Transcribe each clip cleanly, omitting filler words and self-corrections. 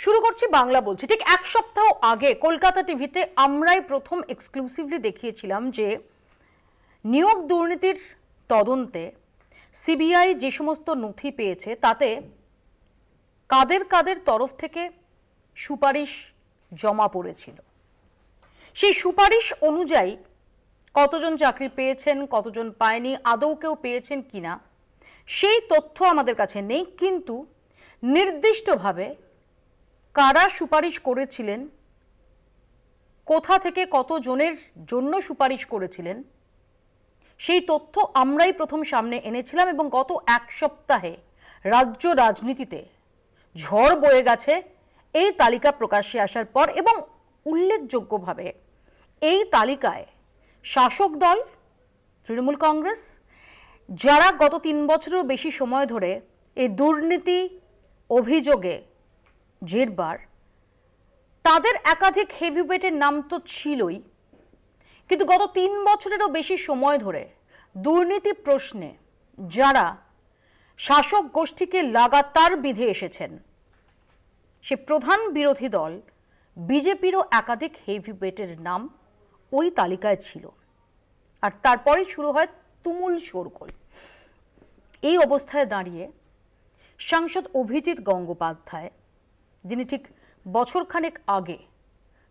শুরু করছি বাংলা বলছি। ঠিক এক সপ্তাহ আগে কলকাতা টিভিতে আমরাই প্রথম এক্সক্লুসিভলি দেখিয়েছিলাম যে নিয়োগ দুর্নীতির তদন্তে সিবিআই যে সমস্ত নথি পেয়েছে তাতে কাদের কাদের তরফ থেকে সুপারিশ জমা পড়েছিল, সেই সুপারিশ অনুযায়ী কতজন চাকরি পেয়েছেন, কতজন পায়নি, আদৌ কেউ পেয়েছেন কিনা সেই তথ্য আমাদের কাছে নেই। কিন্তু নির্দিষ্টভাবে কারা সুপারিশ করেছিলেন, কোথা থেকে কতজনের জন্য সুপারিশ করেছিলেন সেই তথ্য আমরাই প্রথম সামনে এনেছিলাম। এবং গত এক সপ্তাহে রাজ্য রাজনীতিতে ঝড় বয়ে গেছে এই তালিকা প্রকাশ্যে আসার পর। এবং উল্লেখযোগ্যভাবে এই তালিকায় শাসক দল তৃণমূল কংগ্রেস, যারা গত ৩ বছরেরও বেশি সময় ধরে এই দুর্নীতি অভিযোগে জেরবার, তাদের একাধিক হেভিওয়েটের নাম তো ছিলই, কিন্তু গত ৩ বছরেরও বেশি সময় ধরে দুর্নীতি প্রশ্নে যারা শাসক গোষ্ঠীকে লাগাতার বিঁধে এসেছেন, সে প্রধান বিরোধী দল বিজেপিরও একাধিক হেভিওয়েটের নাম ওই তালিকায় ছিল। আর তারপরেই শুরু হয় তুমুল শোরগোল। এই অবস্থায় দাঁড়িয়ে সাংসদ অভিজিৎ গঙ্গোপাধ্যায়, যিনি ঠিক বছরখানেক আগে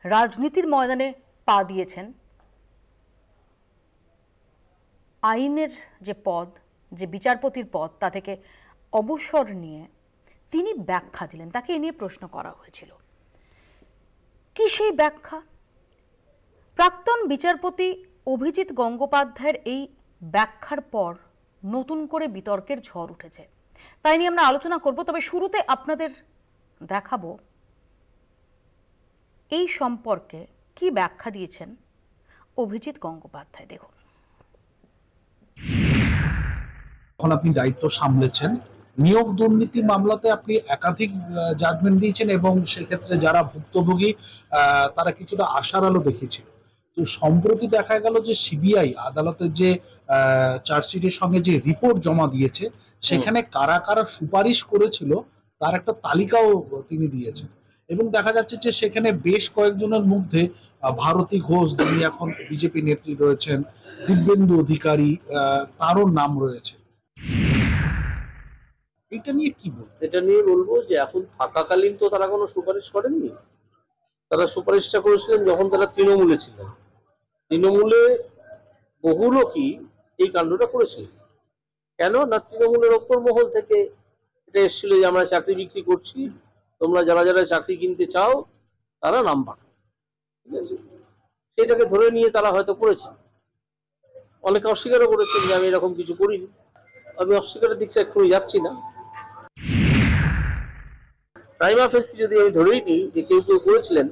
রাজনীতির ময়দানে পা দিয়েছেন, আইনের যে পদ, যে বিচারপতির পদ, তা থেকে অবসর নিয়ে তিনি ব্যাখ্যা দিলেন। তাকে এ নিয়ে প্রশ্ন করা হয়েছিল, কি সেই ব্যাখ্যা? প্রাক্তন বিচারপতি অভিজিৎ গঙ্গোপাধ্যায়ের এই ব্যাখ্যার পর নতুন করে বিতর্কের ঝড় উঠেছে, তাই নিয়ে আমরা আলোচনা করব। তবে শুরুতে আপনাদের দেখাবো এই সম্পর্কে কি ব্যাখ্যা দিয়েছেন অভিজিৎ গঙ্গোপাধ্যায়। দেখুন, যখন আপনি দায়িত্ব সামলেছেন, নিয়োগ দুর্নীতি মামলাতে আপনি একাধিক জাজমেন্ট দিয়েছেন এবং সেক্ষেত্রে যারা ভুক্তভোগী তারা কিছুটা আশার আলো দেখেছিল। তো সম্প্রতি দেখা গেল যে সিবিআই আদালতের যে চার্জশিটের সঙ্গে যে রিপোর্ট জমা দিয়েছে, সেখানে কারা কারা সুপারিশ করেছিল তার একটা তালিকাও তিনি দিয়েছেন। এবং দেখা যাচ্ছে যে সেখানে বেশ কয়েকজনের মধ্যে ভারতী ঘোষ, যিনি এখন বিজেপি নেত্রী রয়েছেন, দিব্যেন্দু অধিকারী, তারও নাম রয়েছে। এটা নিয়ে কি বলবো? এটা নিয়ে বলবো যে এখন থাকাকালীন তো তারা কোনো সুপারিশ করেননি। তারা সুপারিশটা করেছিলেন যখন তারা তৃণমূলে ছিলেন। তৃণমূলে বহু লোকই এই কাণ্ডটা করেছিল। কেন না, তৃণমূলের ওপর মহল থেকে এটা এসেছিল যে আমরা চাকরি বিক্রি করছি, তোমরা যারা যারা চাকরি কিনতে চাও তারা নাম পাঠাও। ঠিক আছে, সেটাকে ধরে নিয়ে তারা হয়তো করেছেন। অনেকে অস্বীকারও করেছেন যে আমি এরকম কিছু করিনি। আমি অস্বীকারের দিকটা এক্ষুনি যাচ্ছি না। প্রাইমা ফেসি যদি আমি ধরেই নিই যে কেউ কেউ করেছিলেন,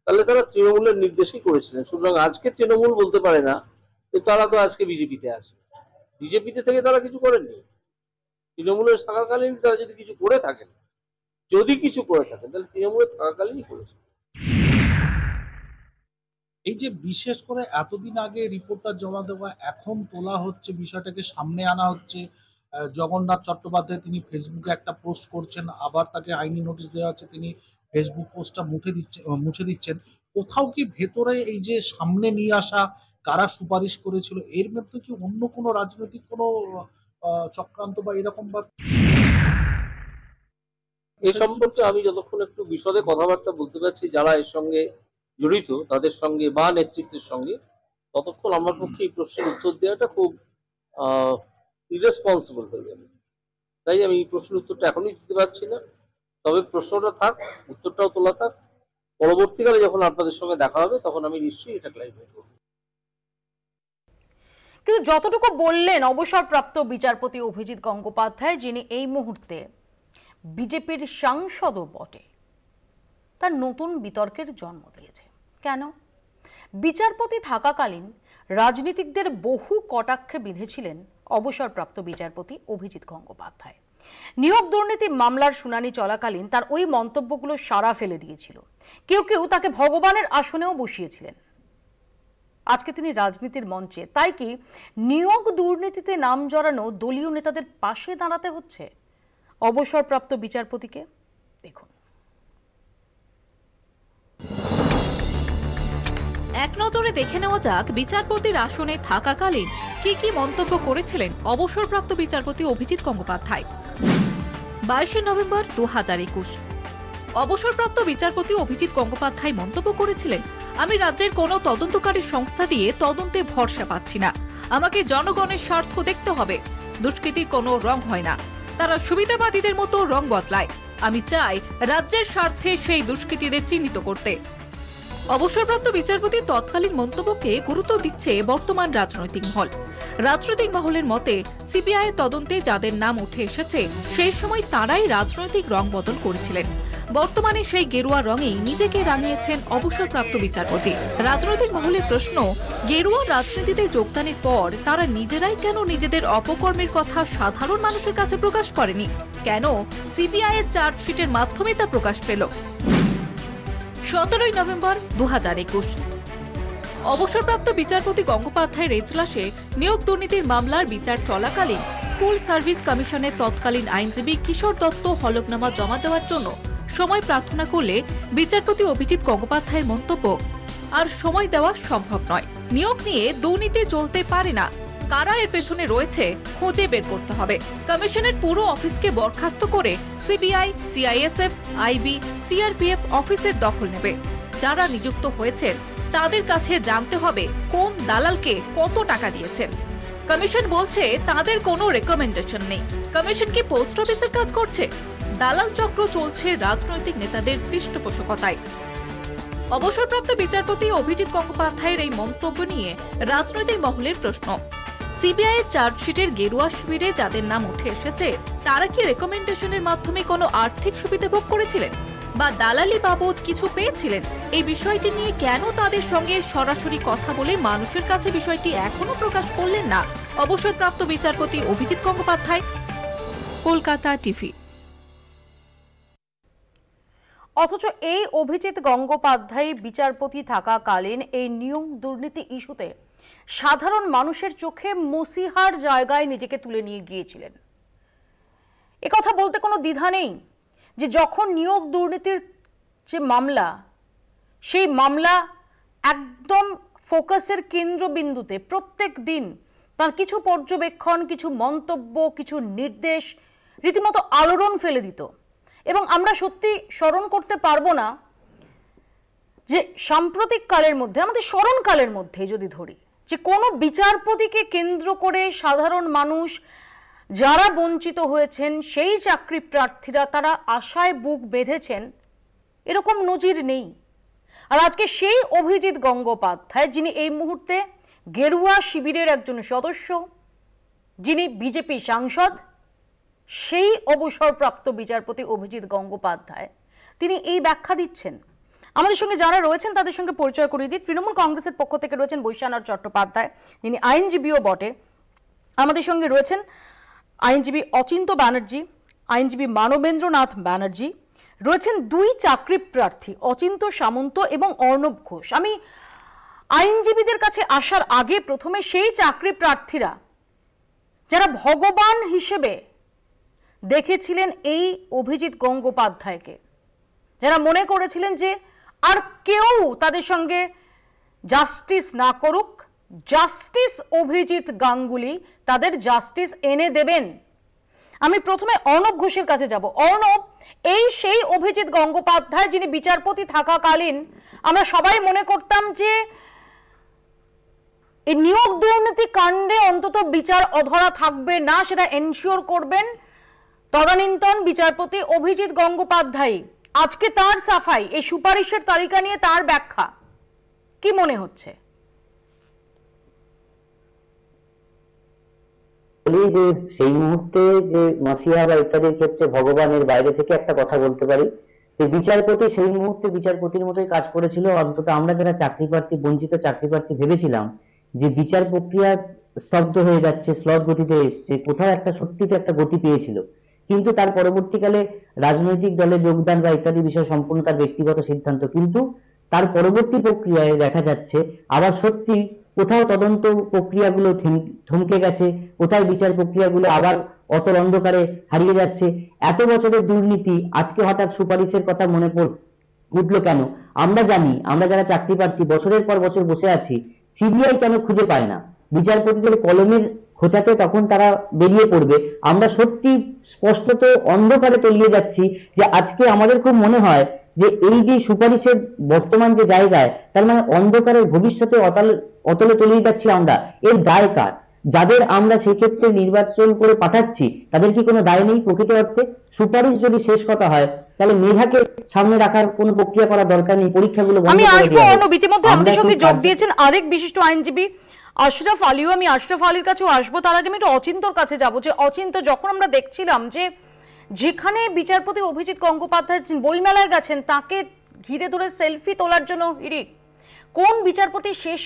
তাহলে তারা তৃণমূলের নির্দেশেই করেছিলেন। সুতরাং আজকে তৃণমূল বলতে পারে না যে তারা তো আজকে বিজেপিতে আছে। বিজেপিতে থেকে তারা কিছু করেননি। তৃণমূলের থাকাকালীন তারা যদি কিছু করে থাকেন, তাহলে তৃণমূলের থাকাকালীনই করেছে। এই যে বিশেষ করে এতদিন আগে রিপোর্টটা জমা দেওয়া, এখন তোলা হচ্ছে, বিষয়টাকে সামনে আনা হচ্ছে। জগন্নাথ চট্টোপাধ্যায় তিনি ফেসবুকে একটা পোস্ট করছেন, আবার তাকে আইনি নোটিশ দেওয়া হচ্ছে, তিনি ফেসবুক পোস্টটা মুছে দিচ্ছেন। কোথাও কি ভেতরে এই যে সামনে নিয়ে আসা কারা সুপারিশ করেছিল, এর মধ্যে কি অন্য কোনো রাজনৈতিক কোনো চক্রান্ত বা এরকম বা এই সম্পর্কে আমি যতক্ষণ একটু বিশদে কথাবার্তা বলতে পারছি যারা এর সঙ্গে জড়িত তাদের সঙ্গে বা নেতৃত্বের সঙ্গে, ততক্ষণ আমার পক্ষে এই প্রশ্নের উত্তর দেওয়াটা খুব ইরেসপন্সিবল হয়ে যাবে। তাই আমি এই প্রশ্নের উত্তরটা এখনই দিতে পারছি না। তবে প্রশ্নটা থাক, উত্তরটাও তোলা থাক। পরবর্তীকালে যখন আপনাদের সঙ্গে দেখা হবে তখন আমি নিশ্চয়ই এটা ক্লারিফাই করব। কিন্তু যতটুকু বললেন অবসরপ্রাপ্ত বিচারপতি অভিজিৎ গঙ্গোপাধ্যায়, যিনি এই মুহূর্তে বিজেপির সাংসদও বটে, তার নতুন বিতর্কের জন্ম দিয়েছে। কেন? বিচারপতি থাকাকালীন রাজনীতিকদের বহু কটাক্ষে বিঁধেছিলেন অবসরপ্রাপ্ত বিচারপতি অভিজিৎ গঙ্গোপাধ্যায়। নিয়োগ দুর্নীতি মামলার শুনানি চলাকালীন তার ওই মন্তব্যগুলো সাড়া ফেলে দিয়েছিল। কেউ কেউ তাকে ভগবানের আসনেও বসিয়েছিলেন। আজকে তিনি রাজনীতির মঞ্চে, তাই কি নিয়োগ দুর্নীতিতে নাম জড়ানো দলীয় নেতাদের পাশে দাঁড়াতে হচ্ছে অবসরপ্রাপ্ত বিচারপতিকে? দেখুন, এক নজরে দেখে নেওয়া যাক বিচারপতির আসনে থাকাকালীন কি কি মন্তব্য করেছিলেন অবসরপ্রাপ্ত বিচারপতি অভিজিৎ গঙ্গোপাধ্যায়। 22 নভেম্বর 2021 অবসরপ্রাপ্ত বিচারপতি অভিজিৎ গঙ্গোপাধ্যায় মন্তব্য করেছিলেন, আমি রাজ্যের কোনো তদন্তকারী সংস্থা দিয়ে তদন্তে ভরসা পাচ্ছি না। আমাকে জনগণের স্বার্থ দেখতে হবে। দুষ্কৃতির কোনো রং হয় না, তারা সুবিধাবাদীদের মতো রং বদলায়। আমি চাই রাজ্যের স্বার্থে সেই দুষ্কৃতীদের চিহ্নিত করতে। অবসরপ্রাপ্ত বিচারপতির তৎকালীন মন্তব্যকে গুরুত্ব দিচ্ছে বর্তমান রাজনৈতিক মহল। রাজনৈতিক মহলের মতে সিবিআই তদন্তে যাদের নাম উঠে এসেছে সেই সময় তারাই রাজনৈতিক রং বদল করেছিলেন। বর্তমানে সেই গেরুয়া রঙেই নিজেকে রাঙিয়েছেন অবসরপ্রাপ্ত বিচারপতি। রাজনৈতিক মহলের প্রশ্ন, গেরুয়া রাজনীতিতে যোগদানের পর তারা নিজেরাই কেন নিজেদের অপকর্মের কথা সাধারণ মানুষের কাছে প্রকাশ করেনি? কেন সিবিআই এর চার্জশিটের মাধ্যমে তা প্রকাশ পেল? 17 নভেম্বর 2021 অবসরপ্রাপ্ত বিচারপতি গঙ্গোপাধ্যায়ের এজলাসে নিয়োগ দুর্নীতির মামলার বিচার চলাকালীন স্কুল সার্ভিস কমিশনের তৎকালীন আইনজীবী কিশোর দত্ত হলফনামা জমা দেওয়ার জন্য সময় প্রার্থনা করলে বিচারপতি অভিজিৎ গঙ্গোপাধ্যায়ের মন্তব্য, আর সময় দেওয়া সম্ভব নয়। নিয়োগ নিয়ে দুর্নীতি চলতে পারে না, কারা এর পেছনে রয়েছে খুঁজে বের করতে হবে। কমিশনের পুরো অফিসকে বরখাস্ত করে সিবিআই, সিআইএসএফ, আইবি, সিআরপিএফ অফিসের দখল নেবে। যারা নিযুক্ত হয়েছেন তাদের কাছে জানতে হবে কোন দালালকে কত টাকা দিয়েছেন। কমিশন বলছে তাদের কোনো রেকমেন্ডেশন নেই। কমিশন কি পোস্ট অফিসের কাজ করছে? দালাল চক্র চলছে রাজনৈতিক নেতাদের পৃষ্ঠপোষকতায়। অবসরপ্রাপ্ত বিচারপতি অভিজিৎ গঙ্গোপাধ্যায়ের এই মন্তব্য নিয়ে রাজনৈতিক মহলের প্রশ্ন, সিবিআই এর চার্জশিটের গেরুয়া শিবিরে যাদের নাম উঠে এসেছে তারা কি রেকমেন্ডেশনের মাধ্যমে কোনো আর্থিক সুবিধা ভোগ করেছিলেন বা দালালি বাবদ কিছু পেয়েছিলেন? এই বিষয়টি নিয়ে কেন তাদের সঙ্গে সরাসরি কথা বলে মানুষের কাছে বিষয়টি এখনো প্রকাশ করলেন না অবসরপ্রাপ্ত বিচারপতি অভিজিৎ গঙ্গোপাধ্যায়? কলকাতা টিভি। অথচ এই অভিজিৎ গঙ্গোপাধ্যায় বিচারপতি থাকাকালীন এই নিয়োগ দুর্নীতি ইস্যুতে সাধারণ মানুষের চোখে মসিহার জায়গায় নিজেকে তুলে নিয়ে গিয়েছিলেন। একথা বলতে কোনো দ্বিধা নেই যে যখন নিয়োগ দুর্নীতির যে মামলা, সেই মামলা একদম ফোকাসের কেন্দ্রবিন্দুতে প্রত্যেক দিন তার কিছু পর্যবেক্ষণ, কিছু মন্তব্য, কিছু নির্দেশ রীতিমতো আলোড়ন ফেলে দিত। এবং আমরা সত্যি স্মরণ করতে পারবো না যে সাম্প্রতিক কালের মধ্যে, আমাদের স্মরণকালের মধ্যে যদি ধরি, যে কোনো বিচারপতিকে কেন্দ্র করে সাধারণ মানুষ যারা বঞ্চিত হয়েছেন, সেই চাকরি প্রার্থীরা তারা আশায় বুক বেঁধেছেন, এরকম নজির নেই। আর আজকে সেই অভিজিৎ গঙ্গোপাধ্যায়, যিনি এই মুহূর্তে গেরুয়া শিবিরের একজন সদস্য, যিনি বিজেপি সাংসদ, সেই অবসরপ্রাপ্ত বিচারপতি অভিজিৎ গঙ্গোপাধ্যায় তিনি এই ব্যাখ্যা দিচ্ছেন। আমাদের সঙ্গে যারা রয়েছেন তাদের সঙ্গে পরিচয় করিয়ে দিই। তৃণমূল কংগ্রেসের পক্ষ থেকে রয়েছেন বৈশ্যানাথ চট্টোপাধ্যায়, যিনি আইনজীবীও বটে। আমাদের সঙ্গে রয়েছেন আইনজীবী অচিন্ত ব্যানার্জি, আইনজীবী মানবেন্দ্রনাথ ব্যানার্জি, রয়েছেন দুই চাকরি প্রার্থী অচিন্ত সামন্ত এবং অর্ণব ঘোষ। আমি আইনজীবীদের কাছে আসার আগে প্রথমে সেই চাকরি প্রার্থীরা যারা ভগবান হিসেবে দেখেছিলেন এই অভিজিৎ গঙ্গোপাধ্যায়কে, যারা মনে করেছিলেন যে আর কেউ তাদের সঙ্গে জাস্টিস না করুক, জাস্টিস অভিজিৎ গাঙ্গুলি তাদের জাস্টিস এনে দেবেন। আমি প্রথমে অর্ণব ঘোষের কাছে যাব। অর্ণব, এই সেই অভিজিৎ গঙ্গোপাধ্যায় যিনি বিচারপতি থাকাকালীন আমরা সবাই মনে করতাম যে এই নিয়োগ দুর্নীতি কাণ্ডে অন্তত বিচার অধরা থাকবে না, সেটা এনশিওর করবেন তদানীন্তন বিচারপতি অভিজিৎ গঙ্গোপাধ্যায়। আজকে তার সাফাই, এই সুপারিশের তালিকা নিয়ে তার ব্যাখ্যা, কি মনে হচ্ছে? যে সেই মুহূর্তে যে মাসিয়া বা ইত্যাদির ক্ষেত্রে ভগবানের বাইরে থেকে একটা কথা বলতে পারি, যে বিচারপতি সেই মুহূর্তে বিচারপতির মতোই কাজ করেছিল। অন্তত আমরা যারা চাকরি প্রার্থী, বঞ্চিত চাকরি প্রার্থী ভেবেছিলাম যে বিচার প্রক্রিয়া স্তব্ধ হয়ে যাচ্ছে, স্লথ গতিতে এসছে, কোথাও একটা সত্যিতে একটা গতি পেয়েছিল। কিন্তু তার পরবর্তীকালে রাজনৈতিক দলে যোগদান বা ইত্যাদি বিষয় সম্পূর্ণ তার ব্যক্তিগত সিদ্ধান্ত, কিন্তু তার পরবর্তী প্রক্রিয়ায় দেখা যাচ্ছে আবার সত্যি কোথাও তদন্ত প্রক্রিয়াগুলো থমকে গেছে, কোথায় বিচার প্রক্রিয়াগুলো আবার অতল অন্ধকারে হারিয়ে যাচ্ছে। এত বছরের দুর্নীতি আজকে হঠাৎ সুপারিশের কথা মনে পড়ল, ঘটলো কেন? আমরা জানি, আমরা যারা চাকরি প্রার্থী বছরের পর বছর বসে আছি, সিবিআই কেন খুঁজে পায় না? বিচারপতিদের কলমের খোঁচাতে তখন তারা বেরিয়ে পড়বে। আমরা সত্যি স্পষ্টত অন্ধকারে তলিয়ে যাচ্ছি, যে আজকে আমাদের খুব মনে হয় যে এই যে সুপারিশের বর্তমান যে জায়গায়, তার মানে অন্ধকারের ভবিষ্যতে অতলে তলিয়ে যাচ্ছি আমরা। এর দায় কার? যাদের আমরা সেই ক্ষেত্রে নির্বাচন করে পাঠাচ্ছি তাদের কি কোনো দায় নেই প্রকৃত অর্থে? সুপারিশ যদি শেষ কথা হয়, তাহলে মেধাকে সামনে রাখার কোনো প্রক্রিয়া করা দরকার নেই, পরীক্ষাগুলো বন্ধ আমি করে আসবো দেওয়া হোক। অর্ণব, ইতিমধ্যে আমাদের সঙ্গে যোগ দিয়েছেন আরেক বিশিষ্ট আইনজীবী আশরাফ আলীও। আমি আশরাফ আলীর কাছেও আসবো, তার আগে আমি একটু অচিন্তর কাছে যাবো। যে অচিন্ত, যখন আমরা দেখছিলাম যে যেখানে বিচারপতি অভিজিৎ গঙ্গোপাধ্যায় বইমেলায় গেছেন, তাকে ঘিরে ধরে সেলফি তোলার জন্য হিড়িক, কোন বিচারপতি শেষ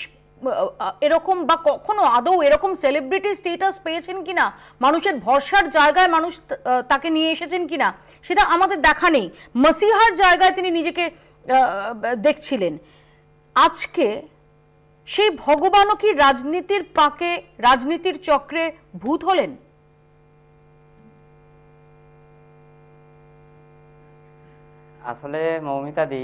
এরকম বা কখনো আদৌ এরকম সেলিব্রিটি স্টেটাস পেয়েছেন কিনা, মানুষের ভরসার জায়গায় মানুষ তাকে নিয়ে এসেছেন কিনা, সেটা আমাদের দেখা নেই। মসিহার জায়গায় তিনি নিজেকে দেখছিলেন। আজকে সেই ভগবানও কি রাজনীতির পাকে, রাজনীতির চক্রে ভূত হলেন? আসলে মৌমিতাদি,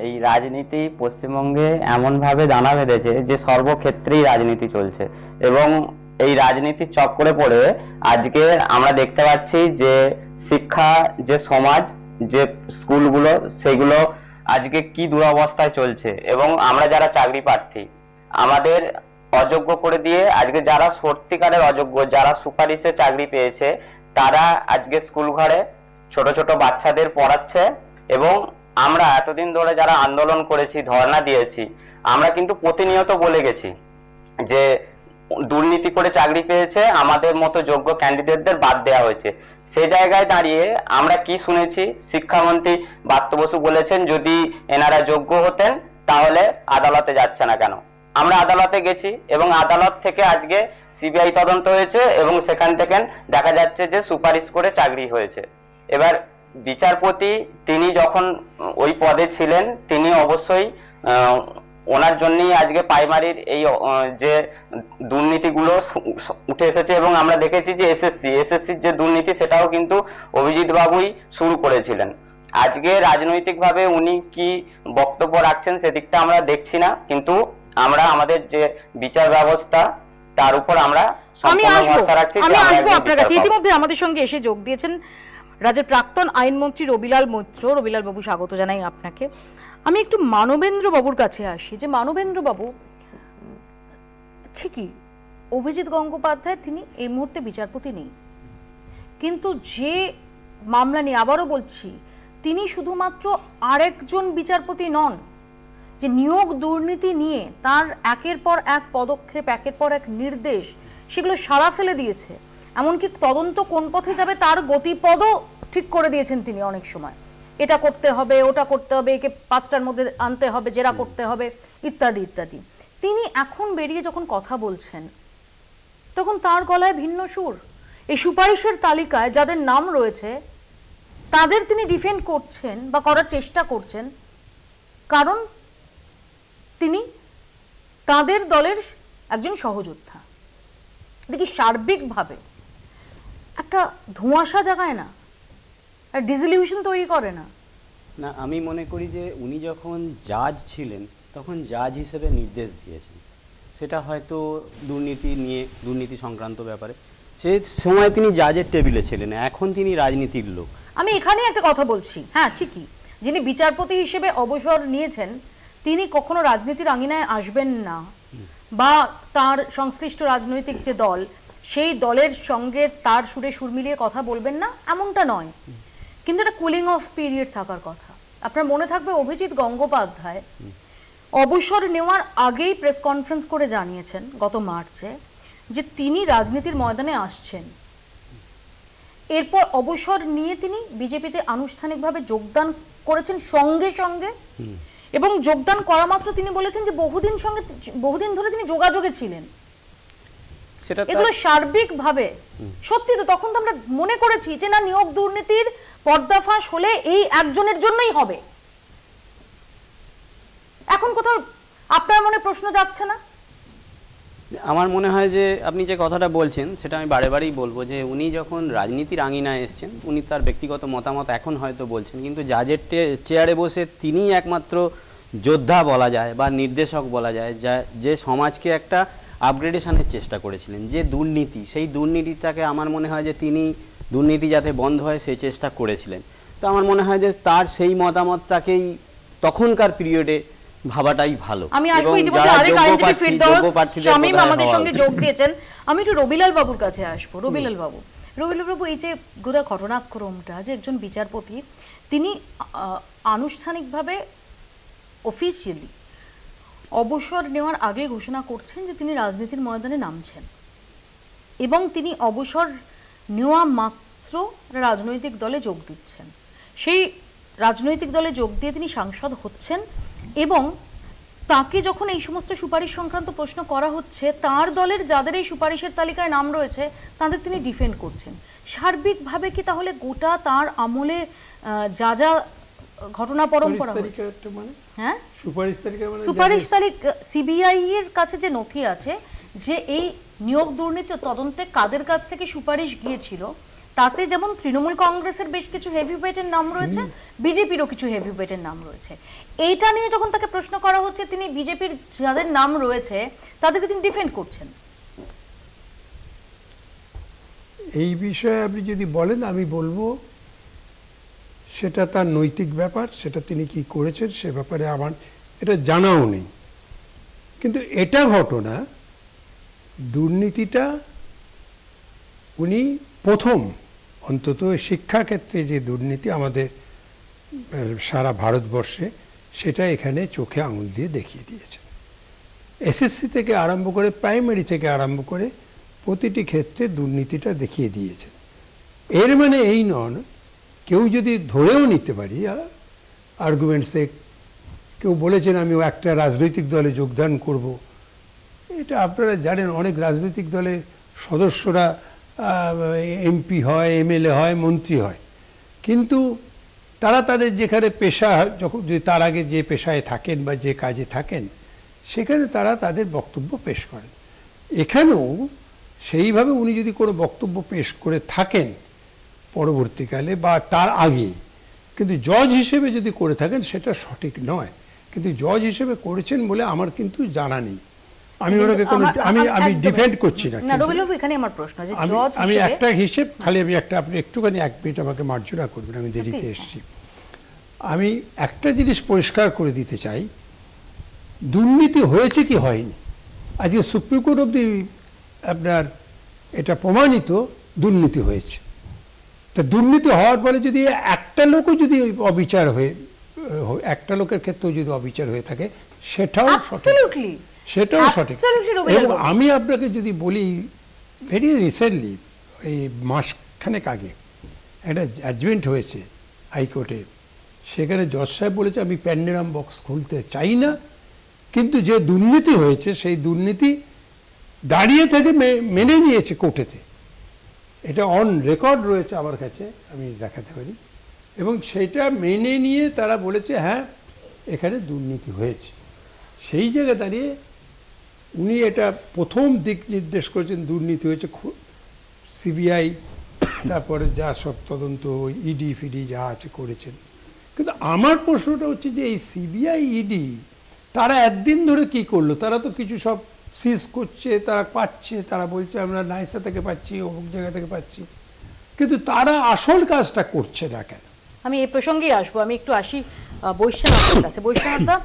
এই রাজনীতি পশ্চিমবঙ্গে এমনভাবে দানা বেঁধেছে যে সর্বক্ষেত্রেই রাজনীতি চলছে, এবং এই রাজনীতির চক্করে পড়ে আজকে আমরা দেখতে পাচ্ছি যে শিক্ষা, যে সমাজ, যে স্কুলগুলো, সেগুলো আজকে কি দুরবস্থায় চলছে। এবং আমরা যারা চাকরি প্রার্থী, আমাদের অযোগ্য করে দিয়ে আজকে যারা সত্যিকারের অযোগ্য, যারা সুপারিশে চাকরি পেয়েছে, তারা আজকে স্কুল ঘরে ছোট ছোট বাচ্চাদের পড়াচ্ছে। এবং আমরা এতদিন ধরে যারা আন্দোলন করেছি, ধর্ণা দিয়েছি, আমরা কিন্তু প্রতিনিয়ত বলে গেছি যে দুর্নীতি করে চাকরি পেয়েছে, আমাদের মতো যোগ্য ক্যান্ডিডেটদের বাদ দেওয়া হয়েছে। সেই জায়গায় দাঁড়িয়ে আমরা কি শুনেছি, শিক্ষামন্ত্রী ব্রাত্য বসু বলেছেন যদি এনারা যোগ্য হতেন তাহলে আদালতে যাচ্ছে না কেন। আমরা আদালতে গেছি এবং আদালত থেকে আজকে সিবিআই তদন্ত হয়েছে এবং সেখান থেকে দেখা যাচ্ছে যে সুপারিশ করে চাকরি হয়েছে। এবার বিচারপতি তিনি যখন ওই পদে ছিলেন, তিনি অবশ্যই ওনার জন্যই আজকে প্রাইমারির এই যে দুর্নীতিগুলো উঠে এসেছে। এবং আমরা দেখেছি যে এসএসসির যে দুর্নীতি, সেটাও কিন্তু অভিজিৎ বাবুই শুরু করেছিলেন। আজকে রাজনৈতিকভাবে উনি কি বক্তব্য রাখছেন সেদিকটা আমরা দেখছি না, কিন্তু আমরা আমাদের যে বিচার ব্যবস্থা তার উপর আমরা সম্পূর্ণ ভরসা রাখছি। আমি আসবো আপনার কাছে। ইতিমধ্যে আমাদের সঙ্গে এসে যোগ দিয়েছেন রাজ্যের প্রাক্তন আইনমন্ত্রী রবিলাল মৈত্র। রবিলাল বাবু, স্বাগত জানাই আপনাকে। আমি একটু মানবেন্দ্র বাবুর কাছে আসি। যে মানবেন্দ্র বাবু, ঠিকই অভিজিৎ গঙ্গোপাধ্যায় তিনি এই মুহূর্তে বিচারপতি নেই, কিন্তু যে মামলা নিয়ে, আবারও বলছি, তিনি শুধুমাত্র আরেকজন বিচারপতি নন। যে নিয়োগ দুর্নীতি নিয়ে তার একের পর এক পদক্ষেপ, একের পর এক নির্দেশ, সেগুলো সাড়া ফেলে দিয়েছে। এমনকি তদন্ত কোন পথে যাবে তার গতিপদও ঠিক করে দিয়েছেন তিনি অনেক সময়। এটা করতে হবে, ওটা করতে হবে, একে 5টার মধ্যে আনতে হবে, জেরা করতে হবে, ইত্যাদি ইত্যাদি। তিনি এখন বেরিয়ে যখন কথা বলছেন, তখন তার গলায় ভিন্ন সুর। এই সুপারিশের তালিকায় যাদের নাম রয়েছে তাদের তিনি ডিফেন্ড করছেন বা করার চেষ্টা করছেন, কারণ তিনি তাদের দলের একজন সহযোদ্ধা। দেখি সার্বিকভাবে একটা ধোঁয়াশা জাগায় না, ডিসইলিউশন তৈরি করে না? না, আমি মনে করি যে উনি যখন জাজ ছিলেন তখন জাজ হিসেবে নির্দেশ দিয়েছেন, সেটা হয়তো দুর্নীতি সংক্রান্ত ব্যাপারে। সে সময় তিনি জাজের টেবিলে ছিলেন, এখন তিনি রাজনীতির লোক। আমি এখানে একটা কথা বলছি, হ্যাঁ ঠিকই, যিনি বিচারপতি হিসেবে অবসর নিয়েছেন তিনি কখনো রাজনীতির আঙিনায় আসবেন না, বা তার সংশ্লিষ্ট রাজনৈতিক যে দল, সেই দলের সঙ্গে তার সুরে সুর মিলিয়ে কথা বলবেন না, এমনটা নয়। কিন্তু একটা কুলিং অফ পিরিয়ড থাকার কথা। আপনার মনে থাকবে অভিজিৎ গঙ্গোপাধ্যায় অবসর নেওয়ার আগেই প্রেস কনফারেন্স করে জানিয়েছেন গত মার্চে যে তিনি রাজনীতির ময়দানে আসছেন। এরপর অবসর নিয়ে তিনি বিজেপিতে আনুষ্ঠানিকভাবে যোগদান করেছেন সঙ্গে সঙ্গে, এবং যোগদান করা মাত্র তিনি বলেছেন যে বহুদিন ধরে তিনি যোগাযোগে ছিলেন। এগুলো সার্বিকভাবে সত্যি তো। তখন তো আমরা মনে করেছি যে না, নিয়োগ দুর্নীতির পর্দাফাঁস হলে এই একজনের জন্যই হবে। এখন কোথাও আপনার মনে প্রশ্ন যাচ্ছে না আমার মনে হয় যে আপনি যে কথাটা বলছেন সেটা আমি বারেবারেই বলবো যে উনি যখন রাজনীতির আঙিনায় এসছেন উনি তার ব্যক্তিগত মতামত এখন হয়তো বলছেন, কিন্তু জাজের চেয়ারে বসে তিনিই একমাত্র যোদ্ধা বলা যায় বা নির্দেশক বলা যায় যে সমাজকে একটা আপগ্রেডেশনের চেষ্টা করেছিলেন। যে দুর্নীতি, সেই দুর্নীতিটাকে আমার মনে হয় যে তিনি দুর্নীতি যাতে বন্ধ হয় সেই চেষ্টা করেছিলেন। তো আমার মনে হয় যে তার সেই মতামতটাকেই তখনকার পিরিয়ডে ভাবাটাই ভালো। আমি আসবো ইতিমধ্যে আরেক আইনজীবী ফিরদৌস শামীম আমাদের সঙ্গে যোগ দিয়েছেন। আমি একটু রবিলাল বাবুর কাছে আসবো। রবিলাল বাবু, এই যে গোটা ঘটনাক্রমটা, যে একজন বিচারপতি তিনি আনুষ্ঠানিকভাবে অফিসিয়ালি অবসর নেওয়ার আগে ঘোষণা করছেন যে তিনি রাজনীতির ময়দানে নামছেন, এবং তিনি অবসর নেওয়া মাত্র রাজনৈতিক দলে যোগ দিচ্ছেন। সেই রাজনৈতিক দলে যোগ দিয়ে তিনি সাংসদ হচ্ছেন, এবং তাকে যখন এই সমস্ত সুপারিশ সংক্রান্ত প্রশ্ন করা হচ্ছে, তার দলের যাদের এই সুপারিশের তালিকায় নাম রয়েছে তাদের তিনি ডিফেন্ড করছেন। সার্বিকভাবে কি তাহলে গোটা তার আমলে যা যা ঘটনা পরম্পরা, হ্যাঁ সুপারিশ তারিখ, সিবিআই এর কাছে যে নথি আছে যে এই নিয়োগ দুর্নীতি তদন্তে কাদের কাছ থেকে সুপারিশ গিয়েছিল, তাতে যেমন তৃণমূল কংগ্রেসের বেশ কিছু হেভিওয়েটের নাম রয়েছে, বিজেপিরও কিছু হেভিওয়েটের নাম রয়েছে। এইটা নিয়ে যখন তাকে প্রশ্ন করা হচ্ছে, তিনি বিজেপির যাদের নাম রয়েছে তাদেরকে তিনি ডিফেন্ড করছেন। এই বিষয়ে আপনি যদি বলেন, আমি বলবো সেটা তার নৈতিক ব্যাপার, সেটা তিনি কি করেছেন সে ব্যাপারে আমার এটা জানাও নেই। কিন্তু এটা ঘটনা, দুর্নীতিটা উনি প্রথম, অন্তত শিক্ষাক্ষেত্রে যে দুর্নীতি আমাদের সারা ভারতবর্ষে, সেটা এখানে চোখে আঙুল দিয়ে দেখিয়ে দিয়েছেন। এসএসসি থেকে আরম্ভ করে, প্রাইমারি থেকে আরম্ভ করে প্রতিটি ক্ষেত্রে দুর্নীতিটা দেখিয়ে দিয়েছেন। এর মানে এই নয়, কেউ যদি ধরেও নিতে পারি আর্গুমেন্টসে, কেউ বলেছেন আমি একটা রাজনৈতিক দলে যোগদান করব, এটা আপনারা জানেন অনেক রাজনৈতিক দলের সদস্যরা এমপি হয়, এমএলএ হয়, মন্ত্রী হয়, কিন্তু তারা তাদের যেখানে পেশা, যখন যদি তার আগে যে পেশায় থাকেন বা যে কাজে থাকেন সেখানে তারা তাদের বক্তব্য পেশ করেন। এখানেও সেইভাবে উনি যদি কোনো বক্তব্য পেশ করে থাকেন পরবর্তীকালে বা তার আগে, কিন্তু জজ হিসেবে যদি করে থাকেন সেটা সঠিক নয়। কিন্তু জজ হিসেবে করেছেন বলে আমার কিন্তু জানা নেই। আমি ওনাকে কোনো আমি ডিফেন্ড করছি না। এখানে আমার প্রশ্ন, যে আমি একটা হিসেব খালি, আমি একটা, আপনি একটুখানি 1 মিনিট আমাকে মার্জনা করবেন, আমি দেরিতে এসেছি। আমি একটা জিনিস পরিষ্কার করে দিতে চাই, দুর্নীতি হয়েছে কি হয়নি, আজকে সুপ্রিম কোর্ট অবধি আপনার এটা প্রমাণিত দুর্নীতি হয়েছে। তা দুর্নীতি হওয়ার পরে যদি একটা লোকও যদি অবিচার হয়ে, একটা লোকের ক্ষেত্রেও যদি অবিচার হয়ে থাকে, সেটাও সঠিক, সেটাও সঠিক। এবং আমি আপনাকে যদি বলি, ভেরি রিসেন্টলি, এই মাসখানেক আগে একটা জাজমেন্ট হয়েছে হাইকোর্টে, সেখানে জজ সাহেব বলেছে আমি প্যান্ডেরাম বক্স খুলতে চাই না, কিন্তু যে দুর্নীতি হয়েছে সেই দুর্নীতি দাঁড়িয়ে থেকে মেনে নিয়েছে কোর্টেতে। এটা অন রেকর্ড রয়েছে আমার কাছে, আমি দেখাতে পারি। এবং সেটা মেনে নিয়ে তারা বলেছে হ্যাঁ এখানে দুর্নীতি হয়েছে। সেই জায়গায় দাঁড়িয়ে উনি এটা প্রথম দিক নির্দেশ করেছেন, দুর্নীতি হয়েছে। সিবিআই তারপরে যা সব তদন্ত, ইডি ফিডি যা আছে করেছেন। কিন্তু আমার প্রশ্নটা হচ্ছে যে এই সিবিআই ইডি তারা একদিন ধরে কি করলো? তারা তো কিছু সব সিজ করছে, তারা পাচ্ছে, তারা বলছে আমরা নাইসা থেকে পাচ্ছি, অমুক জায়গা থেকে পাচ্ছি, কিন্তু তারা আসল কাজটা করছে না কেন? আমি এই প্রসঙ্গেই আসবো। আমি একটু আসি বৈশ্বনাথের কাছে। বৈশ্বনাথদা,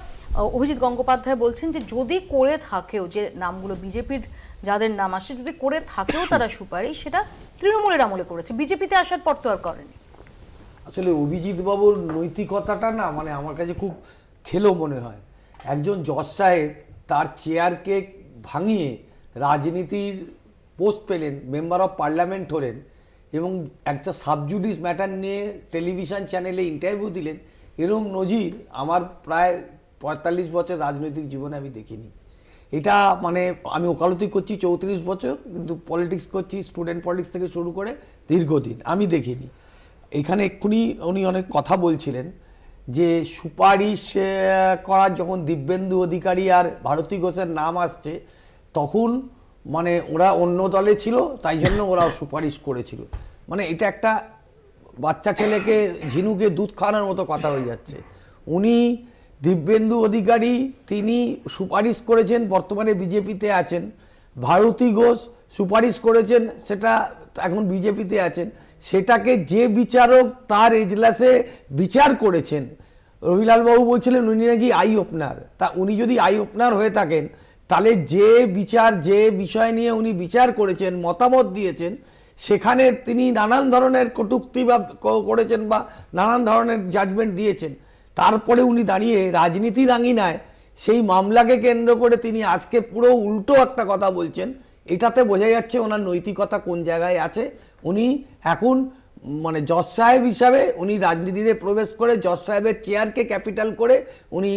অভিজিৎ গঙ্গোপাধ্যায় বলছেন যে যদি করে থাকেও, যে নামগুলো বিজেপির যাদের নাম আসে, যদি করে থাকেও তারা সুপারিশ, সেটা তৃণমূলের আমলে করেছে, বিজেপিতে আসার পর তো আর করেনি। আসলে অভিজিৎ বাবুর নৈতিকতাটা না, মানে আমার কাছে খুব খেলো মনে হয়। একজন জজ সাহেব তার চেয়ারকে ভাঙিয়ে রাজনীতির পোস্ট পেলেন, মেম্বার অফ পার্লামেন্ট হলেন, এবং একটা সাবজুডিস ম্যাটার নিয়ে টেলিভিশন চ্যানেলে ইন্টারভিউ দিলেন। এরকম নজির আমার প্রায় 45 বছর রাজনৈতিক জীবনে আমি দেখিনি। এটা মানে আমি ওকালতি করছি 34 বছর, কিন্তু পলিটিক্স করছি, স্টুডেন্ট পলিটিক্স থেকে শুরু করে দীর্ঘদিন, আমি দেখিনি। এখানে এক্ষুনি উনি অনেক কথা বলছিলেন যে সুপারিশ করার যখন দিব্যেন্দু অধিকারী আর ভারতী ঘোষের নাম আসছে, তখন মানে ওরা অন্য দলে ছিল, তাই জন্য ওরা সুপারিশ করেছিল। মানে এটা একটা বাচ্চা ছেলেকে ঝিনুকে দুধ খাওয়ানোর মতো কথা হয়ে যাচ্ছে। উনি দিব্যেন্দু অধিকারী তিনি সুপারিশ করেছেন, বর্তমানে বিজেপিতে আছেন। ভারতী ঘোষ সুপারিশ করেছেন, সেটা এখন বিজেপিতে আছেন। সেটাকে যে বিচারক তার এজলাসে বিচার করেছেন, রবিলাল বাবু বলছিলেন উনি নাকি আই ওপেনার। তা উনি যদি আই ওপেনার হয়ে থাকেন, তাহলে যে বিচার, যে বিষয় নিয়ে উনি বিচার করেছেন, মতামত দিয়েছেন, সেখানে তিনি নানান ধরনের কটূক্তি বা করেছেন বা নানান ধরনের জাজমেন্ট দিয়েছেন। তারপরে উনি দাঁড়িয়ে রাজনীতির আঙিনায় সেই মামলাকে কেন্দ্র করে তিনি আজকে পুরো উল্টো একটা কথা বলছেন। এটাতে বোঝা যাচ্ছে ওনার নৈতিকতা কোন জায়গায় আছে। উনি এখন মানে জজ সাহেব হিসাবে উনি রাজনীতিতে প্রবেশ করে জজ সাহেবের চেয়ারকে ক্যাপিটাল করে উনি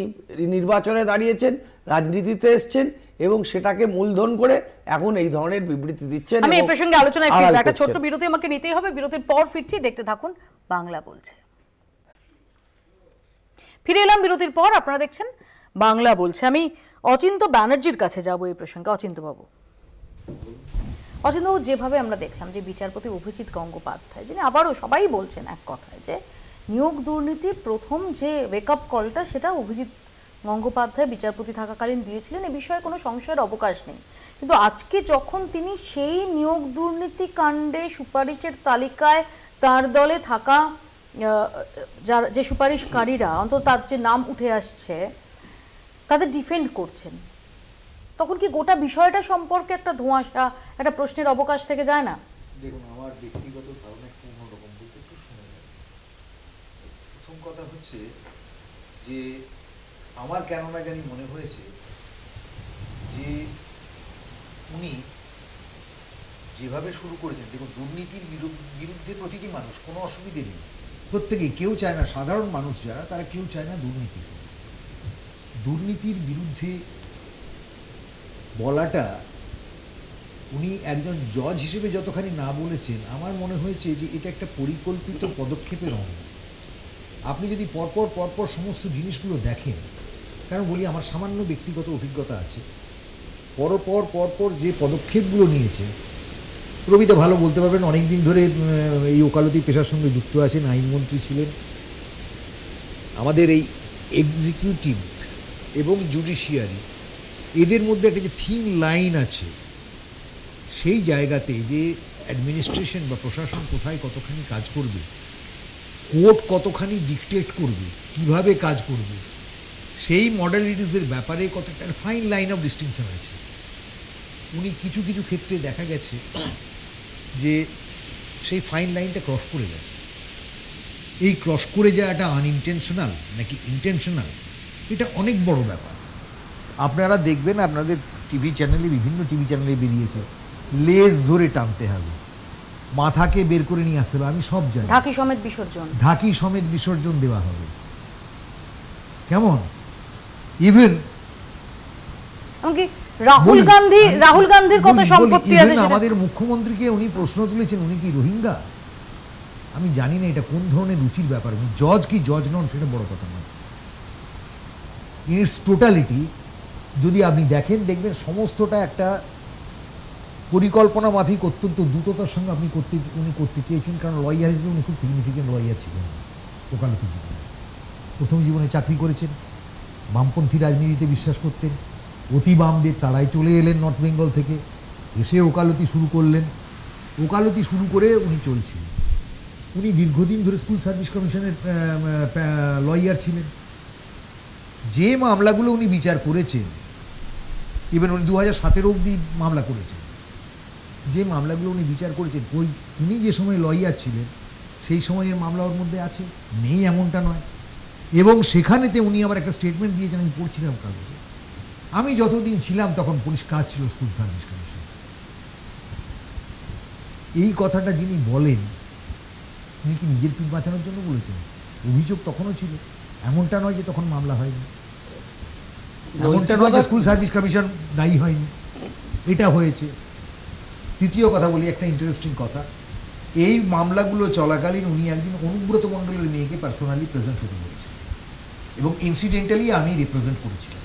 নির্বাচনে দাঁড়িয়েছেন, রাজনীতিতে এসছেন এবং সেটাকে মূলধন করে এখন এই ধরনের বিবৃতি দিচ্ছেন। আমি এই প্রসঙ্গে আলোচনায় ফিরব, একটা ছোট্ট বিরতি আমাকে নিতেই হবে, বিরতির পর ফিরছি, দেখতে থাকুন বাংলা বলছে। ফিরে এলাম বিরতির পর, আপনারা দেখছেন বাংলা বলছে। আমি অচিন্ত ব্যানার্জির কাছে যাব এই প্রসঙ্গে। অচিন্তবাবু, অচিন্তবাবু, যেভাবে আমরা দেখলাম যে বিচারপতি অভিজিৎ গঙ্গোপাধ্যায়, যিনি আবারও সবাই বলছেন এক কথায় যে নিয়োগ দুর্নীতির প্রথম যে ওয়েকআপ কলটা সেটা অভিজিৎ গঙ্গোপাধ্যায় বিচারপতি থাকাকালীন দিয়েছিলেন, এ বিষয়ে কোনো সংশয়ের অবকাশ নেই। কিন্তু আজকে যখন তিনি সেই নিয়োগ দুর্নীতি কাণ্ডে সুপারিশের তালিকায় তার দলে থাকা যে সুপারিশকারীরা, অন্তত তার যে নাম উঠে আসছে, তাদের ডিফেন্ড করছেন, তখন কি গোটা বিষয়টা সম্পর্কে একটা ধোঁয়াশা, একটা প্রশ্নের অবকাশ থেকে যায় না? দেখুন, আমার ব্যক্তিগত ধারণা একটু অন্যরকম, বলতে একটু শুনে নেন। প্রথম কথা হচ্ছে যে আমার কেন না জানি মনে হয়েছে যে উনি যেভাবে শুরু করেছেন, দেখুন দুর্নীতির বিরুদ্ধে প্রতিটি মানুষ, কোনো অসুবিধে নেই, প্রত্যেকেই, কেউ চায় না, সাধারণ মানুষ যারা তারা কেউ চায় না দুর্নীতির বিরুদ্ধে বলাটা উনি একজন জজ হিসেবে যতখানি না বলেছেন, আমার মনে হয়েছে যে এটা একটা পরিকল্পিত পদক্ষেপের অঙ্গ। আপনি যদি পরপর সমস্ত জিনিসগুলো দেখেন, কারণ বলি আমার সামান্য ব্যক্তিগত অভিজ্ঞতা আছে, পরপর যে পদক্ষেপগুলো নিয়েছে, প্রবীতা ভালো বলতে পারবেন, অনেকদিন ধরে এই ওকালতি পেশার সঙ্গে যুক্ত আছেন, আইনমন্ত্রী ছিলেন। আমাদের এই এক্সিকিউটিভ এবং জুডিশিয়ারি, এদের মধ্যে একটা যে থিন লাইন আছে, সেই জায়গাতে যে অ্যাডমিনিস্ট্রেশন বা প্রশাসন কোথায় কতখানি কাজ করবে, কোর্ট কতখানি ডিকটেট করবে, কিভাবে কাজ করবে, সেই মডালিটিসের ব্যাপারে কতটা ফাইন লাইন অফ ডিস্টিংশন আছে। উনি কিছু ক্ষেত্রে দেখা গেছে যে সেই ফাইন লাইনটা ক্রস করে গেছে। এই ক্রস করে যাওয়াটা আনইনটেনশনাল নাকি ইন্টেনশনাল, এটা অনেক বড় ব্যাপার। আপনারা দেখবেন, আপনাদের টিভি চ্যানেলে, বিভিন্ন টিভি চ্যানেলে বেরিয়েছে, লেজ ধরে টানতে হবে, মাথাকে বের করে নিয়ে আসতে হবে, আমি সব জানি, ঢাকি সমেত বিসর্জন দেওয়া হবে। কেমন? ইভেন রাহুল গান্ধীর কত সম্পত্তি আছে, আমাদের মুখ্যমন্ত্রীকে উনি প্রশ্ন তুলেছেন, উনি কি রোহিঙ্গা? আমি জানি না এটা কোন ধরনের রুচির ব্যাপার। উনি জজ কি জজ নন সেটা বড় কথা নয়। ইটস টোটালিটি যদি আপনি দেখবেন সমস্তটা একটা পরিকল্পনা মাফিক, অত্যন্ত দ্রুততার সঙ্গে উনি করতে চেয়েছেন। কারণ লয়ার হিসেবে উনি খুব সিগনিফিকেন্ট লয়ার ছিলেন ওকালতি জীবনে। প্রথম জীবনে চাকরি করেছেন, বামপন্থী রাজনীতিতে বিশ্বাস করতেন, অতি বামদের তারাই চলে এলেন নর্থ বেঙ্গল থেকে, এসে ওকালতি শুরু করলেন। ওকালতি শুরু করে উনি চলছেন। উনি দীর্ঘদিন ধরে স্কুল সার্ভিস কমিশনের লয়ার ছিলেন। যে মামলাগুলো উনি বিচার করেছেন, ইভেন উনি 2017 অবধি মামলা করেছেন, যে মামলাগুলো উনি বিচার করেছেন, উনি যে সময় লয়ার ছিলেন সেই সময়ের মামলা ওর মধ্যে আছে, নেই এমনটা নয়। এবং সেখানেতে উনি আবার একটা স্টেটমেন্ট দিয়েছেন, আমি পড়ছিলাম কাগজে, আমি যতদিন ছিলাম তখন পরিষ্কার ছিল স্কুল সার্ভিস কমিশন। এই কথাটা যিনি বলেন, উনি কি নিজের পিঠ বাঁচানোর জন্য বলেছেন? অভিযোগ তখনও ছিল, এমনটা নয় যে তখন মামলা হয়নি, এমনটা নয় যে স্কুল সার্ভিস কমিশন দায়ী হয়নি, এটা হয়েছে। তৃতীয় কথা বলি, একটা ইন্টারেস্টিং কথা, এই মামলাগুলো চলাকালীন উনি একদিন অনুব্রত মণ্ডলের মেয়েকে পার্সোনালি প্রেজেন্ট হতে বলেছেন এবং ইনসিডেন্টালি আমি রিপ্রেজেন্ট করেছিলাম।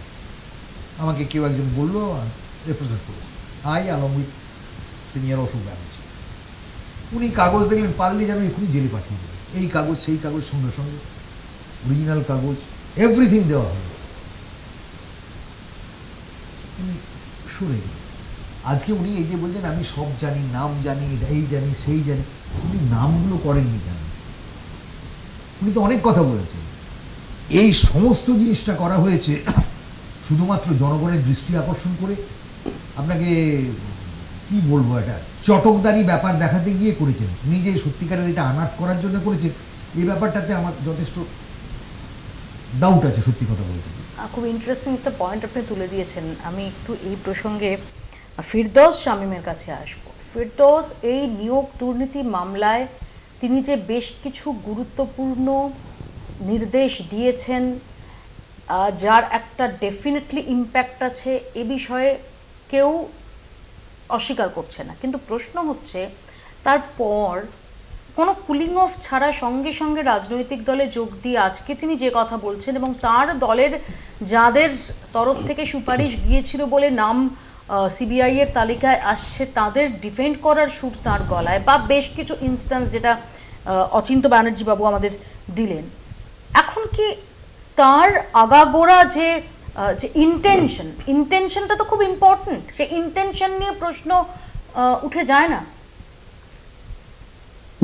আমাকে কেউ একজন বললো রিপ্রেজেন্ট করেছি, I along with senior Ashok Banerjee. উনি কাগজ দেখলেন, পারলে যেন এখনই জেলে পাঠিয়ে দেবেন, এই কাগজ সেই কাগজ সঙ্গে সঙ্গে অরিজিনাল কাগজ এভরিথিং দেওয়া হলো। উনি সরে গেলেন। আজকে উনি এই যে বলছেন আমি সব জানি, নাম জানি, এই জানি সেই জানি, উনি নামগুলো করেননি কেন? উনি তো অনেক কথা বলেছেন। এই সমস্ত জিনিসটা করা হয়েছে শুধুমাত্র জনগণের দৃষ্টি আকর্ষণ করে, আপনাকে কি বলবো, এটা চটকদারি ব্যাপার দেখাতে গিয়ে করেছেন। উনি যে সত্যিকারের এটা আনার্স করার জন্য করেছেন, এই ব্যাপারটাতে আমার যথেষ্ট ডাউট আছে সত্যি কথা বলতে। খুব ইন্টারেস্টিং একটা পয়েন্ট আপনি তুলে দিয়েছেন। আমি একটু এই প্রসঙ্গে ফিরদৌস শামীমের কাছে আসবো। ফিরদৌস, এই নিয়োগ দুর্নীতি মামলায় তিনি যে বেশ কিছু গুরুত্বপূর্ণ নির্দেশ দিয়েছেন, যার একটা ডেফিনেটলি ইম্প্যাক্ট আছে, এ বিষয়ে কেউ অস্বীকার করছে না। কিন্তু প্রশ্ন হচ্ছে, তারপর কোনো কুলিং অফ ছাড়া সঙ্গে সঙ্গে রাজনৈতিক দলে যোগ দিয়ে আজকে তিনি যে কথা বলছেন, এবং তার দলের যাদের তরফ থেকে সুপারিশ গিয়েছিল বলে নাম সিবিআই এর তালিকায় আসছে, তাদের ডিফেন্ড করার সুর তার গলায়, বা বেশ কিছু ইনস্ট্যান্স যেটা অচিন্ত ব্যানার্জি বাবু আমাদের দিলেন, এখন কি তার আগাগোড়া যে ইন্টেনশনটা তো খুব ইম্পর্টেন্ট, সেই ইন্টেনশন নিয়ে প্রশ্ন উঠে যায় না?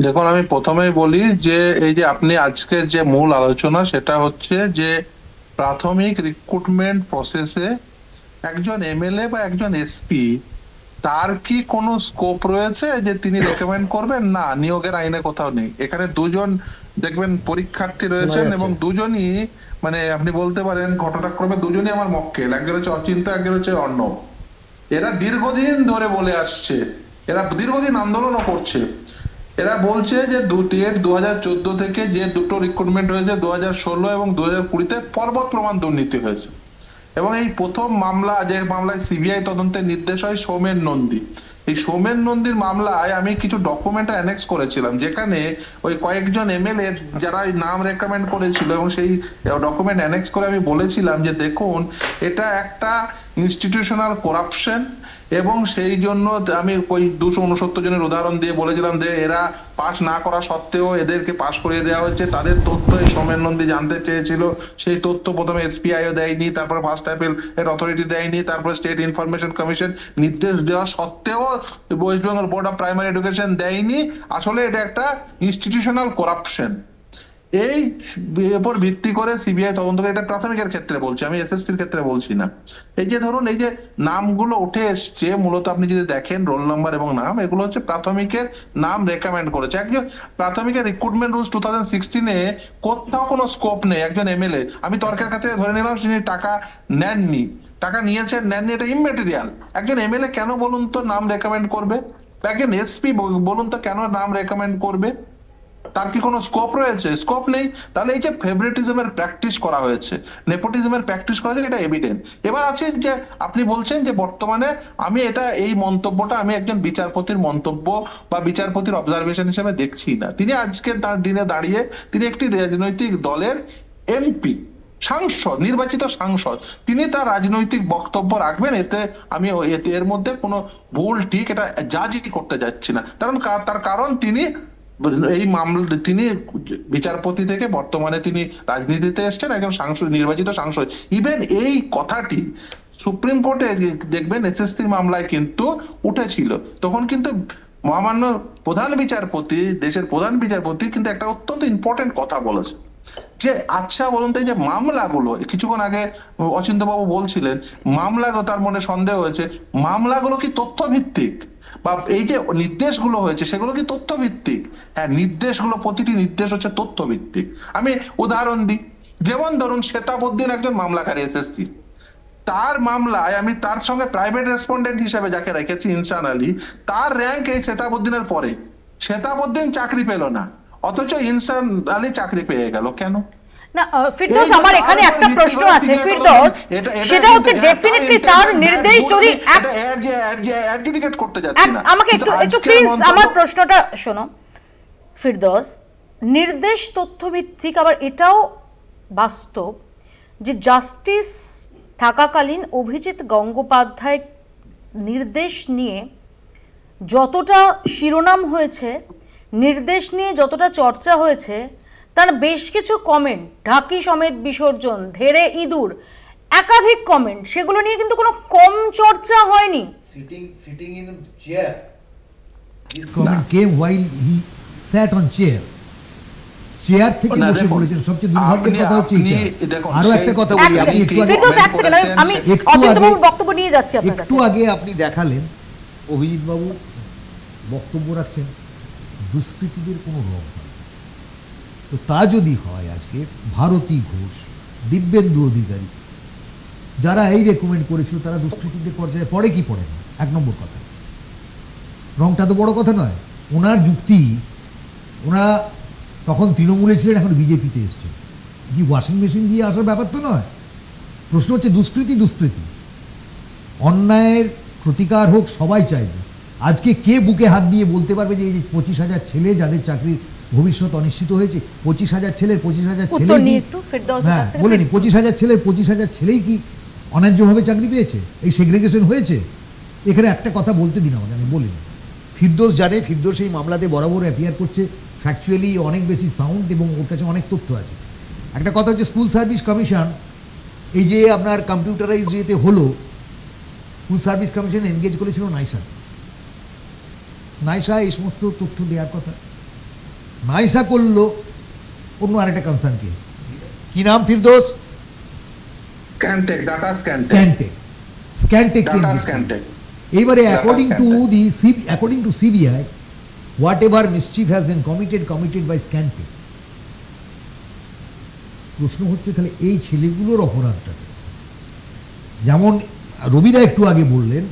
দেখুন, আমি প্রথমেই বলি যে এই যে আপনি আজকের যে মূল আলোচনা, সেটা হচ্ছে যে প্রাথমিক রিক্রুটমেন্ট প্রসেসে একজন এমএলএ বা একজন এসপি, তার কি কোনো স্কোপ রয়েছে যে তিনি রেকমেন্ড করবেন? না, নিয়োগের আইনে কোথাও নেই। এখানে দুজন দেখবেন পরীক্ষার্থী রয়েছেন এবং দুজনই, মানে আপনি বলতে পারেন ঘটনাক্রমে দুজনই আমার মক্কেল। একজন হচ্ছে অচিন্ত, একজন হচ্ছে অর্ণব। এরা দীর্ঘদিন ধরে বলে আসছে, এরা দীর্ঘদিন আন্দোলনও করছে। এরা বলছে যে 2014 থেকে যে দুটো রিক্রুটমেন্ট হয়েছে, 2016 এবং 2020-তে পর্বত প্রমাণ দুর্নীতি হয়েছে। এবং এই প্রথম মামলা, যে মামলায় সিবিআই তদন্তের নির্দেশ হয় সৌমেন নন্দী, এই সৌমেন নন্দীর মামলায় আমি কিছু ডকুমেন্ট অ্যানেক্স করেছিলাম, যেখানে ওই কয়েকজন এমএলএ যারা নাম রেকমেন্ড করেছিল, এবং সেই ডকুমেন্ট অ্যানেক্স করে আমি বলেছিলাম যে দেখুন, এটা একটা ইনস্টিটিউশনাল করাপশন, এবং সেই জন্য আমি ওই 269 জনের উদাহরণ দিয়ে বলেছিলাম যে এরা পাস না করা সত্ত্বেও এদেরকে পাস করিয়ে দেওয়া হয়েছে। তাদের তথ্য এই সৌমেন নন্দী জানতে চেয়েছিল, সেই তথ্য প্রথমে এসপিআইও দেয়নি, তারপর ফার্স্ট অ্যাপিল অথরিটি দেয়নি, তারপর স্টেট ইনফরমেশন কমিশন নির্দেশ দেওয়া সত্ত্বেও West Bengal board of primary education দেয়নি। আসলে এটা একটা ইনস্টিটিউশনাল করাপশন। এই উপর ভিত্তি করে সিবিআই তদন্ত করে, এটা প্রাথমিকের ক্ষেত্রে বলছি, আমি এসএসসির ক্ষেত্রে বলছি না। এই যে ধরুন, এই যে নামগুলো উঠে এসছে, মূলত আপনি যদি দেখেন রোল নাম্বার এবং নাম, এগুলো হচ্ছে প্রাথমিকের নাম রেকমেন্ড করেছে। একজন প্রাথমিকের রিক্রুটমেন্ট রুলস 2016-এ কোথাও কোনো স্কোপ নেই। একজন এমএলএ, আমি তর্কের কাছে ধরে নিলাম তিনি টাকা নেননি, টাকা নিয়েছেন নেননি, এটা ইমমেটেরিয়াল। একজন এমএলএ কেন বলুন তো নাম রেকমেন্ড করবে? একজন এসপি বলুন তো কেন নাম রেকমেন্ড করবে? তার কি কোনো স্কোপ রয়েছে? স্কোপ নেই। তাহলে এই যে ফেভারিটিজমের প্র্যাকটিস করা হয়েছে, নেপোটিজমের প্র্যাকটিস করা হয়েছে, এটা এভিডেন্ট। এবার আছে যে আপনি বলছেন যে বর্তমানে আমি এটা, এই মন্তব্যটা আমি একজন বিচারপতির মন্তব্য বা বিচারপতির অবজারভেশন হিসেবে দেখছি না। তিনি আজকে তার দিনে দাঁড়িয়ে তিনি একটি রাজনৈতিক দলের এমপি, সাংসদ, নির্বাচিত সাংসদ, তিনি তার রাজনৈতিক বক্তব্য রাখবেন। এতে আমি এর মধ্যে কোনো ভুল ঠিক এটা জাজই করতে যাচ্ছি না। তার কারণ তিনি এই মামলা, তিনি বিচারপতি থেকে বর্তমানে তিনি রাজনীতিতে এসছেন, একজন সাংসদ, নির্বাচিত সাংসদ। ইভেন এই কথাটি সুপ্রিম কোর্টে দেখবেন এসএসসির মামলায় কিন্তু উঠেছিল, তখন কিন্তু মহামান্য প্রধান বিচারপতি, দেশের প্রধান বিচারপতি কিন্তু একটা অত্যন্ত ইম্পর্টেন্ট কথা বলেছে যে আচ্ছা বলুন তো, এই যে মামলাগুলো, কিছুক্ষণ আগে অচিন্ত বাবু বলছিলেন মামলা, তার মনে সন্দেহ হয়েছে, মামলাগুলো কি তথ্য ভিত্তিক, বা এই যে নির্দেশগুলো হয়েছে সেগুলো কি তথ্য ভিত্তিক? হ্যাঁ, নির্দেশগুলো, প্রতিটি নির্দেশ হচ্ছে তথ্য ভিত্তিক। আমি উদাহরণ দিই, যেমন ধরুন শেতাবউদ্দিন একজন মামলাকারী এসএসসি, তার মামলায় আমি তার সঙ্গে প্রাইভেট রেসপন্ডেন্ট হিসেবে যাকে রেখেছি ইনসান আলী, তার র্যাঙ্ক এই শেতাবউদ্দিনের পরে। শেতাবউদ্দিন চাকরি পেল না, অথচ ইনসান আলী চাকরি পেয়ে গেল। কেন? না ফিরদৌস, আমার এখানে একটা প্রশ্ন আছে ফিরদৌস, সেটা হচ্ছে ডেফিনেটলি তার নির্দেশ যদি অ্যাডজুডিকেট করতে যাচ্ছে না, আমাকে একটু প্লিজ আমার প্রশ্নটা শোনো ফিরদৌস। নির্দেশ তথ্যভিত্তিক, আবার এটাও বাস্তব যে জাস্টিস থাকাকালীন অভিজিৎ গঙ্গোপাধ্যায় নির্দেশ নিয়ে যতটা শিরোনাম হয়েছে, নির্দেশ নিয়ে যতটা চর্চা হয়েছে, তার বেশ কিছু কমেন্ট, ঢাকি সমেত বিসর্জন, ধেড়ে ইঁদুর, একাধিক কমেন্ট, সেগুলো নিয়ে কিন্তু কোনো কম চর্চা হয়নি। Sitting in a chair. This comment came while he sat on chair. Chair থেকে বসে বলেছেন। সবচেয়ে দুর্ভাগ্যের কথা হচ্ছে আরো একটা কথা বলি, আপনি একটু আগে আপনি দেখালেন অভিজিৎ বাবু বক্তব্য রাখছেন দুষ্কৃতীদের কোনো রং হয়, তো তা যদি হয় আজকে ভারতী ঘোষ, দিব্যেন্দু অধিকারী যারা এই রেকমেন্ড করেছিল তারা দুষ্কৃতীদের পর্যায়ে পড়ে কি পড়ে না? 1 নম্বর কথা, রংটা তো বড় কথা নয়। ওনার যুক্তি, ওনা তখন তৃণমূলে ছিলেন, এখন বিজেপিতে এসছে, কি ওয়াশিং মেশিন দিয়ে আসার ব্যাপার তো নয়। প্রশ্ন হচ্ছে দুষ্কৃতি, দুষ্কৃতি অন্যায়ের প্রতিকার হোক, সবাই চাইবে। আজকে কে বুকে হাত দিয়ে বলতে পারবে যে এই যে 25,000 ছেলে যাদের চাকরির ভবিষ্যৎ অনিশ্চিত হয়েছে, 25,000 ছেলের 25,000 ছেলে, হ্যাঁ বলেনি 25,000 ছেলের 25,000 ছেলেই কি অন্যায্যভাবে চাকরি পেয়েছে? এই সেগ্রিগেশন হয়েছে? এখানে একটা কথা বলতে দিন আমাকে, আমি বলিনি। ফিরদৌস জানে, ফিরদৌস এই মামলাতে বরাবর অ্যাপিয়ার করছে, ফ্যাকচুয়ালি অনেক বেশি সাউন্ড এবং ওর কাছে অনেক তথ্য আছে। একটা কথা হচ্ছে স্কুল সার্ভিস কমিশন এই যে আপনার কম্পিউটারাইজ ইয়েতে হলো, স্কুল সার্ভিস কমিশন এনগেজ করেছিল নাইসা। নাইসা এই সমস্ত তথ্য দেওয়ার কথা, নাইসা করলো অন্য আরেকটা কনসার্নকে, কি নাম ফিরদৌস? স্ক্যানটেক। এইবারে according to CBI whatever mischief has been committed by Scantech. প্রশ্ন হচ্ছে তাহলে এই ছেলেগুলোর অপরাধটা, যেমন রবিদা একটু আগে বললেন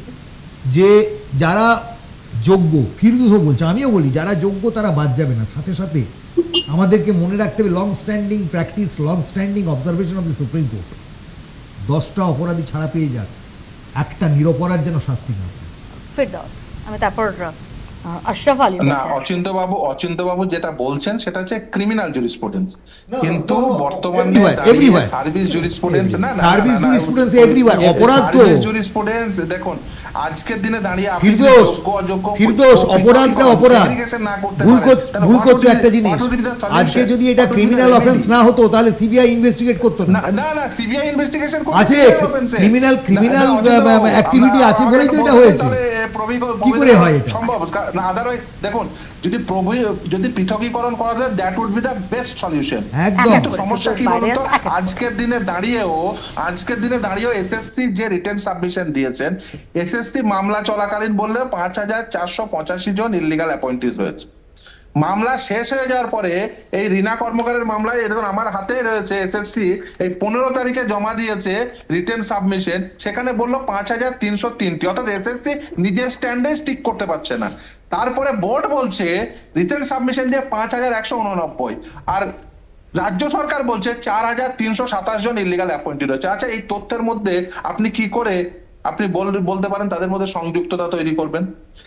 যে যারা যোগ্য, ফিরদৌসও বলছে, আমিও বলি যারা যোগ্য তারা বাদ যাবে না। সাথে সাথে আমাদেরকে মনে রাখতে হবে long standing practice, long standing observation of the supreme court, 10টা অপরাধী ছাড়া পেয়ে যাক, একটা নিরপরাধ যেন শাস্তি না পায়। ফিরদৌস, আমি তারপর আশরাফ আলী। না, অচিন্ত বাবু যেটা বলছেন সেটা হচ্ছে ক্রিমিনাল জুরিসপ্রুডেন্স, কিন্তু বর্তমানে সার্ভিস জুরিসপ্রুডেন্স, না সার্ভিস জুরিসপ্রুডেন্স এভরিওয়্যার অপরাধ তো জুরিসপ্রুডেন্স। দেখুন আজকের দিনে দাঁড়িয়ে ফিরদৌস অপরাধটা অপরাধ, ভুল করছো একটা জিনিস। আজকে যদি এটা ক্রিমিনাল অফেন্স না হতো তাহলে সিবিআই ইনভেস্টিগেট করতো না। না সিবিআই ইনভেস্টিগেশন আছে, ক্রিমিনাল অ্যাক্টিভিটি আছে বলেই তো এটা হয়েছে। কি করে হয় এটা সম্ভব? না আদারওয়াইজ দেখুন, যদি পৃথকীকরণ করা যায় that would be the best solution. কিন্তু সমস্যা কি বলুন তো, আজকের দিনে দাঁড়িয়েও এসএসসি যে রিটেন সাবমিশন দিয়েছেন, এসএসসি মামলা চলাকালীন বললে 5,485 জন ইললিগাল অ্যাপয়েন্টিজ হয়েছে। মামলা শেষ হয়ে যাওয়ার পরে এই রিনা কর্মকারের মামলায় দেখুন আমার হাতে রয়েছে, এসএসসি এই 15 তারিখে জমা দিয়েছে রিটেন সাবমিশন, সেখানে বললো 5,303টি, অর্থাৎ এসএসসি নিজের স্ট্যান্ডে স্টিক করতে পারছে না। তারপরে বোর্ড বলছে রিটেন সাবমিশন দিয়ে 5,189, আর রাজ্য সরকার বলছে 4,327 জন ইললিগাল অ্যাপয়েন্টেড হয়েছে। আচ্ছা, এই তথ্যের মধ্যে আপনি কি করে আপনি বলতে পারেন তাদের মধ্যে সংযুক্ততা তৈরি করবেন?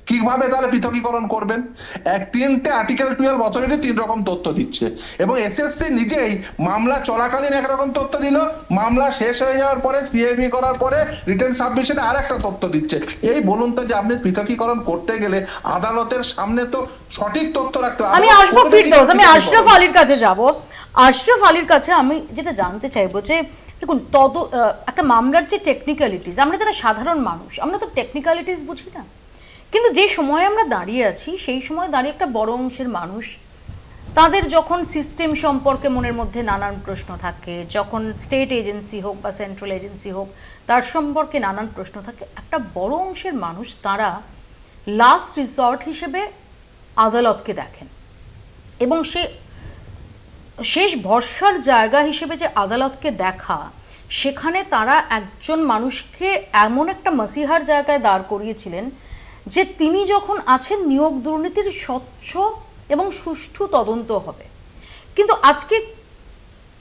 কিভাবে তাহলে পৃথকীকরণ করবেন? 3টে আর্টিকেল 12 অথরিটি 3 রকম তথ্য দিচ্ছে, এবং এসএসসি নিজেই মামলা চলাকালীন একরকম তথ্য দিল, মামলা শেষ হয়ে যাওয়ার পরে সিআইবি করার পরে রিটেন সাবমিশনে আর একটা তথ্য দিচ্ছে। এই বলুন তো যে আপনি পৃথকীকরণ করতে গেলে আদালতের সামনে তো সঠিক তথ্য রাখতে হবে। আমি আসবো ফিরদৌস, আমি আশরাফ আলীর কাছে যাব। আশরাফ আলীর কাছে আমি যেটা জানতে চাইবো যে দেখুন, একটা মামলার যে টেকনিক্যালিটিস, আমরা যারা সাধারণ মানুষ আমরা তো টেকনিক্যালিটিস বুঝি না, কিন্তু যে সময়ে আমরা দাঁড়িয়ে আছি সেই সময় দাঁড়িয়ে একটা বড় অংশের মানুষ, তাদের যখন সিস্টেম সম্পর্কে মনের মধ্যে নানান প্রশ্ন থাকে, যখন স্টেট এজেন্সি হোক বা সেন্ট্রাল এজেন্সি হোক তার সম্পর্কে নানান প্রশ্ন থাকে, একটা বড় অংশের মানুষ তারা লাস্ট রিসর্ট হিসেবে আদালতকে দেখেন, এবং শেষ ভরসার জায়গা হিসেবে যে আদালতকে দেখা, সেখানে তারা একজন মানুষকে এমন একটা মাসিহার জায়গায় দাঁড় করিয়েছিলেন যে তিনি যখন আছেন নিয়োগ দুর্নীতির স্বচ্ছ এবং সুষ্ঠু তদন্ত হবে। কিন্তু আজকে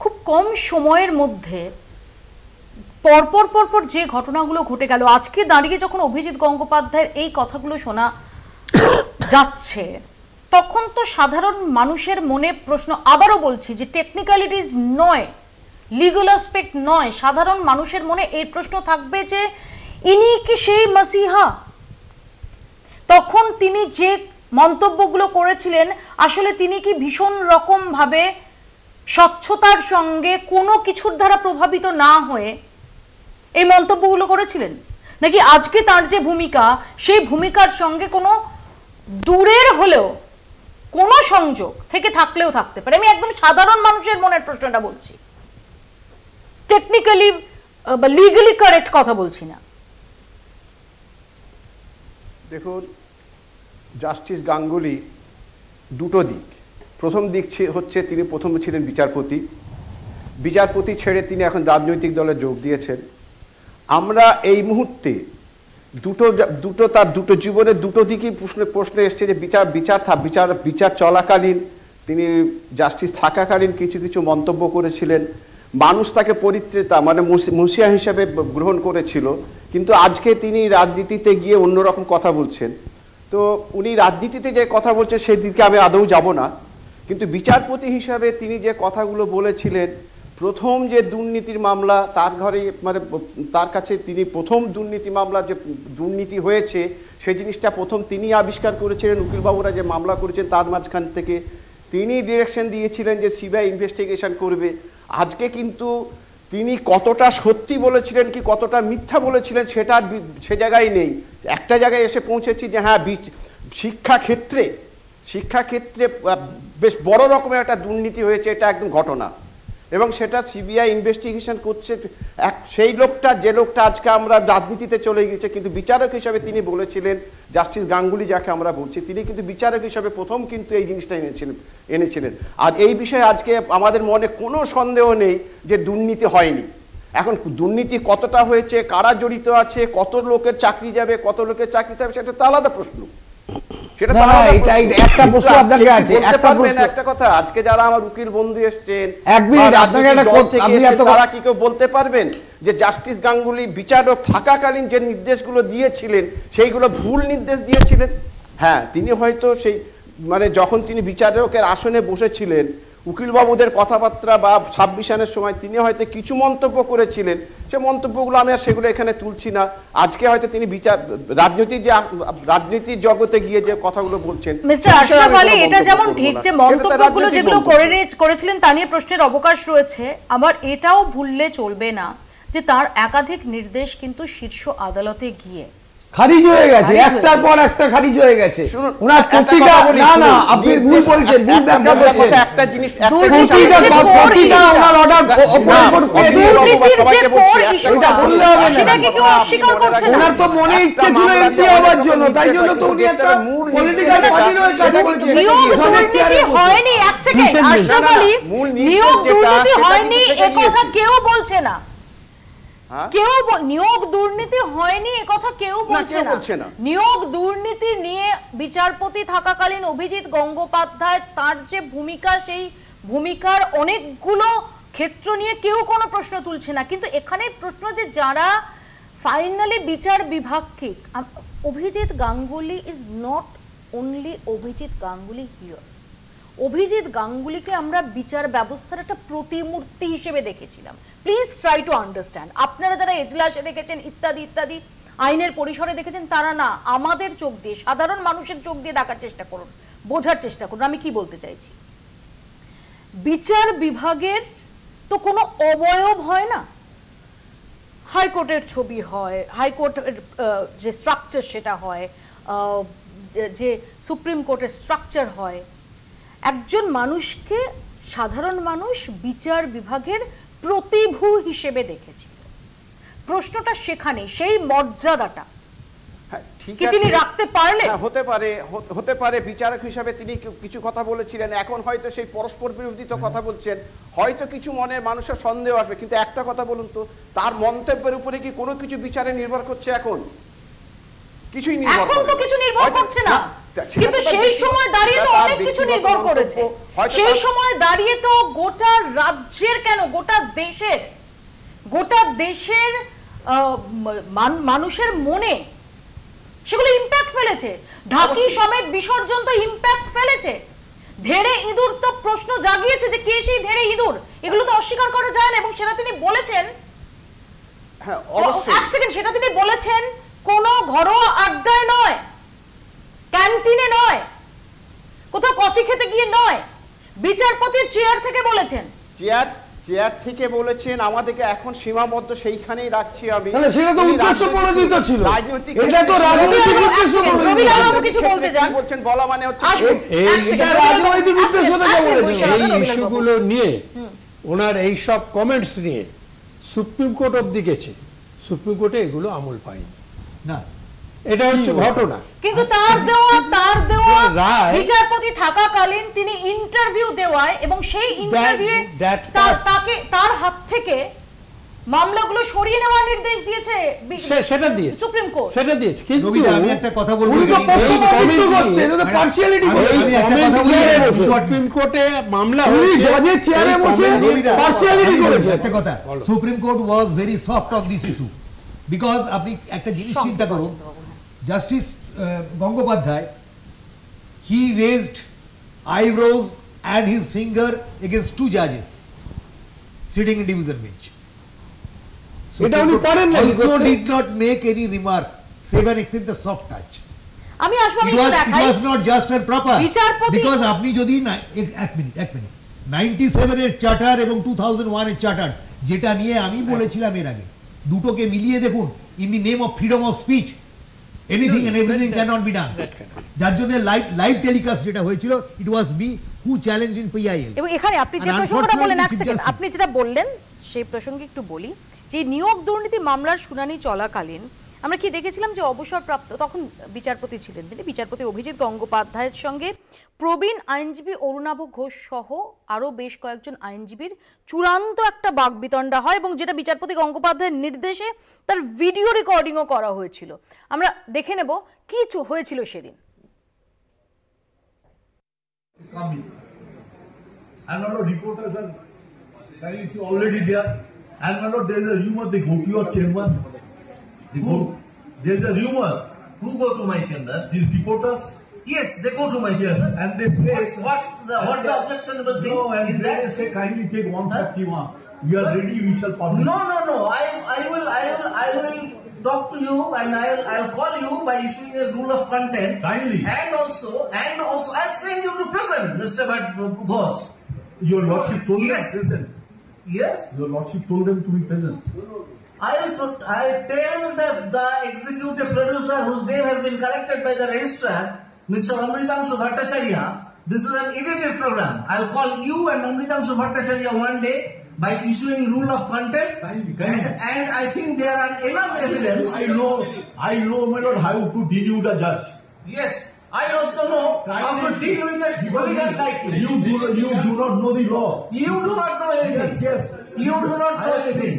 খুব কম সময়ের মধ্যে পরপর যে ঘটনাগুলো ঘটে গেল, আজকে দাঁড়িয়ে যখন অভিজিৎ গঙ্গোপাধ্যায়ের এই কথাগুলো শোনা যাচ্ছে, তখন তো সাধারণ মানুষের মনে প্রশ্ন, আবারও বলছি যে টেকনিক্যালিটিস নয়, লিগ্যাল অ্যাসপেক্ট নয়, সাধারণ মানুষের মনে এই প্রশ্ন থাকবে যে ইনি কি সেই মাসিহা তখন তিনি যে মন্তব্যগুলো করেছিলেন, আসলে তিনি কি ভীষণ রকম ভাবে স্বচ্ছতার সঙ্গে কোনো কিছুর দ্বারা প্রভাবিত না হয়ে এই মন্তব্যগুলো করেছিলেন, নাকি আজকে তার যে ভূমিকা সেই ভূমিকার সঙ্গে কোনো দূরের হলেও কোনো সংযোগ থেকে থাকলেও থাকতে পারে? আমি একদম সাধারণ মানুষের মনের প্রশ্নটা বলছি, টেকনিক্যালি বা লিগালি কারেক্ট কথা বলছি না। দেখুন, জাস্টিস গাঙ্গুলি দুটো দিক। প্রথম দিক হচ্ছে তিনি প্রথম ছিলেন বিচারপতি ছেড়ে তিনি এখন রাজনৈতিক দলে যোগ দিয়েছেন। আমরা এই মুহূর্তে তার দুটো জীবনের দুটো দিকই প্রশ্ন এসছে যে বিচার চলাকালীন তিনি জাস্টিস থাকাকালীন কিছু কিছু মন্তব্য করেছিলেন, মানুষ তাকে পরিত্রেতা মানে মুসিয়া হিসেবে গ্রহণ করেছিল, কিন্তু আজকে তিনি রাজনীতিতে গিয়ে অন্যরকম কথা বলছেন। তো উনি রাজনীতিতে যে কথা বলছেন সেই দিকে আমি আদৌ যাব না, কিন্তু বিচারপতি হিসাবে তিনি যে কথাগুলো বলেছিলেন, প্রথম যে দুর্নীতির মামলা তার ঘরে মানে তার কাছে তিনি প্রথম দুর্নীতি মামলা যে দুর্নীতি হয়েছে সেই জিনিসটা প্রথম তিনি আবিষ্কার করেছিলেন। উকিলবাবুরা যে মামলা করেছেন তার মাঝখান থেকে তিনি ডিরেকশন দিয়েছিলেন যে সিবিআই ইনভেস্টিগেশন করবে। আজকে কিন্তু তিনি কতটা সত্যি বলেছিলেন কি কতটা মিথ্যা বলেছিলেন সেটা সে জায়গায় নেই। একটা জায়গায় এসে পৌঁছেছি যে হ্যাঁ, শিক্ষাক্ষেত্রে বেশ বড় রকমের একটা দুর্নীতি হয়েছে, এটা একদম ঘটনা, এবং সেটা সিবিআই ইনভেস্টিগেশন করছে। সেই লোকটা যে লোকটা আজকে আমরা রাজনীতিতে চলে গিয়েছে, কিন্তু বিচারক হিসাবে তিনি বলেছিলেন, জাস্টিস গাঙ্গুলি যাকে আমরা বলছি, তিনি কিন্তু বিচারক হিসাবে প্রথম কিন্তু এই জিনিসটা এনেছিলেন। আর এই বিষয়ে আজকে আমাদের মনে কোনো সন্দেহ নেই যে দুর্নীতি হয়নি। এখন দুর্নীতি কতটা হয়েছে, কারা জড়িত আছে, কত লোকের চাকরি যাবে, কত লোকের চাকরি যাবে, সেটা তো আলাদা প্রশ্ন। একটা কথা, আজকে যারা আমার উকিল বন্ধু এসছেন তারা কি কেউ বলতে পারবেন যে জাস্টিস গাঙ্গুলি বিচারক থাকাকালীন যে নির্দেশগুলো দিয়েছিলেন সেইগুলো ভুল নির্দেশ দিয়েছিলেন? হ্যাঁ, তিনি হয়তো সেই মানে যখন তিনি বিচারকের আসনে বসেছিলেন, উকিলবাবুদের কথাবার্তা বা সাবমিশনের সময় তিনি হয়তো কিছু মন্তব্য করেছিলেন, সে মন্তব্যগুলো আমি আর সেগুলো এখানে তুলছি না। আজকে হয়তো তিনি রাজনীতির জগতে গিয়ে যে কথাগুলো বলছেন, মিস্টার আশরাফ আলী, এটা যেমন ঠিক যে মন্তব্যগুলো যেগুলো করেছিলেন তা নিয়ে প্রশ্নের অবকাশ রয়েছে, আবার এটাও ভুললে চলবে না যে তার একাধিক নির্দেশ কিন্তু শীর্ষ আদালতে গিয়ে খারিজ হয়ে গেছে, একটার পর একটা খারিজ হয়ে গেছে। ওনার প্রতিটা না আপনি ভুল বলছেন, ভুল ব্যাখ্যা করছেন। একটা জিনিস প্রতিটা ওনার অর্ডার এটা বললে হবে না, সেটা কি কেউ অস্বীকার করছে না? ওনার তো মনে ইচ্ছে ছিল এমপি হওয়ার জন্য, তাই জন্য তো উনি একটা পলিটিক্যাল পার্টির হয়ে কাজ করেছিলেন। নিয়োগ দুর্নীতি হয়নি, এক সেকেন্ড আশরাফ আলী, নিয়োগ দুর্নীতি হয়নি এ কথা কেউ বলছে না, কেউ নিয়োগ দুর্নীতি হয়নি এ কথা কেউ বলছে না। নিয়োগ দুর্নীতি নিয়ে বিচারপতি থাকাকালীন অভিজিৎ গঙ্গোপাধ্যায় তার যে ভূমিকা, সেই ভূমিকার অনেকগুলো ক্ষেত্র নিয়ে কেউ কোনো প্রশ্ন তুলছে না, কিন্তু এখানে প্রশ্ন যে যারা ফাইনালি বিচার বিভাগকে, Abhijit Ganguly is not only Abhijit Ganguly here. Abhijit গাঙ্গুলিকে আমরা বিচার ব্যবস্থার একটা প্রতিমূর্তি হিসেবে দেখেছিলাম। Please try to understand. আপনারা যারা এজলাসে দেখেছেন, ইত্যাদি ইত্যাদি আইনের পরিসরে দেখেছেন, তারা না, আমাদের চোখ দিয়ে, সাধারণ মানুষের চোখ দিয়ে দেখার চেষ্টা করুন, বোঝার চেষ্টা করুন আমি কি বলতে চাইছি। বিচার বিভাগের তো কোনো অবয়ব হয় না, হাইকোর্টের ছবি হয়, হাইকোর্টের যে স্ট্রাকচার সেটা হয়, যে সুপ্রিম কোর্টের স্ট্রাকচার হয়। একজন মানুষকে সাধারণ মানুষ বিচার বিভাগের প্রতিভূ হিসেবে দেখেছিল। প্রশ্নটা সেখানে, সেই মর্যাদাটা তিনি রাখতে পারলেন। হতে পারে বিচারক হিসাবে তিনি কিছু কথা বলেছিলেন, এখন হয়তো সেই পরস্পর বিরোধিত কথা বলছেন, হয়তো কিছু মনের মানুষের সন্দেহ আসবে, কিন্তু একটা কথা বলুন তো, তার মন্তব্যের উপরে কি কোনো কিছু বিচারে নির্ভর করছে? এখন কিছুই নির্ভর করছে না, কিন্তু সেই সময় দাঁড়িয়ে তো অনেক কিছু নির্ভর করেছে। সেই সময় দাঁড়িয়ে তো গোটা রাজ্যের, কেন গোটা দেশের মানুষের মনে সেগুলো ইম্প্যাক্ট ফেলেছে। ঢাকি সমেত বিসর্জন তো ইম্প্যাক্ট ফেলেছে। ধেড়ে ইঁদুর তো প্রশ্ন জাগিয়েছে যে কে সেই ধেড়ে ইঁদুর, এগুলো তো অস্বীকার করা যায় না। এবং সেটা তিনি বলেছেন, এক সেকেন্ড, সেটা তিনি বলেছেন কোন ঘরোয়া আড্ডায় নয়, ক্যান্টিনে নয়, কোথাও কফি খেতে গিয়ে নয়, বিচারপতির চেয়ার থেকে বলেছেন। চেয়ার থেকে বলেছেন, আমাদেরকে এখন সীমাবদ্ধ সেইখানেই রাখছি আমি। তাহলে সেটা তো উদ্দেশ্যপ্রণোদিত ছিল, এটা তো রাজনৈতিক উদ্দেশ্যপ্রণোদিত। কিছু বলতে যান বলছেন, বলা মানে হচ্ছে এইটা রাজনৈতিক উদ্দেশ্য থেকে বলেছেন। এই ইস্যুগুলো নিয়ে ওনার এই সব কমেন্টস নিয়ে সুপ্রিম কোর্ট অবধি গেছে, সুপ্রিম কোর্টে এগুলো আমল পায়নি। না, এটা হচ্ছে ঘটনা। কিন্তু তার দেওয়া বিচারপতি থাকাকালীন তিনি ইন্টারভিউ দেওয়ায় এবং সেই ইন্টারভিউয়ে তার হাত থেকে মামলাগুলো সরিয়ে নেওয়ার নির্দেশ দিয়েছে সেটা দিয়েছে সুপ্রিম কোর্ট, সেটা দিয়েছে। কিন্তু আমি একটা কথা বলবো, সুপ্রিম কোর্টে মামলা জজের চেয়ারে বসে পার্সিয়ালিটি করেছে। একটা কথা, supreme court was very soft on this issue, because আপনি একটা জিনিস চিন্তা করুন, justice Gangopadhyay, he raised eyebrows and his finger against two judges sitting in division bench. Also did not make any remark, save and except the soft touch. It was not just and proper, because আপনি যদি এক minute 97 এর charter এবং 2001 এর charter, যেটা নিয়ে আমি বলেছিলাম এর আগে, দুটোকে মিলিয়ে দেখুন, in the name of freedom of speech anything and everything cannot be done. যার জন্য লাইভ টেলিকাস্ট যেটা হয়েছিল, it was me who challenge in PIL. এবং এখানে আপনি যে প্রসঙ্গটা বলেন, এক সেকেন্ড, আপনি যেটা বললেন সেই প্রসঙ্গে একটু বলি, যে নিয়োগ দুর্নীতি মামলার শুনানি চলাকালীন আমরা কি দেখেছিলাম যে অবসরপ্রাপ্ত তখন বিচারপতি ছিলেন তিনি, বিচারপতি অভিজিৎ গঙ্গোপাধ্যায়ের সঙ্গে প্রবীণ আইনজীবী অরুণাভ ঘোষ সহ আরো বেশ কয়েকজন আইনজীবীর চূড়ান্ত একটা বাকবিতণ্ডা হয়, এবং যেটা বিচারপতি গঙ্গোপাধ্যায়ের নির্দেশে তার ভিডিও রেকর্ডিংও করা হয়েছিল। আমরা দেখে নেব কি হয়েছিল সেদিন। And my lord, reporters are already there. And my lord, there is a rumor they go to your chamber. There is a rumor. Who go to my chamber? These reporters. Yes, they go to my chamber. And they say, what's the objectionable thing? No, and they say kindly take 131. We are ready. We shall publish. No. I will talk to you, and I'll call you by issuing a rule of content. Kindly. And also I'll send you to prison, Mr. Ghosh. Your lordship told them present. Yes. Your lordship told them to be present. I'll tell the executive producer, whose name has been corrected by the registrar, Mr. Amritanshu Bhattacharya. This is an edited program. I'll call you and Amritanshu Bhattacharya one day by issuing rule of content. And I think there are enough evidence. I know, my lord, how to deal with a judge. Yes. I also know how to deal with a hooligan like you. You do not know the law. You do not know anything. Yes. You do not know anything.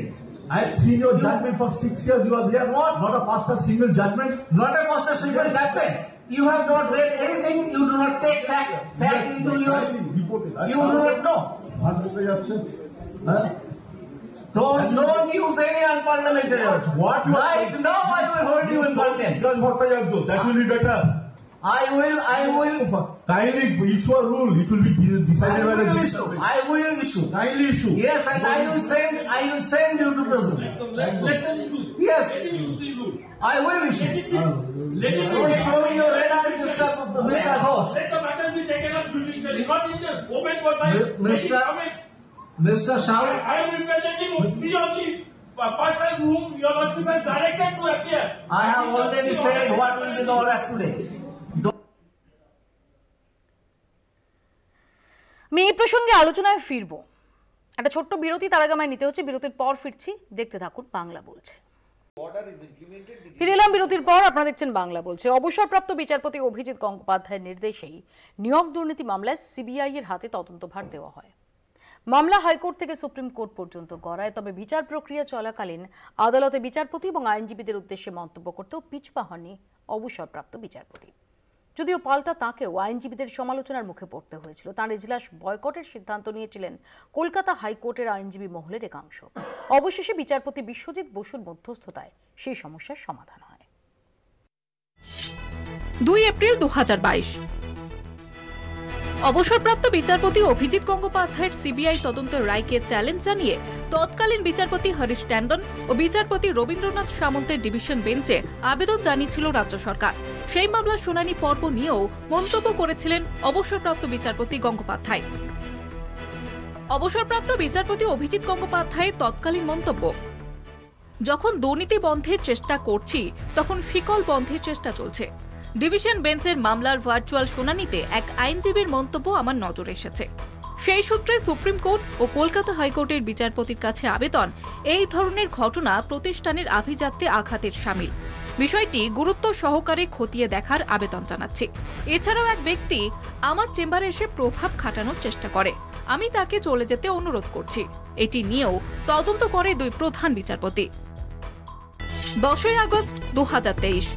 I have seen your judgment for 6 years. You are there. What? Not a past a single judgment. Not a past a single judgment. You have not read anything. You do not take facts into your. You do not know. Don't use any unparliamentary words. What? Right now I will hold you in contempt. That will be better. I will. Kindly issue a rule. It will be decided by the judge. I will issue. Kindly issue. Yes, and I will send you to prison. Let them issue. Yes. I will issue. Don't show me your red eyes, Mr. Ghosh. Let the matter be taken up judicially, not in the open court by Mr. Shah. I am representing free of the personal room. Your lordship has directed to appear. I have already said what will be the order today. আমি এই প্রসঙ্গে আলোচনায় ফিরব, একটা ছোট্ট বিরতি তার আগে আমায় নিতে হচ্ছে, বিরতির পর ফিরছি, দেখতে থাকুন বাংলা বলছে। ফিরে এলাম বিরতির পর, আপনারা দেখছেন বাংলা বলছে। অবসরপ্রাপ্ত বিচারপতি অভিজিৎ গঙ্গোপাধ্যায়ের নির্দেশেই নিয়োগ দুর্নীতি মামলায় সিবিআই এর হাতে তদন্তভার দেওয়া হয়। মামলা হাইকোর্ট থেকে সুপ্রিম কোর্ট পর্যন্ত গড়ায়, তবে বিচার প্রক্রিয়া চলাকালীন আদালতে বিচারপতি এবং আইনজীবীদের উদ্দেশ্যে মন্তব্য করতেও পিছপা হননি অবসরপ্রাপ্ত বিচারপতি। যদিও পাল্টা তাঁকেও আইনজীবীদের সমালোচনার মুখে পড়তে হয়েছিল। তাঁর এজলাস বয়কটের সিদ্ধান্ত নিয়েছিলেন কলকাতা হাইকোর্টের আইনজীবী মহলের একাংশ। অবশেষে বিচারপতি বিশ্বজিৎ বসুর মধ্যস্থতায় সেই সমস্যার সমাধান হয়। 2 এপ্রিল 2022 অবসরপ্রাপ্ত বিচারপতি অভিজিৎ গঙ্গোপাধ্যায়ের সিবিআই তদন্তের রায়কে চ্যালেঞ্জ জানিয়ে তৎকালীন বিচারপতি হরিশ ট্যান্ডন ও বিচারপতি রবীন্দ্রনাথ সামন্তের ডিভিশন বেঞ্চে আবেদন জানিয়েছিল রাজ্য সরকার। সেই মামলার শুনানি পর্ব নিয়েও মন্তব্য করেছিলেন অবসরপ্রাপ্ত বিচারপতি গঙ্গোপাধ্যায়। অবসরপ্রাপ্ত বিচারপতি অভিজিৎ গঙ্গোপাধ্যায়ের তৎকালীন মন্তব্য, যখন দুর্নীতি বন্ধের চেষ্টা করছি তখন শিকল বন্ধের চেষ্টা চলছে। ডিভিশন বেঞ্চের মামলার ভার্চুয়াল শুনানিতে এক আইনজীবীর মন্তব্য আমার নজরে এসেছে। সেই সূত্রে সুপ্রিম কোর্ট ও কলকাতা হাইকোর্টের বিচারপতির কাছে আবেদন এই ধরনের ঘটনা প্রতিষ্ঠানের আভিজাত্যে আঘাতের শামিল। বিষয়টি গুরুত্ব সহকারে খতিয়ে দেখার আবেদন জানাচ্ছি। এছাড়াও এক ব্যক্তি আমার চেম্বারে এসে প্রভাব খাটানোর চেষ্টা করে, আমি তাকে চলে যেতে অনুরোধ করছি। এটি নিয়েও তদন্ত করে দুই প্রধান বিচারপতি। 10 আগস্ট 2023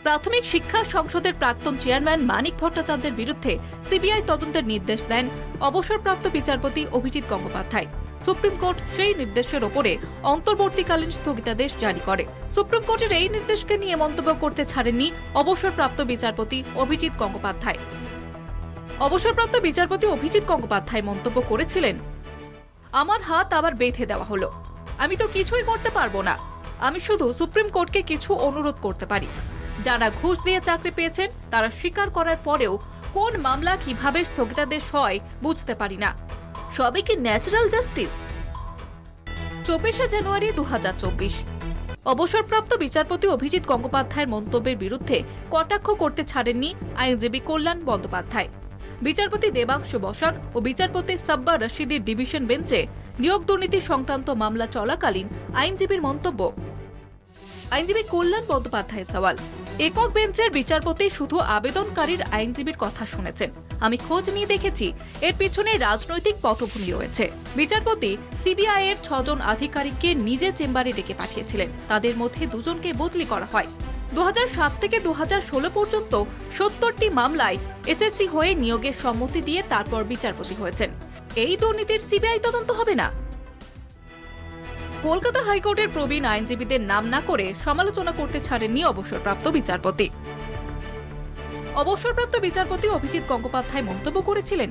প্রাথমিক শিক্ষা সংসদের প্রাক্তন চেয়ারম্যান মানিক ভট্টাচার্যের বিরুদ্ধে সিবিআই তদন্তের নির্দেশ দেন অবসরপ্রাপ্ত বিচারপতি অভিজিৎ গঙ্গোপাধ্যায়। সুপ্রিম কোর্ট সেই নির্দেশের ওপরে অন্তর্বর্তীকালীন স্থগিতাদেশ জারি করে। সুপ্রিম কোর্টের এই নির্দেশকে নিয়ে মন্তব্য করতে ছাড়েননি অবসরপ্রাপ্ত বিচারপতি অভিজিৎ গঙ্গোপাধ্যায়। অবসরপ্রাপ্ত বিচারপতি অভিজিৎ গঙ্গোপাধ্যায় মন্তব্য করেছিলেন, আমার হাত আবার বেঁধে দেওয়া হলো, আমি তো কিছুই করতে পারবো না, আমি শুধু সুপ্রিম কোর্টকে কিছু অনুরোধ করতে পারি। যারা ঘুষ দিয়ে চাকরি পেয়েছেন তারা স্বীকার করার পরেও কোন মামলা কিভাবে স্থগিতাদেশ হয় বুঝতে পারি না। সবই কি ন্যাচারাল জাস্টিস? 24 জানুয়ারি 2024 অবসরপ্রাপ্ত বিচারপতি অভিজিৎ গঙ্গোপাধ্যায়ের মন্তব্যের বিরুদ্ধে কটাক্ষ করতে ছাড়েননি আইনজীবী কল্যাণ বন্দ্যোপাধ্যায়। বিচারপতি দেবাংশু বসাক ও বিচারপতি সাব্বা রশিদের ডিভিশন বেঞ্চে নিয়োগ দুর্নীতি সংক্রান্ত মামলা চলাকালীন আইনজীবীর মন্তব্য। আইনজীবী কল্যাণ বন্দ্যোপাধ্যায়ের সওয়াল, একক বেঞ্চের বিচারপতি শুধু আবেদনকারীর আইনজীবীর কথা শুনেছেন, আমি খোঁজ নিয়ে দেখেছি এর পিছনে রাজনৈতিক পটভূমি রয়েছে। বিচারপতি সিবিআই এর 6 জন আধিকারিককে নিজে চেম্বারে ডেকে পাঠিয়েছিলেন, তাদের মধ্যে 2 জনকে বদলি করা হয়। 2007 থেকে 2016 পর্যন্ত 70টি মামলায় এসএসসি হয়ে নিয়োগের সম্মতি দিয়ে তারপর বিচারপতি হয়েছেন। এই দুর্নীতির সিবিআই তদন্ত হবে না? কলকাতা হাইকোর্টের প্রবীণ আইনজীবীদের নাম না করে সমালোচনা করতে ছাড়েননি অবসরপ্রাপ্ত বিচারপতি। অবসরপ্রাপ্ত বিচারপতি অভিজিৎ গঙ্গোপাধ্যায় মন্তব্য করেছিলেন,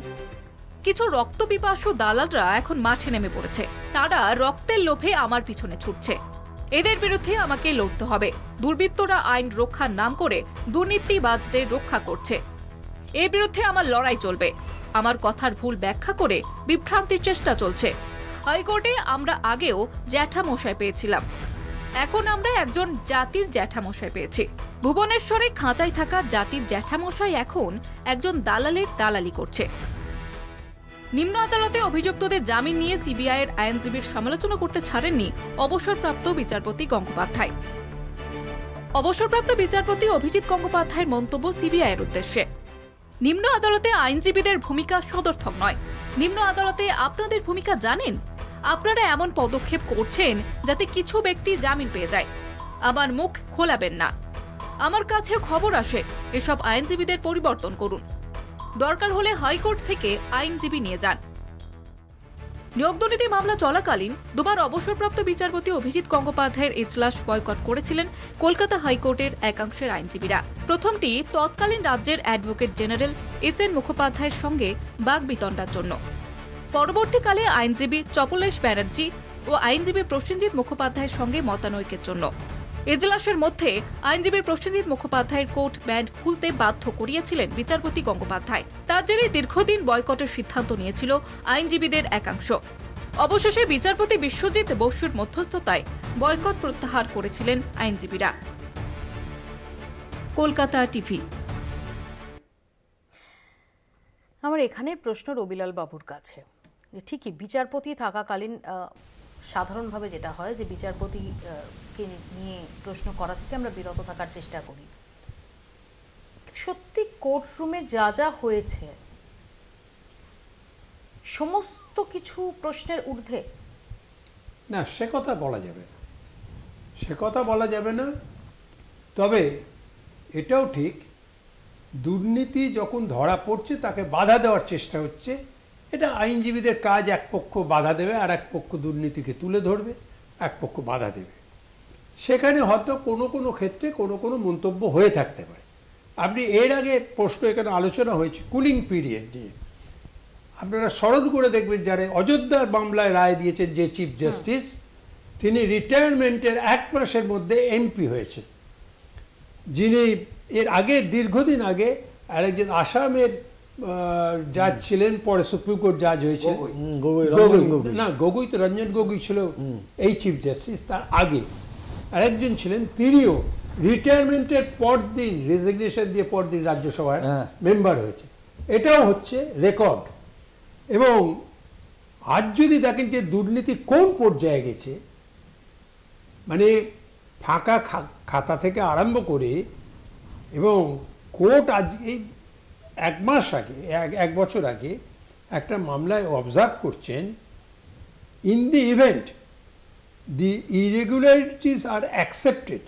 কিছু রক্তপিপাসু দালালরা এখন মাঠে নেমে পড়েছে, তারা রক্তের লোভে আমার পিছনে ছুটছে, এদের বিরুদ্ধে আমাকে লড়তে হবে। দুর্বৃত্তরা আইন রক্ষার নাম করে দুর্নীতিবাজদের রক্ষা করছে, এর বিরুদ্ধে আমার লড়াই চলবে। আমার কথার ভুল ব্যাখ্যা করে বিভ্রান্তির চেষ্টা চলছে। হাইকোর্টে আমরা আগেও জ্যাঠামশাই পেয়েছিলাম, এখন আমরা একজন জাতির জ্যাঠামশাই পেয়েছি। ভুবনেশ্বরে খাঁচায় থাকা জাতির জ্যাঠামশাই এখন একজন দালালের দালালি করছে। নিম্ন আদালতে অভিযুক্তদের জামিন নিয়ে সিবিআই এর আইনজীবীর সমালোচনা করতে ছাড়েননি অবসরপ্রাপ্ত বিচারপতি গঙ্গোপাধ্যায়। অবসরপ্রাপ্ত বিচারপতি অভিজিৎ গঙ্গোপাধ্যায়ের মন্তব্য সিবিআই এর উদ্দেশ্যে, নিম্ন আদালতে আইনজীবীদের ভূমিকা সদর্থক নয়। নিম্ন আদালতে আপনাদের ভূমিকা জানেন? আপনারা এমন পদক্ষেপ করছেন যাতে কিছু ব্যক্তি জামিন পেয়ে যায়। আমার মুখ খোলাবেন না, আমার কাছে খবর আসে, এসব আইনজীবীদের পরিবর্তন করুন, দরকার হলে হাইকোর্ট থেকে আইনজীবী নিয়ে যান। নিয়োগ দুর্নীতি মামলা চলাকালীন দুবার অবসরপ্রাপ্ত বিচারপতি অভিজিৎ গঙ্গোপাধ্যায়ের এজলাস বয়কট করেছিলেন কলকাতা হাইকোর্টের একাংশের আইনজীবীরা। প্রথমটি তৎকালীন রাজ্যের অ্যাডভোকেট জেনারেল এস.এন. মুখোপাধ্যায়ের সঙ্গে বাগবিতণ্ডার জন্য, পরবর্তীকালে আইনজীবী চপলেশ ব্যানার্জি ও আইনজীবী প্রসেনজিৎ মুখোপাধ্যায়ের সঙ্গে মতানৈক্যের জন্য। এজলাসের মধ্যে আইনজীবী প্রসেনজিৎ মুখোপাধ্যায়ের কোর্ট ব্যান্ড খুলতে বাধ্য করিয়েছিলেন বিচারপতি গঙ্গোপাধ্যায়। তার জেরে দীর্ঘদিন বয়কটের সিদ্ধান্ত নিয়েছিল আইনজীবীদের একাংশ। অবশেষে বিচারপতি বিশ্বজিৎ বসুর মধ্যস্থতায় বয়কট প্রত্যাহার করেছিলেন আইনজীবীরা। কলকাতা টিভি। আমার এখানের প্রশ্ন রবিলাল বাবুর কাছে, যে ঠিকই বিচারপতি থাকাকালীন সাধারণভাবে যেটা হয় যে বিচারপতিকে নিয়ে প্রশ্ন করা থেকে আমরা বিরত থাকার চেষ্টা করি। সত্যি কোর্টরুমে যা যা হয়েছে সমস্ত কিছু প্রশ্নের ঊর্ধ্বে? না, সে কথা বলা যাবে না, সে কথা বলা যাবে না। তবে এটাও ঠিক, দুর্নীতি যখন ধরা পড়ছে তাকে বাধা দেওয়ার চেষ্টা হচ্ছে। এটা আইনজীবীদের কাজ, এক পক্ষ বাধা দেবে আর এক পক্ষ দুর্নীতিকে তুলে ধরবে, এক পক্ষ বাধা দেবে। সেখানে হয়তো কোনো কোনো ক্ষেত্রে কোনো কোনো মন্তব্য হয়ে থাকতে পারে, আপনি এর আগে প্রশ্ন এখানে আলোচনা হয়েছে কুলিং পিরিয়ড নিয়ে, আপনারা স্মরণ করে দেখবেন যারা অযোধ্যার মামলায় রায় দিয়েছেন যে চিফ জাস্টিস, তিনি রিটায়ারমেন্টের 1 মাসের মধ্যে এমপি হয়েছেন। যিনি এর আগে দীর্ঘদিন আগে আরেকজন আসামের জাজ ছিলেন, পরে সুপ্রিম কোর্ট জাজ হয়েছে, গগৈ তো রঞ্জন গগৈ ছিল এই চিফ জাস্টিস, তার আগে আরেকজন ছিলেন, তিনিও রিটায়ারমেন্টের পরদিন রেজিগনেশন দিয়ে পরদিন রাজ্যসভার মেম্বার হয়েছে। এটাও হচ্ছে রেকর্ড। এবং আজ যদি দেখেন যে দুর্নীতি কোন পর্যায়ে গেছে, মানে ফাঁকা খাতা থেকে আরম্ভ করে, এবং কোর্ট আজ এই 1 মাস আগে 1 বছর আগে একটা মামলায় অবজার্ভ করছেন, in the event the irregularities are accepted,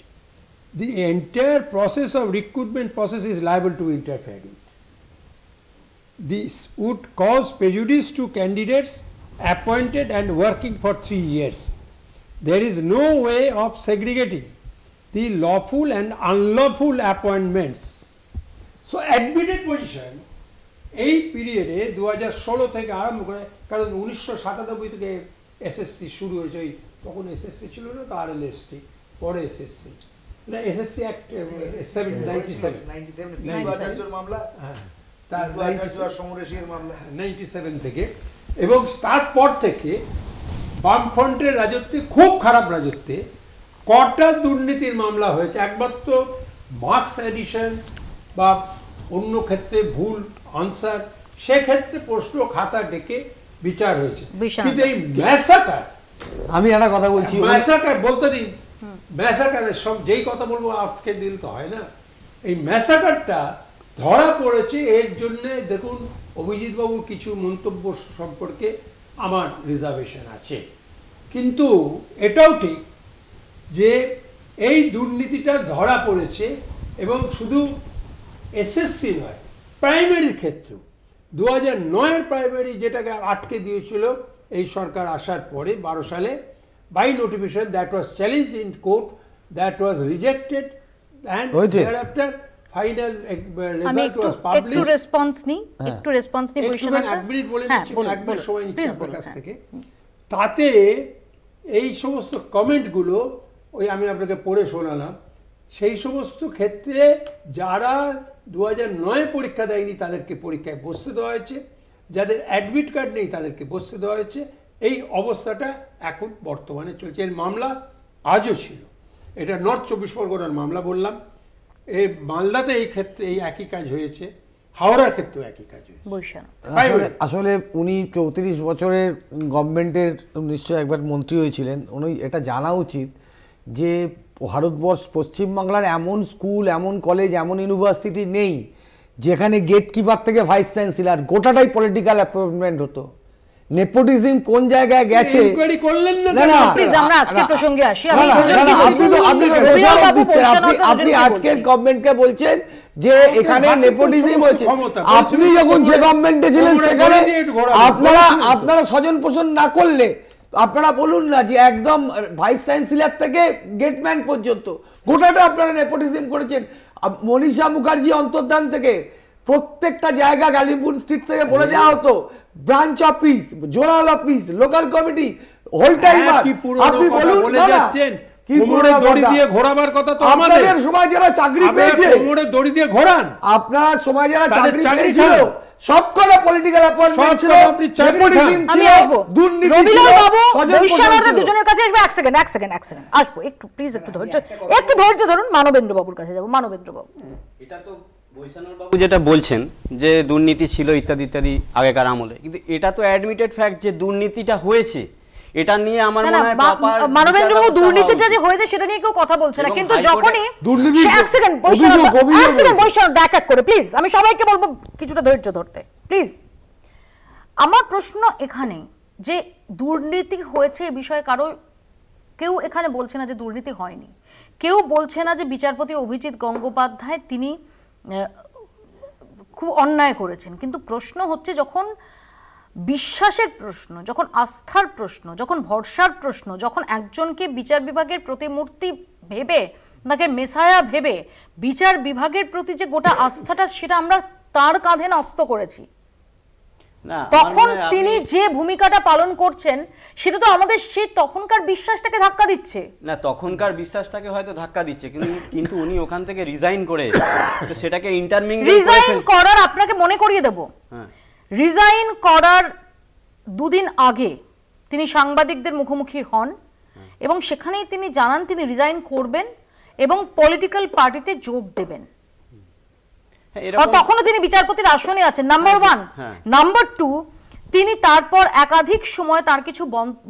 the entire process of recruitment process is liable to be interfered with. This would cause prejudice to candidates appointed and working for 3 years. There is no way of segregating the lawful and unlawful appointments. So admitted position এই পিরিয়ডে 2016 থেকে আরম্ভ করে, কারণ 1997 থেকে SSC শুরু হয়েছে, ওই তখন এসএসসি ছিল না, তো আরএলএসটি পরে এসএসসি, না এসএসসি অ্যাক্ট 97 থেকে, এবং তারপর থেকে বামফ্রন্টের রাজত্বে, খুব খারাপ রাজত্বে, কটা দুর্নীতির মামলা হয়েছে। একমাত্র মার্কস এডিশন বা অন্য ক্ষেত্রে ভুল আনসার, সেক্ষেত্রে প্রশ্ন খাতা ডেকে বিচার হয়েছে। কিন্তু এই ম্যাসাকার, আমি একটা কথা বলছি, ম্যাসাকার বলতে দিন, ম্যাসাকারের সব যেই কথা বলবো আজকে দিল তো হয় না, এই ম্যাসাকারটা ধরা পড়েছে। এর জন্য দেখুন অভিজিৎ বাবুর কিছু মন্তব্য সম্পর্কে আমার রিজার্ভেশন আছে, কিন্তু এটাও ঠিক যে এই দুর্নীতিটা ধরা পড়েছে, এবং শুধু এসএসসি নয়, প্রাইমারির ক্ষেত্রেও 2009-এর প্রাইমারি যেটাকে আটকে দিয়েছিল এই সরকার আসার পরে 12 সালে, by notification, that was challenge in court, that was rejected, and thereafter final result was published. একটু রেসপন্স নি বৈশাখ একমিনিট বলে নিচ্ছি, একবার সময় নিচ্ছি আপনার কাছ থেকে। তাতে এই সমস্ত কমেন্টগুলো ওই আমি আপনাকে পড়ে শোনালাম, সেই সমস্ত ক্ষেত্রে যারা 2009 পরীক্ষা দেয়নি তাদেরকে পরীক্ষায় বসতে দেওয়া হয়েছে, যাদের অ্যাডমিট কার্ড নেই তাদেরকে বসতে দেওয়া হয়েছে। এই অবস্থাটা এখন বর্তমানে চলছে। এর মামলা আজও ছিল, এটা নর্থ 24 পরগনার মামলা বললাম, এই মালদাতে এই ক্ষেত্রে এই একই কাজ হয়েছে, হাওড়ার ক্ষেত্রেও একই কাজ হয়েছে। আসলে উনি 34 বছরের গভর্নমেন্টের নিশ্চয়ই একবার মন্ত্রী হয়েছিলেন, উনি এটা জানা উচিত যে ভারতবর্ষ, পশ্চিমবাংলার এমন স্কুল, এমন কলেজ, এমন ইউনিভার্সিটি নেই যেখানে গেটকিপার থেকে ভাইস চ্যান্সেলর গোটাটাই পলিটিক্যাল অ্যাপয়েন্টমেন্ট হতো। নেপোটিজম কোন জায়গায় গেছে ইনকোয়ারি করলেন না? না প্লিজ আমরা আজকের প্রসঙ্গে আসি। আপনি আজকের গভর্নমেন্টকে বলছেন যে এখানে নেপোটিজম হয়েছে। আপনি যখন যে গভর্নমেন্টে ছিলেন সেখানে আপনারা স্বজন পোষণ না করলে আপনারা বলুন না যে একদম ভাইস চ্যান্সেলর থেকে গেটম্যান পর্যন্ত গোটাটা আপনারা নেপোটিজম করেছেন। মনীষা মুখার্জি অন্তর্ধান থেকে প্রত্যেকটা জায়গা গালিমপুর স্ট্রিট থেকে বলে দেওয়া হতো, branch office, zonal office, local committee, whole timer. আপনি বলুন না কি কোমরে দড়ি দিয়ে ঘোরাবার কথা তো আমাদের সময় যারা চাকরি পেয়েছে কোমরে দড়ি দিয়ে ঘোরান, আপনার সময় যারা চাকরি পেয়েছিল সবকটা পলিটিক্যাল অ্যাপয়েন্টমেন্ট ছিল, নেপোটিজম ছিল, দুর্নীতি ছিল। বৈশাখের দুজনের কাছে আসবে। এক সেকেন্ড আসবো, একটু প্লিজ একটু ধৈর্য ধরুন। মানবেন্দ্র বাবুর কাছে যাবো। মানবেন্দ্র বাবু, এটা তো বৈশাখবাবু যেটা বলছেন যে দুর্নীতি ছিল ইত্যাদি ইত্যাদি আগেকার আমলে, কিন্তু এটা তো অ্যাডমিটেড ফ্যাক্ট যে দুর্নীতিটা হয়েছে। এটা নিয়ে আমার মনে হয় মানবেন্দ্র বাবু দুর্নীতিটা যে হয়েছে সেটা নিয়ে কেউ কথা বলছে না, কিন্তু যখনই এক সেকেন্ড বৈশাখ দেখ এক করে প্লিজ, আমি সবাইকে বলবো কিছুটা ধৈর্য ধরতে প্লিজ। আমার প্রশ্ন এখানে যে দুর্নীতি হয়েছে এই বিষয়ে কেউ এখানে বলছে না যে দুর্নীতি হয়নি, কেউ বলছে না যে বিচারপতি অভিজিৎ গঙ্গোপাধ্যায় তিনি খুব অন্যায় করেছেন, কিন্তু প্রশ্ন হচ্ছে যখন বিশ্বাসের প্রশ্ন, যখন আস্থার প্রশ্ন, যখন ভরসার প্রশ্ন, যখন একজনকে বিচার বিভাগের প্রতিমূর্তি ভেবে তাকে মেসায়া ভেবে বিচার বিভাগের প্রতি যে গোটা আস্থাটা সেটা আমরা তার কাঁধে ন্যস্ত করেছি। তখন তিনি যে ভূমিকাটা পালন করছেন সেটা তো আমাদের সেই তখনকার বিশ্বাসটাকে ধাক্কা দিচ্ছে। না, তখনকার বিশ্বাসটাকে হয়তো ধাক্কা দিচ্ছে, কিন্তু উনি ওখান থেকে রিজাইন করে সেটাকে রিজাইন করার, আপনাকে মনে করিয়ে দেব, রিজাইন করার দুদিন আগে তিনি সাংবাদিকদের মুখোমুখি হন এবং সেখানেই তিনি জানান তিনি রিজাইন করবেন এবং পলিটিক্যাল পার্টিতে যোগ দেবেন। তখনও তিনি বিচারপতির আসনে আছেন, নাম্বার 1। নাম্বার 2, তিনি তারপর একাধিক সময় তার কিছু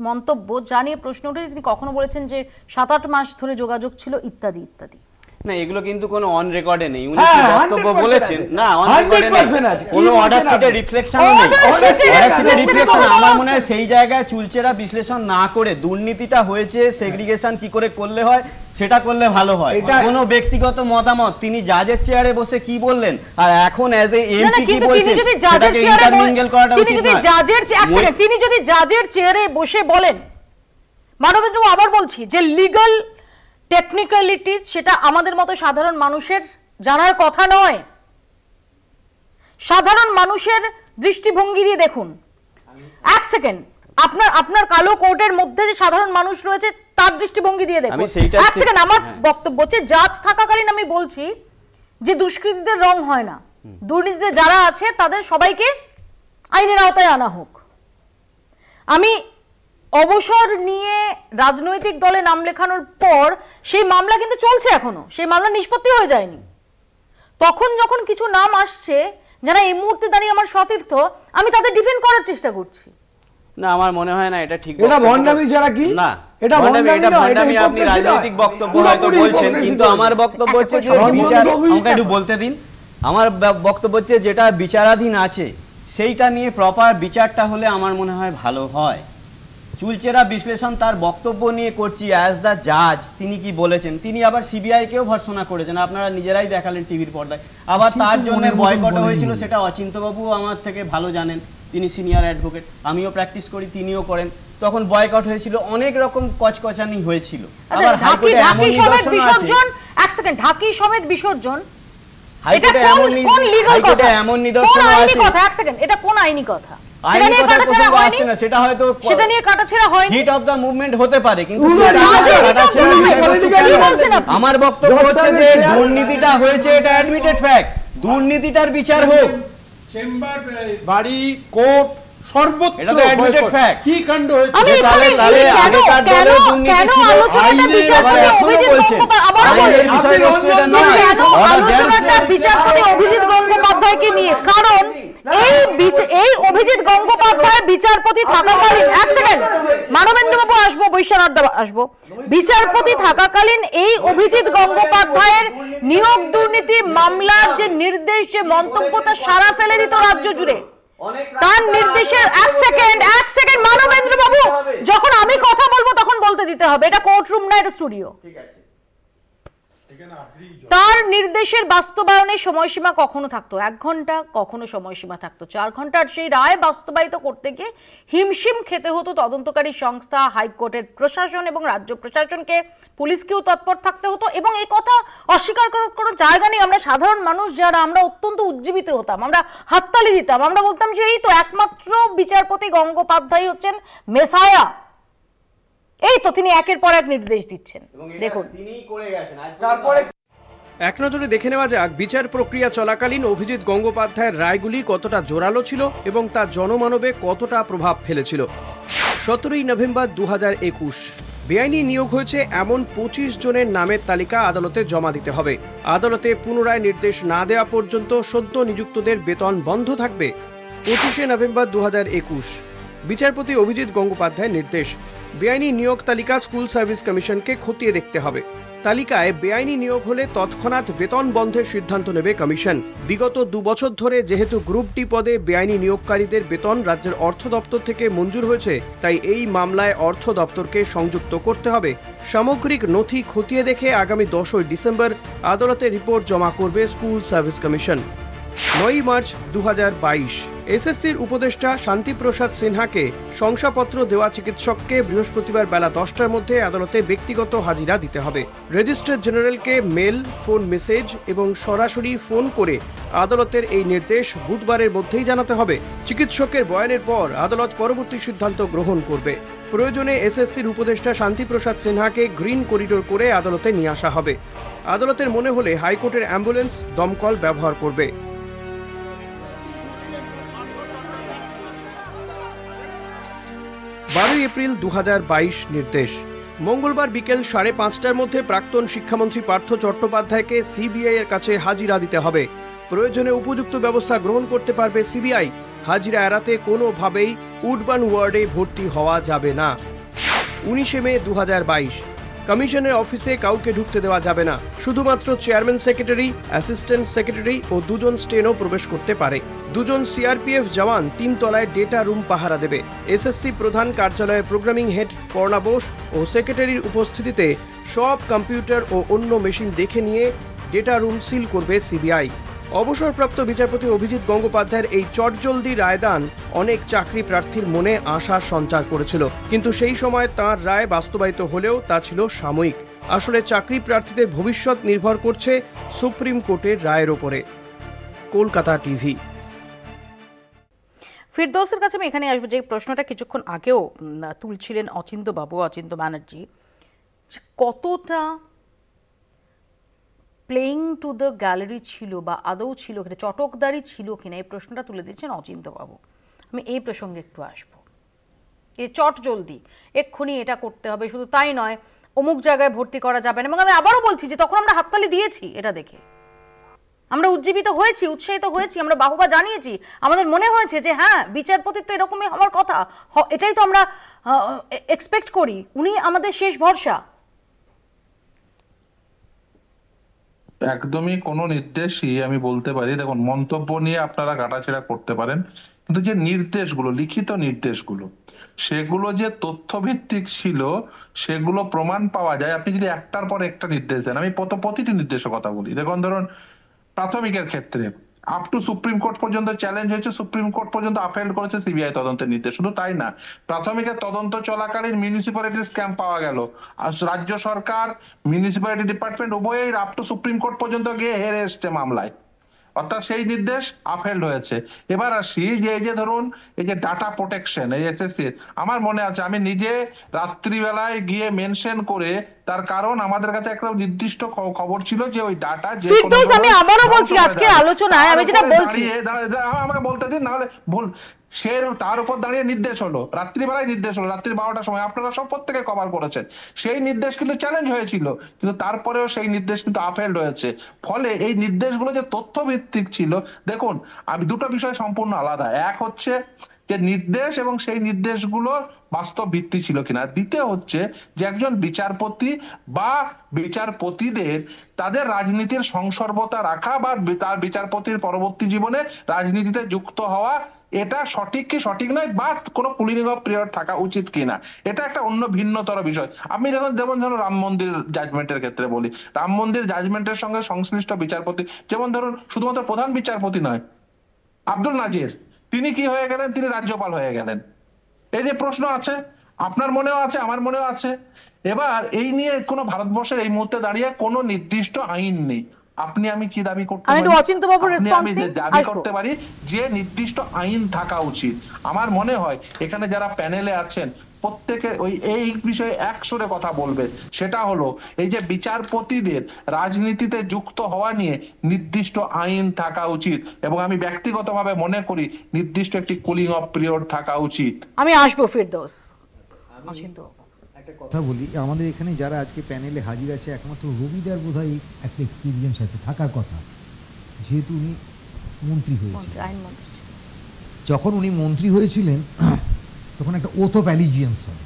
মন্তব্য জানিয়ে প্রশ্ন উঠেছে, তিনি কখনো বলেছেন যে 7-8 মাস ধরে যোগাযোগ ছিল ইত্যাদি ইত্যাদি। না, এগুলো কিন্তু কোনো অন রেকর্ডে নেই, উনি কি বক্তব্য বলেছেন না অন রেকর্ডে নেই, কোনো অর্ডার শিটে রিফ্লেকশনও নেই। অর্ডার শিটে রিফ্লেকশন আমার মনে হয় সেই জায়গায় চুলচেরা বিশ্লেষণ না করে দুর্নীতিটা হয়েছে সেগ্রিগেশন কি করে করলে হয় সেটা করলে ভালো হয়। কোনো ব্যক্তিগত মতামত তিনি জাজের চেয়ারে বসে কি বললেন আর এখন অ্যাজ এ এমপি কি বলছেন সেটাকে ইন্টারমিঙ্গেল করাটা উচিত নয়। তিনি যদি জাজের চেয়ারে বসে বলেন, মানবেন্দ্র আবার বলছি যে লিগ্যাল টেকনিক্যালিটিস সেটা আমাদের মতো সাধারণ মানুষের জানার কথা নয়। সাধারণ মানুষের দৃষ্টিভঙ্গি দিয়ে দেখুন, 1 সেকেন্ড, আপনার কালো কোর্টের মধ্যে যে সাধারণ মানুষ রয়েছে তার দৃষ্টিভঙ্গি দিয়ে দেখুন। 1 সেকেন্ড, আমার বক্তব্য হচ্ছে জাজ থাকাকালীন আমি বলছি যে দুষ্কৃতীদের রং হয় না, দুর্নীতিতে যারা আছে তাদের সবাইকে আইনের আওতায় আনা হোক। আমি অবসর নিয়ে রাজনৈতিক দলে নাম লেখানোর পর সেই মামলা কিন্তু চলছে এখনো, সেই মামলা নিষ্পত্তি হয়ে যায়নি। তখন যখন কিছু নাম আসছে যারা এই মুহূর্তে দাঁড়িয়ে আমার সতীর্থ, আমি তাদের ডিফেন্ড করার চেষ্টা করছি। না, আমার মনে হয় না এটা ঠিক। এটা ভণ্ডামি ছাড়া কি? না, এটা ভণ্ডামি না, এটা আপনি রাজনৈতিক বক্তব্য হয়তো বলছেন, কিন্তু আমার বক্তব্য হচ্ছে যে বিচার, আমাকে একটু বলতে দিন। আমার বক্তব্য হচ্ছে যেটা বিচারাধীন আছে সেইটা নিয়ে প্রপার বিচারটা হলে আমার মনে হয় ভালো হয়। চুলচেরা বিশ্লেষণ তার বক্তব্য নিয়ে করছি অ্যাজ দ্য জাজ, তিনি কি বলেছেন, তিনি আবার সিবিআই কেও ভর্ৎসনা করেছেন, আপনারা নিজেরাই দেখালেন টিভির পর্দায়। আবার তার জন্য বয়কট হয়েছিল, সেটা অচিন্তবাবু আমার থেকে ভালো জানেন, তিনি সিনিয়র অ্যাডভোকেট, আমিও প্যাকটিস করি, তিনিও করেন। তখন বয়কট হয়েছিল, অনেক রকম কচকচানি হয়েছিল। আবার হাইকোর্টে এমন নিদর্শন, 1 সেকেন্ড, ঢাকি সমেত বিসর্জন, হাইকোর্টে এমন নিদর্শন আছে। 1 সেকেন্ড, এটা কোন আইনি কথা? সেটা হয়তো সেটা নিয়ে কাটাছেঁড়া হয়নি, হিট অফ দ্য মুভমেন্ট হতে পারে, কিন্তু আমার বক্তব্য হচ্ছে যে দুর্নীতিটা হয়েছে, এটা অ্যাডমিটেড ফ্যাক্ট, দুর্নীতিটার বিচার হোক। চেম্বার, বাড়ি, কোর্ট, সর্বত্র এটা তো অ্যাডমিটেড ফ্যাক্ট। কি কাণ্ড হয়েছে? তাহলে আগেকার দলে দুর্নীতি ছিল, বিচারপতি অভিজিৎ গঙ্গোপাধ্যায়কে নিয়ে, কারণ এই অভিজিৎ গঙ্গোপাধ্যায় বিচারপতি থাকাকালীন, 1 সেকেন্ড, মানবেন্দ্র বাবু আসবো, বৈশ্বনাথ আসবো, বিচারপতি থাকাকালীন এই অভিজিৎ গঙ্গোপাধ্যায়ের নিয়োগ দুর্নীতি মামলার যে নির্দেশ, যে মন্তব্য, তা সারা ফেলে দিত রাজ্য জুড়ে। তার নির্দেশের 1 সেকেন্ড মানবেন্দ্র বাবু, যখন আমি কথা বলবো তখন বলতে দিতে হবে, এটা কোর্টরুম না, এটা স্টুডিও। তার নির্দেশের বাস্তবায়নের সময়সীমা কখনো থাকতো 1 ঘন্টা, কখনো সময়সীমা থাকতো 4 ঘন্টার। সেই রায় বাস্তবায়িত করতে গিয়ে হিমশিম খেতে হতো তদন্তকারী সংস্থা, হাইকোর্টের প্রশাসন এবং রাজ্য প্রশাসনকে, পুলিশকেও তৎপর থাকতে হতো। এবং এই কথা অস্বীকার করার কোনো জায়গা নেই। আমরা সাধারণ মানুষ যারা, আমরা অত্যন্ত উজ্জীবিত হতাম, আমরা হাততালি দিতাম, আমরা বলতাম যে এই তো একমাত্র বিচারপতি গঙ্গোপাধ্যায় হচ্ছেন মেসায়া, এই তো তিনি একের পর এক নির্দেশ দিচ্ছেন। দেখুন, তারপরে এক নজরে দেখে নেওয়া যাক বিচার প্রক্রিয়া চলাকালীন অভিজিৎ গঙ্গোপাধ্যায়ের রায়গুলি কতটা জোরালো ছিল এবং তা জনমানবে কতটা প্রভাব ফেলেছিল। 17ই নভেম্বর 2021 বেআইনি নিয়োগ হয়েছে এমন 25 জনের নামের তালিকা আদালতে জমা দিতে হবে। আদালতে পুনরায় নির্দেশ না দেওয়া পর্যন্ত সদ্য নিযুক্তদের বেতন বন্ধ থাকবে। 25শে নভেম্বর 2021 বিচারপতি অভিজিৎ গঙ্গোপাধ্যায়ের নির্দেশ, বেআইনি নিয়োগ তালিকা স্কুল সার্ভিস কমিশনকে খতিয়ে দেখতে হবে। তালিকায় বেআইনি নিয়োগ হলে তৎক্ষণাৎ বেতন বন্ধের সিদ্ধান্ত নেবে কমিশন। বিগত 2 বছর ধরে যেহেতু গ্রুপ ডি পদে বেআইনি নিয়োগকারীদের বেতন রাজ্যের অর্থ দপ্তর থেকে মঞ্জুর হয়েছে, তাই এই মামলায় অর্থ দপ্তরকে সংযুক্ত করতে হবে। সামগ্রিক নথি খতিয়ে দেখে আগামী 10ই ডিসেম্বর আদালতে রিপোর্ট জমা করবে স্কুল সার্ভিস কমিশন। 9 মার্চ 2022 এসএসসির উপদেষ্টা শান্তিপ্রসাদ সিনহাকে শংসাপত্র দেওয়া চিকিৎসককে বৃহস্পতিবার বেলা 10টার মধ্যে আদালতে ব্যক্তিগত হাজিরা দিতে হবে। রেজিস্ট্রার জেনারেলকে মেল, ফোন মেসেজ এবং সরাসরি ফোন করে আদালতের এই নির্দেশ বুধবারের মধ্যেই জানাতে হবে। চিকিৎসকের বয়ানের পর আদালত পরবর্তী সিদ্ধান্ত গ্রহণ করবে। প্রয়োজনে এসএসসির উপদেষ্টা শান্তিপ্রসাদ সিনহাকে গ্রিন করিডোর করে আদালতে নিয়ে আসা হবে। আদালতের মনে হলে হাইকোর্টের অ্যাম্বুলেন্স, দমকল ব্যবহার করবে। 12 এপ্রিল 2022 নির্দেশ। মঙ্গলবার বিকেল 5:30টার মধ্যে প্রাক্তন শিক্ষামন্ত্রী পার্থ চট্টোপাধ্যায়কে সিবিআই এর কাছে হাজিরা দিতে হবে। প্রয়োজনে উপযুক্ত ব্যবস্থা গ্রহণ করতে পারবে সিবিআই। হাজিরা এড়াতে কোনোভাবেই উডবার্ন ওয়ার্ডে ভর্তি হওয়া যাবে না। 19 মে 2022 কমিশনের অফিসে কাউকে ঢুকতে দেওয়া যাবে না। শুধুমাত্র চেয়ারম্যান সেক্রেটারি, অ্যাসিস্ট্যান্ট সেক্রেটারি ও 2 জন স্টেনো প্রবেশ করতে পারে। 2 জন সিআরপিএফ জওয়ান 3 তলায় ডেটা রুম পাহারা দেবে। এসএসসি প্রধান কার্যালয়ের প্রোগ্রামিং হেড পর্ণা বোস ও সেক্রেটারির উপস্থিতিতে সব কম্পিউটার ও অন্য মেশিন দেখে নিয়ে ডেটা রুম সিল করবে সিবিআই। অবসরপ্রাপ্ত বিচারপতি অভিজিৎ গঙ্গোপাধ্যায়ের এই চটজলদি রায়দান অনেক চাকরি প্রার্থীর মনে আশার সঞ্চার করেছিল, কিন্তু সেই সময় তাঁর রায় বাস্তবায়িত হলেও তা ছিল সাময়িক। আসলে চাকরি প্রার্থীদের ভবিষ্যৎ নির্ভর করছে সুপ্রিম কোর্টের রায়ের ওপরে। কলকাতা টিভি। ফিরদৌসের কাছে আমি এখানে আসবো, যে প্রশ্নটা কিছুক্ষণ আগেও তুলছিলেন অচিন্ত ব্যানার্জি, কতটা প্লেইং টু দ্য গ্যালারি ছিল বা আদৌ ছিল কিনা, চটকদারি ছিল কিনা, এই প্রশ্নটা তুলে দিচ্ছেন অচিন্তবাবু। আমি এই প্রসঙ্গে একটু আসবো। এ চট জলদি এক্ষুনি এটা করতে হবে, শুধু তাই নয় অমুক জায়গায় ভর্তি করা যাবে না। এবং আমি আবারও বলছি যে তখন আমরা হাততালি দিয়েছি, এটা দেখে আমরা উজ্জীবিত হয়েছি, উৎসাহিত হয়েছি, আমরা বাহবা জানিয়েছি। আমাদের মনে হয়েছে যে হ্যাঁ, বিচারপতির তো এরকমই হওয়ার কথা, এটাই তো আমরা এক্সপেক্ট করি, উনি আমাদের শেষ ভরসা। একদমই কোনো নির্দেশই আমি বলতে পারি, দেখুন মন্তব্য নিয়ে আপনারা কাটাছেড়া করতে পারেন, কিন্তু যে নির্দেশগুলো, লিখিত নির্দেশগুলো, সেগুলো যে তথ্যভিত্তিক ছিল সেগুলো প্রমাণ পাওয়া যায়। আপনি যদি একটার পর একটা নির্দেশ দেন, আমি প্রতিটি নির্দেশের কথা বলি। দেখুন ধরুন প্রাথমিকের ক্ষেত্রে আপ টু সুপ্রিম কোর্ট পর্যন্ত চ্যালেঞ্জ হয়েছে, সুপ্রিম কোর্ট পর্যন্ত আপহেল্ড করেছে সিবিআই তদন্তের নির্দেশ। শুধু তাই না, প্রাথমিকের তদন্ত চলাকালীন মিউনিসিপ্যালিটির স্ক্যাম পাওয়া গেল, রাজ্য সরকার, মিউনিসিপ্যালিটি ডিপার্টমেন্ট উভয়ই আপ টু সুপ্রিম কোর্ট পর্যন্ত গিয়ে হেরে এসছে মামলায়, অর্থাৎ সেই নির্দেশ আপহেল্ড হয়েছে। এবার আসি যে এই যে ধরুন এই যে ডাটা প্রোটেকশন, এই এসএসসি, আমার মনে আছে আমি নিজে রাত্রিবেলায় গিয়ে মেনশন করে, তার কারণ আমাদের কাছে একটা নির্দিষ্ট খবর ছিল যে ওই ডাটা যে আমি আবারও বলছি আজকে আলোচনায় আমি যেটা বলছি, আমাকে বলতে দিন, না হলে ভুল, সে তার উপর দাঁড়িয়ে নির্দেশ হলো, রাত্রিবেলায় নির্দেশ হলো, রাত্রি 12টার সময়, আপনারা সব প্রত্যেকে কভার করেছেন। সেই নির্দেশ কিন্তু চ্যালেঞ্জ হয়েছিল, কিন্তু তারপরেও সেই নির্দেশ কিন্তু আপহেল্ড হয়েছে। ফলে এই নির্দেশগুলো যে তথ্য ভিত্তিক ছিল, দেখুন আমি দুটো বিষয় সম্পূর্ণ আলাদা। এক হচ্ছে যে নির্দেশ এবং সেই নির্দেশগুলো বাস্তব ভিত্তি ছিল কিনা, দ্বিতীয় হচ্ছে যে একজন বিচারপতি বা বিচারপতিদের তাদের রাজনীতির সংসর্বতা রাখা বা তার বিচারপতির পরবর্তী জীবনে রাজনীতিতে যুক্ত হওয়া, এটা সঠিক কি সঠিক নয়, বা কোনো কুলিং অফ পিরিয়ড থাকা উচিত কিনা, এটা একটা অন্য ভিন্নতর বিষয়। আপনি যেমন ধরুন রাম মন্দির জাজমেন্টের ক্ষেত্রে বলি, রাম মন্দির জাজমেন্টের সঙ্গে সংশ্লিষ্ট বিচারপতি, যেমন ধরুন শুধুমাত্র প্রধান বিচারপতি নয়, আব্দুল নাজির, তিনি কি হয়ে গেলেন, তিনি রাজ্যপাল হয়ে গেলেন। এই যে প্রশ্ন আছে, আপনার মনেও আছে, আমার মনেও আছে। এবার এই নিয়ে কোনো ভারতবর্ষের এই মুহূর্তে দাঁড়িয়ে কোনো নির্দিষ্ট আইন নেই। আপনি আমি কি দাবি করতে পারি? আমি দাবি করতে পারি যে নির্দিষ্ট আইন থাকা উচিত। আমার মনে হয় এখানে যারা প্যানেলে আছেন প্রত্যেকে ওই এই বিষয়ে একসুরে কথা বলবে, সেটা হলো এই যে বিচারপতিদের রাজনীতিতে যুক্ত হওয়া নিয়ে নির্দিষ্ট আইন থাকা উচিত, এবং আমি ব্যক্তিগতভাবে মনে করি নির্দিষ্ট একটি কুলিং অফ পিরিয়ড থাকা উচিত। আমি আসবো ফিরদৌস। একটা কথা বলি, আমাদের এখানে যারা আজকে প্যানেলে হাজির আছে একমাত্র রবিদার বোধহয় একটা এক্সপিরিয়েন্স আছে থাকার কথা, যেহেতু উনি মন্ত্রী হয়েছিলেন। যখন উনি মন্ত্রী হয়েছিলেন তখন একটা ওথ অফ অ্যালিজিয়েন্স হয়,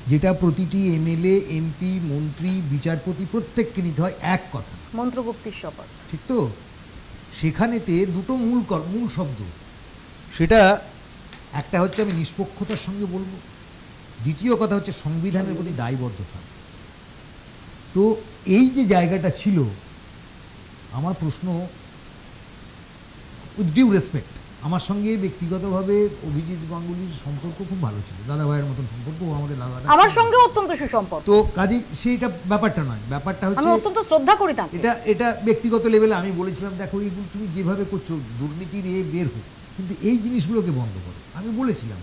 যেটা প্রতিটি এমএলএ, এমপি, মন্ত্রী, বিচারপতি প্রত্যেককে নিতে হয় এক কথা, মন্ত্রগুপ্তির শপথ, ঠিক তো? সেখানেতে দুটো মূল শব্দ, সেটা একটা হচ্ছে আমি নিষ্পক্ষতার সঙ্গে বলবো, দ্বিতীয় কথা হচ্ছে সংবিধানের প্রতি দায়বদ্ধতা। তো এই যে জায়গাটা ছিল, আমার প্রশ্ন উইথ ডিউ রেসপেক্ট, আমার সঙ্গে ব্যক্তিগতভাবে অভিজিৎ গাঙ্গুলির সম্পর্ক খুব ভালো ছিল, দাদা ভাইয়ের মতন সম্পর্ক, আমাদের দাদা আমার সঙ্গে অত্যন্ত সুসম্পর্ক। তো কাজে সেইটা ব্যাপারটা নয়, ব্যাপারটা হচ্ছে আমি অত্যন্ত শ্রদ্ধা করি তাকে। এটা ব্যক্তিগত লেভেলে আমি বলেছিলাম দেখো এইগুলো তুমি যেভাবে করছো দুর্নীতির বের হোক, কিন্তু এই জিনিসগুলোকে বন্ধ করো, আমি বলেছিলাম।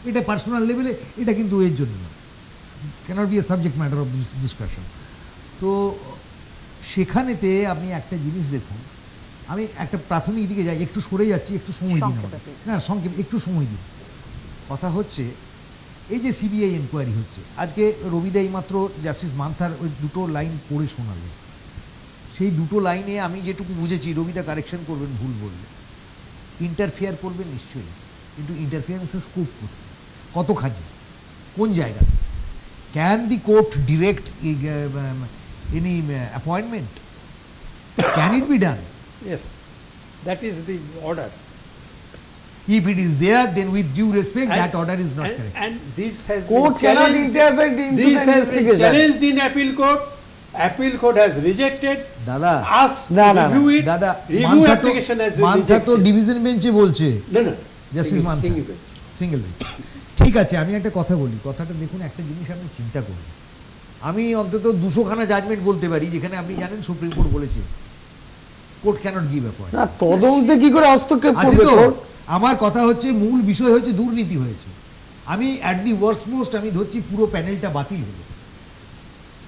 এটা পার্সোনাল লেভেলে, এটা কিন্তু এর জন্য না, cannot be a subject matter of this discussion. তো সেখানেতে আপনি একটা জিনিস দেখুন, আমি একটা প্রাথমিক দিকে যাই, একটু সরে যাচ্ছি, একটু সময় দিন আমাদের, না সংক্ষেপ একটু সময় দিন। কথা হচ্ছে এই যে সিবিআই এনকোয়ারি হচ্ছে, আজকে রবিদা এইমাত্র জাস্টিস মান্থার ওই দুটো লাইন পড়ে শোনালো, সেই দুটো লাইনে আমি যেটুকু বুঝেছি, রবিদা কারেকশন করবেন ভুল বললে, ইন্টারফেয়ার করবেন নিশ্চয়ই, কিন্তু ইন্টারফেয়ারেন্সের স্কোপ কোথায়, কতখানি, কোন জায়গা? Can the court direct any appointment? Can it be done? Yes, that is the order. If it is there, then with due respect, that order is not correct. And this has court cannot interfere into the investigation. Challenged in appeal court. Appeal court has rejected. Dada, asked to review it. Dada, review application has been Mantha rejected. তো division বেঞ্চে বলছে। No. Justice Mantha single bench. ঠিক আছে, আমি একটা কথা বলি, কথাটা দেখুন, একটা জিনিস আপনি চিন্তা করুন, আমি অন্তত 200খানা জাজমেন্ট বলতে পারি যেখানে আপনি জানেন সুপ্রিম কোর্ট বলেছে কোর্ট ক্যানট গিভ অ্যাপয়েন্টমেন্ট। না, তদন্তে কি করে হস্তক্ষেপ আছে করবে তো? কোর্ট? আমার কথা হচ্ছে মূল বিষয় হচ্ছে দুর্নীতি হয়েছে। আমি অ্যাট দি ওয়ার্স্ট মোস্ট আমি ধরছি পুরো প্যানেলটা বাতিল হলো,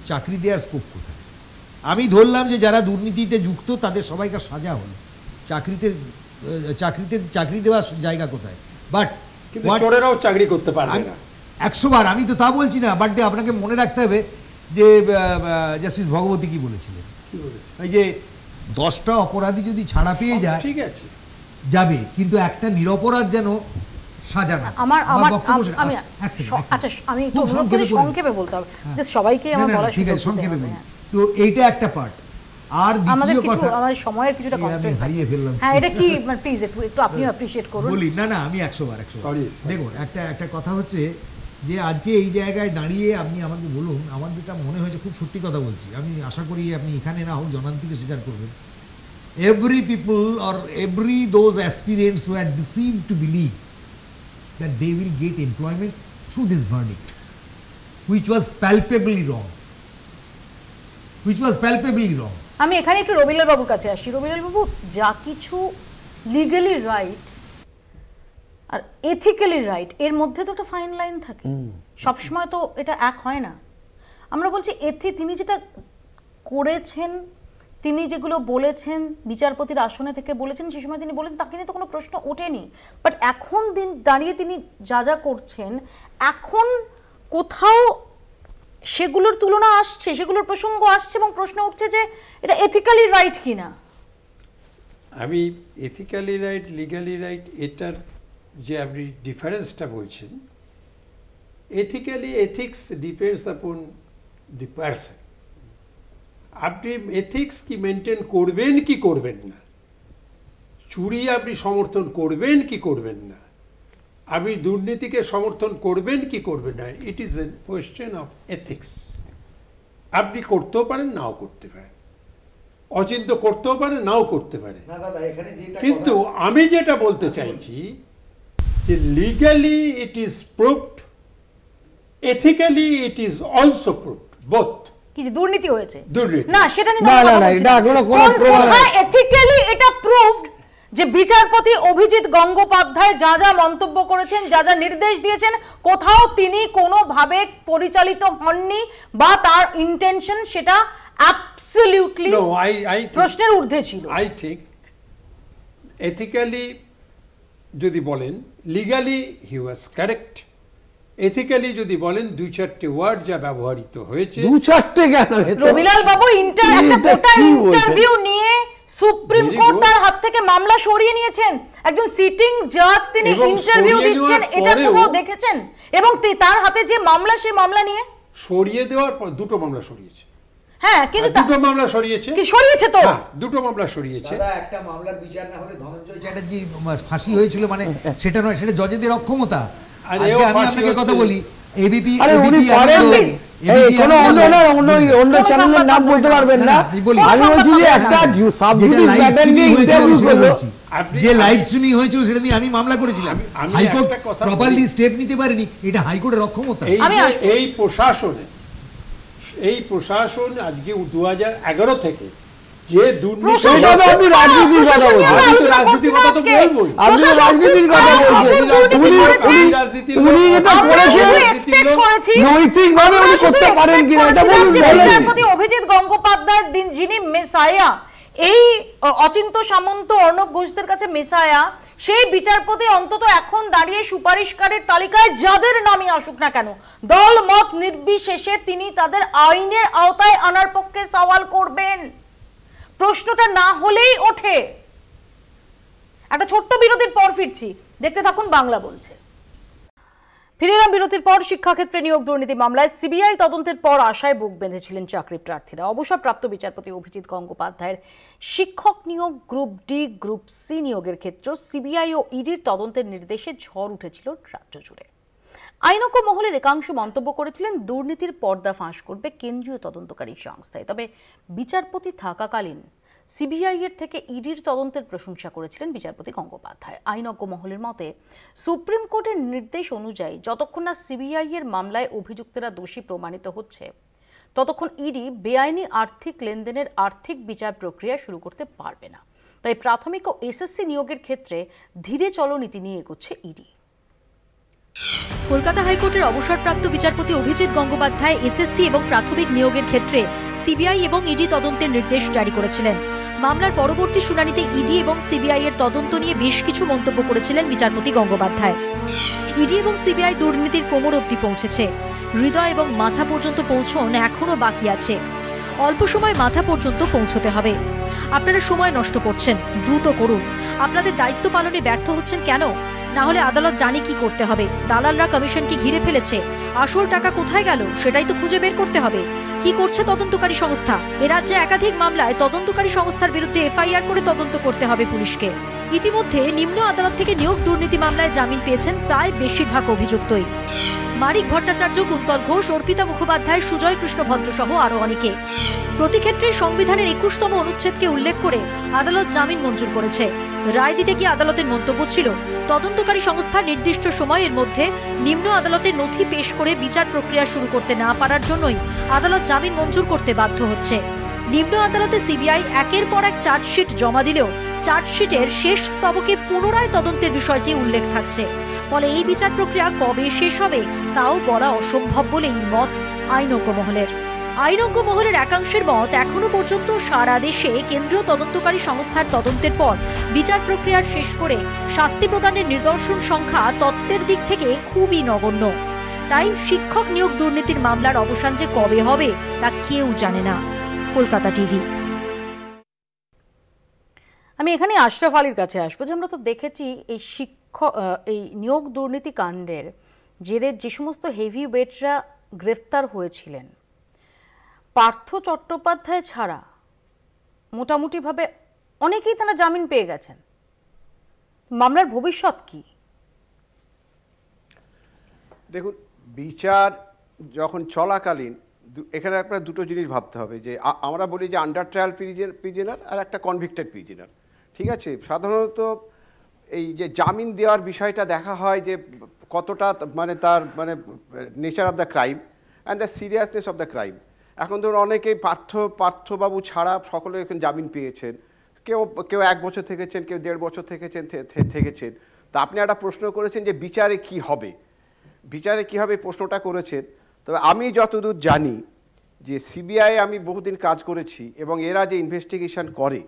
চাকরি দেওয়ার স্কোপ কোথায়? আমি ধরলাম যে যারা দুর্নীতিতে যুক্ত তাদের সবাইকার সাজা হলো, চাকরি দেওয়ার জায়গা কোথায়? বাট চোরেরাও চাকরি করতে পারবে না 100 বার, আমি তো তা বলছি না, বাট আপনাকে মনে রাখতে হবে যে জাস্টিস ভগবতী কি বলেছিলেন, এই যে 10টা অপরাধী যদি ছাড়া পেয়ে যায় ঠিক আছে যাবে, কিন্তু একটা নিরপরাধ যেন সাজা না। সংক্ষেপে বলতে হবে, সবাইকে আমার বলা ঠিক আছে, সংক্ষেপে বলি। তো এইটা একটা পার্ট। আর দ্বিতীয় কথা, আমাদের সময়ের কিছুটা কনস্ট্রেন্ট হারিয়ে ফেললাম। হ্যাঁ, এটা কি প্লিজ একটু আপনি অ্যাপ্রিশিয়েট করুন। বলি না, আমি 100 বার সরি। দেখুন, একটা কথা হচ্ছে যে আজকে এই জায়গায় দাঁড়িয়ে আপনি আমাকে বলুন, আমার যেটা মনে হয়েছে, খুব সত্যি কথা বলছি, আমি আশা করি আপনি এখানে না হোক জনান্তিকে স্বীকার করবেন, every people or every those aspirants who are deceived to believe that they will get employment through this verdict, which was palpably wrong. আমি এখানে একটু রবিলাল বাবুর কাছে আসি। রবিলাল বাবু, যা কিছু লিগালি রাইট আর এথিক্যালি রাইট, এর মধ্যে তো একটা ফাইন লাইন থাকে, সবসময় তো এটা এক হয় না। আমরা বলছি তিনি যেটা করেছেন, তিনি যেগুলো বলেছেন, বিচারপতির আসনে থেকে বলেছেন, সে সময় তিনি বলেছেন, তাকে নিয়ে তো কোনো প্রশ্ন ওঠেনি। বাট এখন দাঁড়িয়ে তিনি যা করছেন, এখন কোথাও সেগুলোর তুলনা আসছে, সেগুলোর প্রসঙ্গ আসছে এবং প্রশ্ন উঠছে যে এটা এথিক্যালি রাইট কিনা। আমি এথিক্যালি রাইট, লিগালি রাইট, এটার যে আপনি ডিফারেন্সটা বলছেন, এথিক্যালি এথিক্স ডিপেন্ডস আপন দি পারসন। আপনি এথিক্স কি মেনটেন করবেন কি করবেন না, চুরি আপনি সমর্থন করবেন কি করবেন না, আপনি দুর্নীতিকে সমর্থন করবেন কি করবেন না, it is a question of ethics. আপনি করতেও পারেন, নাও করতে পারেন, অচিন্ত করতেও পারে, নাও করতে পারে। কিন্তু আমি যেটা বলতে চাইছি যে legally it is proved, ethically it is also proved, both. কি দুর্নীতি হয়েছে? দুর্নীতি না, সেটা নিয়ে এটা কোনো প্রমাণ নাই। এথিক্যালি এটা প্রুভড যে বিচারপতি অভিজিৎ গঙ্গোপাধ্যায় যা মন্তব্য করেছেন, যা নির্দেশ দিয়েছেন, কোথাও তিনি কোনোভাবে পরিচালিত হননি, বা তার ইন্টেনশন সেটা অ্যাবসলিউটলি প্রশ্নের ঊর্ধ্বে ছিল। আই থিংক এথিক্যালি যদি বলেন, লিগালি হি ওয়াজ কারেক্ট। এথিক্যালি যদি বলেন, 2-4টে ওয়ার্ড যা ব্যবহৃত হয়েছে, 2-4টে কেন? রবিলাল বাবু একটা গোটা ইন্টারভিউ নিয়ে সুপ্রিম কোর্ট তার হাত থেকে মামলা সরিয়ে নিয়েছেন। একজন সিটিং জাজ তিনি ইন্টারভিউ দিচ্ছেন, এটা কোথাও দেখেছেন? এবং তার হাতে যে মামলা, সেই মামলা নিয়ে সরিয়ে দেওয়ার পর 2টো মামলা সরিয়েছে। হ্যাঁ, কিন্তু 2টো মামলা সরিয়েছে। কি সরিয়েছে? তো 2টো মামলা সরিয়েছে। দাদা, একটা মামলার বিচার না হলে ধনঞ্জয় চ্যাটার্জির ফাঁসি হয়েছিল, মানে সেটা নয়, সেটা জজেদের অক্ষমতা। আজকে আমি আপনাকে কথা বলি, অন্য চ্যানেলের নাম বলতে পারবেন না। আমি বলছি যে একটা সাব জুডিস ম্যাটার নিয়ে ইন্টারভিউ করলো, যে লাইভ স্ট্রিমিং হয়েছিল সেটা নিয়ে আমি মামলা করেছিলাম, হাইকোর্ট প্রপারলি স্টেপ নিতে পারেনি, এটা হাইকোর্টের অক্ষমতা। এই প্রশাসন আজকে 2011 থেকে যে দুর্নীতি, আপনি রাজনীতির কথা বলছেন, আমি তো রাজনীতির কথা তো বলবোই, আপনি রাজনীতির কথা বলছেন, উনি এটা করেছেন নৈতিকভাবে উনি করতে পারেন কিনা এটা বলুন। বিচারপতি অভিজিৎ গঙ্গোপাধ্যায় যিনি মেসায়া, এই অচিন্ত সামন্ত অর্ণব ঘোষদের কাছে মেসায়া, সেই বিচারপতি অন্তত এখন দাঁড়িয়ে সুপারিশকারীর তালিকায় যাদের নামই আসুক না কেন দল মত নির্বিশেষে তিনি তাদের আইনের আওতায় আনার পক্ষে সওয়াল করবেন। প্রশ্নটা না হলেই ওঠে। একটা ছোট্ট বিরতির পর ফিরছি, দেখতে থাকুন বাংলা বলছে। ফিরে এলাম বিরতির পর। শিক্ষাক্ষেত্রে নিয়োগ দুর্নীতি মামলায় সিবিআই তদন্তের পর আশায় বুক বেঁধেছিলেন চাকরি প্রার্থীরা। অবসরপ্রাপ্ত বিচারপতি অভিজিৎ গঙ্গোপাধ্যায়ের শিক্ষক নিয়োগ, গ্রুপ ডি, গ্রুপ সি নিয়োগের ক্ষেত্রে সিবিআই ও ইডির তদন্তের নির্দেশে ঝড় উঠেছিল রাজ্য জুড়ে। আইনজ্ঞ মহলের একাংশ মন্তব্য করেছিলেন দুর্নীতির পর্দা ফাঁস করবে কেন্দ্রীয় তদন্তকারী সংস্থায়। তবে বিচারপতি থাকাকালীন সিবিআই এর থেকে ইডির তদন্তের প্রশংসা করেছিলেন বিচারপতি গঙ্গোপাধ্যায়। আইনজ্ঞ মহলের মতে সুপ্রিম কোর্টের নির্দেশ অনুযায়ী যতক্ষণ না সিবিআই এর মামলায় অভিযুক্তরা দোষী প্রমাণিত হচ্ছে ততক্ষণ ইডি বেআইনি আর্থিক লেনদেনের আর্থিক বিচার প্রক্রিয়া শুরু করতে পারবে না। তাই প্রাথমিক ও এসএসসি নিয়োগের ক্ষেত্রে ধীরে চলনীতি নিয়ে এগোচ্ছে ইডি। কলকাতা হাইকোর্টের অবসরপ্রাপ্ত বিচারপতি অভিজিৎ গঙ্গোপাধ্যায় এসএসসি এবং প্রাথমিক নিয়োগের ক্ষেত্রে সিবিআই এবং ইডি তদন্তের নির্দেশ জারি করেছিলেন। মামলার পরবর্তী শুনানিতে ইডি এবং সিবিআই এর তদন্ত নিয়ে বেশ কিছু মন্তব্য করেছিলেন বিচারপতি গঙ্গোপাধ্যায়। ইডি এবং সিবিআই দুর্নীতির কোমর অবধি পৌঁছেছে, হৃদয় এবং মাথা পর্যন্ত পৌঁছন এখনো বাকি আছে। অল্প সময় মাথা পর্যন্ত পৌঁছতে হবে। আপনারা সময় নষ্ট করছেন, দ্রুত করুন। আপনাদের দায়িত্ব পালনে ব্যর্থ হচ্ছেন কেন? না হলে আদালত জানে কি করতে হবে। দালালরা কমিশনকে ঘিরে ফেলেছে, আসল টাকা কোথায় গেল সেটাই তো খুঁজে বের করতে হবে। কি করছে তদন্তকারী সংস্থা? এ রাজ্যে একাধিক মামলায় তদন্তকারী সংস্থার বিরুদ্ধে এফআইআর করে তদন্ত করতে হবে পুলিশকে। ইতিমধ্যে নিম্ন আদালত থেকে নিয়োগ দুর্নীতি মামলায় জামিন পেয়েছেন প্রায় বেশিরভাগ অভিযুক্তই। মানিক ভট্টাচার্য, কুন্তল ঘোষ, অর্পিতা মুখোপাধ্যায়, সুজয় কৃষ্ণ ভদ্র সহ আরো অনেকে। প্রতি ক্ষেত্রে সংবিধানের 21তম অনুচ্ছেদকে উল্লেখ করে আদালত জামিন মঞ্জুর করেছে। রায় দিতে গিয়ে আদালতের মন্তব্য ছিল, তদন্তকারী সংস্থা নির্দিষ্ট সময়ের মধ্যে নিম্ন আদালতের নথি পেশ করে বিচার প্রক্রিয়া শুরু করতে না পারার জন্যই আদালত জামিন মঞ্জুর করতে বাধ্য হচ্ছে। নিম্ন আদালতে সিবিআই একের পর এক চার্জশিট জমা দিলেও চার্জশিটের শেষ স্তবকে পুনরায় তদন্তের বিষয়টি উল্লেখ থাকছে। ফলে এই বিচার প্রক্রিয়া কবে শেষ হবে তাও বলা অসম্ভব বলেই মত আইনজ্ঞ মহলের। আইনজ্ঞ মহলের একাংশের মত, এখনো পর্যন্ত সারা দেশে কেন্দ্রীয় তদন্তকারী সংস্থার তদন্তের পর বিচার প্রক্রিয়া শেষ করে শাস্তি প্রদানের নিদর্শন সংখ্যা তত্ত্বের দিক থেকে খুবই নগণ্য। তাই শিক্ষক নিয়োগ দুর্নীতির মামলার অবসান যে কবে হবে তা কেউ জানে না। কলকাতা টিভি। আমি এখানে আশরাফ আলীর কাছে আসবো। যে আমরা তো দেখেছি এই নিয়োগ দুর্নীতি কাণ্ডের জেরে যে সমস্ত হেভি ওয়েটরা গ্রেফতার হয়েছিলেন, পার্থ চট্টোপাধ্যায় ছাড়া মোটামুটিভাবে অনেকেই তারা জামিন পেয়ে গেছেন। মামলার ভবিষ্যৎ কি? দেখুন, বিচার যখন চলাকালীন এখানে আপনার দুটো জিনিস ভাবতে হবে, যে আমরা বলি যে আন্ডার ট্রায়াল প্রিজনার আর একটা কনভিক্টেড প্রিজনার, ঠিক আছে। সাধারণত এই যে জামিন দেওয়ার বিষয়টা দেখা হয় যে কতটা মানে তার মানে nature of the crime and the seriousness of the crime. এখন ধরুন অনেকেই পার্থবাবু ছাড়া সকলে এখন জামিন পেয়েছেন, কেউ 1 বছর থেকেছেন, কেউ 1.5 বছর থেকেছেন। তা আপনি একটা প্রশ্ন করেছেন যে বিচারে কি হবে, প্রশ্নটা করেছেন। তবে আমি যতদূর জানি যে সিবিআই আমি বহুদিন কাজ করেছি, এবং এরা যে ইনভেস্টিগেশন করে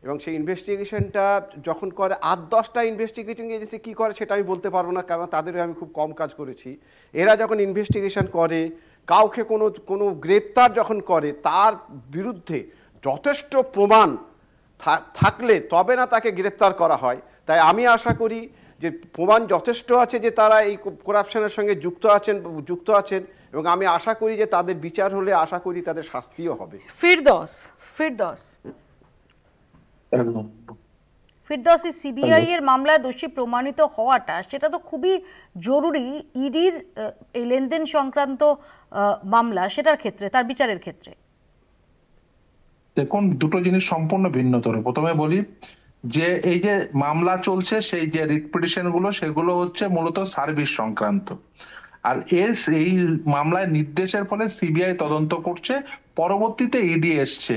এবং সেই ইনভেস্টিগেশনটা যখন করে 8-10টা ইনভেস্টিগেশন এজেন্সি কী করে সেটা আমি বলতে পারবো না, কারণ তাদেরও আমি খুব কম কাজ করেছি। এরা যখন ইনভেস্টিগেশন করে, কাউকে কোনো গ্রেপ্তার যখন করে, তার বিরুদ্ধে যথেষ্ট প্রমাণ থাকলে তবে না তাকে গ্রেপ্তার করা হয়। তাই আমি আশা করি যে প্রমাণ যথেষ্ট আছে যে তারা এই করাপশনের সঙ্গে যুক্ত আছেন, এবং আমি আশা করি যে তাদের বিচার হলে আশা করি তাদের শাস্তিও হবে। ফিরদৌসী, সিবিআই এর মামলায় দোষী প্রমাণিত হওয়াটা সেটা তো খুবই জরুরি ইডির এই লেনদেন সংক্রান্ত মামলা সেটার ক্ষেত্রে, তার বিচারের ক্ষেত্রে। দেখুন, দুটো জিনিস সম্পূর্ণ ভিন্নতর। প্রথমে বলি যে এই যে মামলা চলছে, সেই যে রিট পিটিশন গুলো, সেগুলো হচ্ছে মূলত সার্ভিস সংক্রান্ত। আর এই মামলায় নির্দেশের ফলে সিবিআই তদন্ত করছে, পরবর্তীতে ইডি এসছে।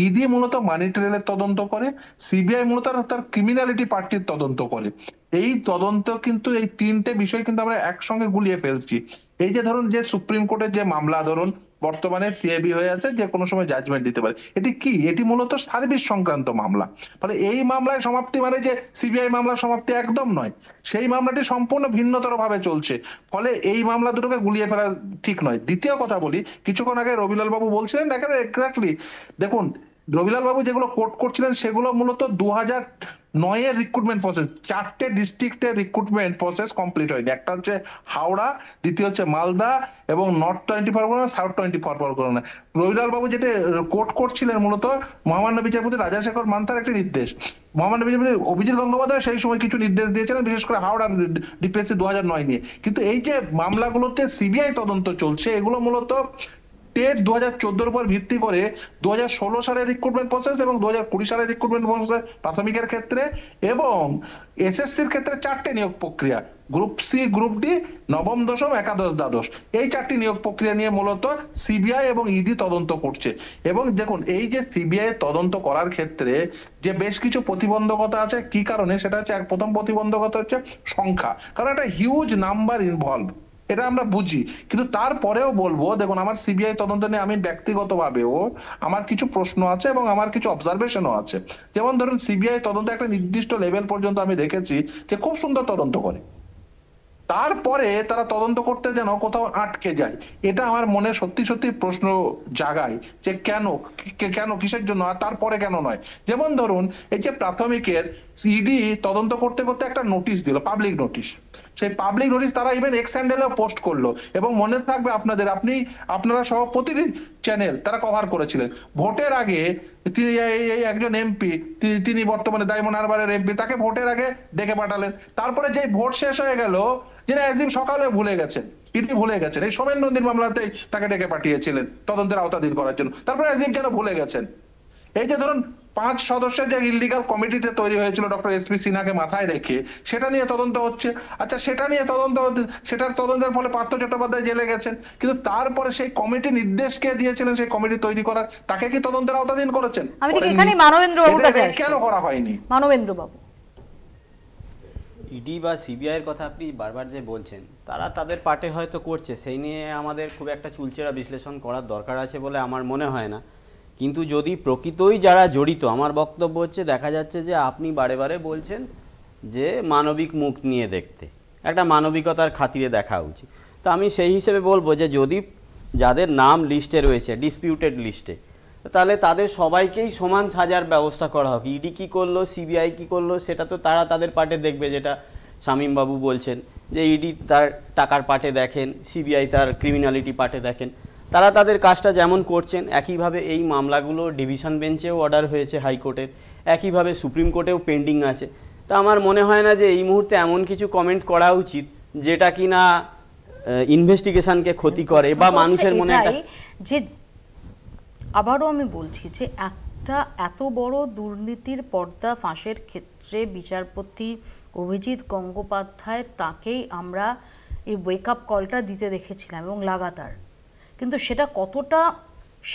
ইডি মূলত মানি ট্রেলের তদন্ত করে, সিবিআই মূলত তার ক্রিমিনালিটি পার্টির তদন্ত করে। এই তদন্ত কিন্তু এই তিনটে বিষয় কিন্তু আমরা একসঙ্গে গুলিয়ে ফেলছি। এই যে ধরুন যে সুপ্রিম কোর্টের যে মামলা ধরুন বর্তমানে সিআইবি হয়ে আছে, যে কোনো সময় জাজমেন্ট দিতে পারে, এটি কি? এটি মূলত সার্ভিস সংক্রান্ত মামলা। ফলে এই মামলায় সমাপ্তি মানে যে সিবিআই মামলার সমাপ্তি একদম নয়, সেই মামলাটি সম্পূর্ণ ভিন্নতর ভাবে চলছে। ফলে এই মামলা দুটোকে গুলিয়ে ফেলা ঠিক নয়। দ্বিতীয় কথা বলি, কিছুক্ষণ আগে রবিলাল বাবু বলছিলেন এক্স্যাক্টলি, দেখুন রবিলাল বাবু যেগুলো কোট করছিলেন সেগুলো মূলত 2009 রিক্রুটমেন্ট প্রসেস, 4টে ডিস্ট্রিক্টের রিক্রুটমেন্ট প্রসেস কমপ্লিট হয়নি। একটা হচ্ছে হাওড়া, দ্বিতীয় হচ্ছে মালদা এবং নর্থ 24 পরগনা, সাউথ 24 পরগনা। রবিলাল বাবু যেটা কোট করছিলেন মূলত মহামান্য বিচারপতি রাজাশেখর মান্থার একটি নির্দেশ। মহামান্য বিচারপতি অভিজিৎ গঙ্গোপাধ্যায় সেই সময় কিছু নির্দেশ দিয়েছিলেন, বিশেষ করে হাওড়ার ডিপিএসসি 2009 নিয়ে। কিন্তু এই যে মামলাগুলোতে সিবিআই তদন্ত চলছে, এগুলো মূলত টেট 2014 উপর ভিত্তি করে 2016 সালের রিক্রুটমেন্ট প্রসেস এবং 2020 সালের রিক্রুটমেন্ট প্রসেস প্রাথমিকের ক্ষেত্রে, এবং এসএসসির ক্ষেত্রে 4টে নিয়োগ প্রক্রিয়া, গ্রুপ সি, গ্রুপ ডি, নবম, দশম, একাদশ, দ্বাদশ, এই 4টি নিয়োগ প্রক্রিয়া নিয়ে মূলত সিবিআই এবং ইডি তদন্ত করছে। এবং দেখুন, এই যে সিবিআই তদন্ত করার ক্ষেত্রে যে বেশ কিছু প্রতিবন্ধকতা আছে, কি কারণে? সেটা হচ্ছে প্রথম প্রতিবন্ধকতা হচ্ছে সংখ্যা, কারণ একটা হিউজ নাম্বার ইনভলভ, এটা আমরা বুঝি। কিন্তু তারপরেও বলবো, দেখুন আমার সিবিআই তদন্ত নিয়ে আমি ব্যক্তিগতভাবেও আমার কিছু প্রশ্ন আছে এবং আমার কিছু অবজারভেশনও আছে। যেমন ধরুন, সিবিআই তদন্ত একটা নির্দিষ্ট লেভেল পর্যন্ত আমি দেখেছি যে খুব সুন্দর তদন্ত করে, তারপরে তারা তদন্ত করতে যেন কোথাও আটকে যায়। এটা আমার মনে সত্যি সত্যি প্রশ্ন জাগায় যে কেন, কিসের জন্য, আর তারপরে কেন নয়। যেমন ধরুন, এই যে প্রাথমিকের ইডি তদন্ত করতে করতে একটা নোটিশ দিল, পাবলিক নোটিশ। সেই পাবলিক নোটিশ তারা ইভেন এক্স হ্যান্ডেলেও পোস্ট করলো, এবং মনে থাকবে আপনারা সহ প্রতিটি চ্যানেল তারা কভার করেছিলেন। ভোটের আগে তিনি একজন এমপি, তিনি বর্তমানে ডায়মন্ড হারবারের এমপি, তাকে ভোটের আগে ডেকে পাঠালেন। তারপরে যে ভোট শেষ হয়ে গেল, যিনি অ্যাজিম সকালে ভুলে গেছেন, ইডি ভুলে গেছেন, এই সোমেন নন্দীর মামলাতেই তাকে ডেকে পাঠিয়েছিলেন তদন্তের আওতাধীন করার জন্য। তারপরে অ্যাজিম যেন ভুলে গেছেন। এই যে ধরুন 5 সদস্যের যে ইলিগাল কমিটিতে তৈরি হয়েছিল ডক্টর এসপি সিনহাকে মাথায় রেখে, সেটা নিয়ে তদন্ত হচ্ছে। আচ্ছা, সেটা নিয়ে তদন্ত হচ্ছে, সেটার তদন্তের ফলে পার্থ চট্টোপাধ্যায় জেলে গেছেন, কিন্তু তারপরে সেই কমিটি নির্দেশ কে দিয়েছিলেন সেই কমিটি তৈরি করার, তাকে কি তদন্তের আওতাধীন করেছেন? আমি ঠিক এখানে মানবেন্দ্র বাবুর কাছে আসি। কেন করা হয়নি? মানবেন্দ্র বাবু, ইডি বা সিবিআই এর কথা আপনি বারবার যে বলছেন, তারা তাদের পার্টে হয়তো করছে, সেই নিয়ে আমাদের খুব একটা চুলচেরা বিশ্লেষণ করার দরকার আছে বলে আমার মনে হয় না। কিন্তু যদি প্রকৃতই যারা জড়িত, আমার বক্তব্য হচ্ছে, দেখা যাচ্ছে যে আপনি বারে বারে বলছেন যে মানবিক মুখ নিয়ে দেখতে, একটা মানবিকতার খাতিরে দেখা উচিত। তো আমি সেই হিসেবে বলবো যে যদি যাদের নাম লিস্টে রয়েছে, ডিসপিউটেড লিস্টে, তাহলে তাদের সবাইকেই সমান সাজার ব্যবস্থা করা হোক। ইডি কি করলো, সিবিআই কি করলো, সেটা তো তারা তাদের পার্টে দেখবে, যেটা শামীমবাবু বলছেন যে ইডি তার টাকার পার্টে দেখেন, সিবিআই তার ক্রিমিনালিটি পার্টে দেখেন। তারা তাদের কাজটা যেমন করছেন, একইভাবে এই মামলাগুলো ডিভিশন বেঞ্চেও অর্ডার হয়েছে হাইকোর্টের, একইভাবে সুপ্রিম কোর্টেও পেন্ডিং আছে। তো আমার মনে হয় না যে এই মুহূর্তে এমন কিছু কমেন্ট করা উচিত যেটা কিনা ইনভেস্টিগেশনকে ক্ষতি করে বা মানুষের মনে যে, আবারও আমি বলছি যে একটা এত বড় দুর্নীতির পর্দা ফাঁসের ক্ষেত্রে বিচারপতি অভিজিৎ গঙ্গোপাধ্যায়, তাকেই আমরা এই ওয়েক আপ কলটা দিতে দেখেছিলাম এবং লাগাতার। কিন্তু সেটা কতটা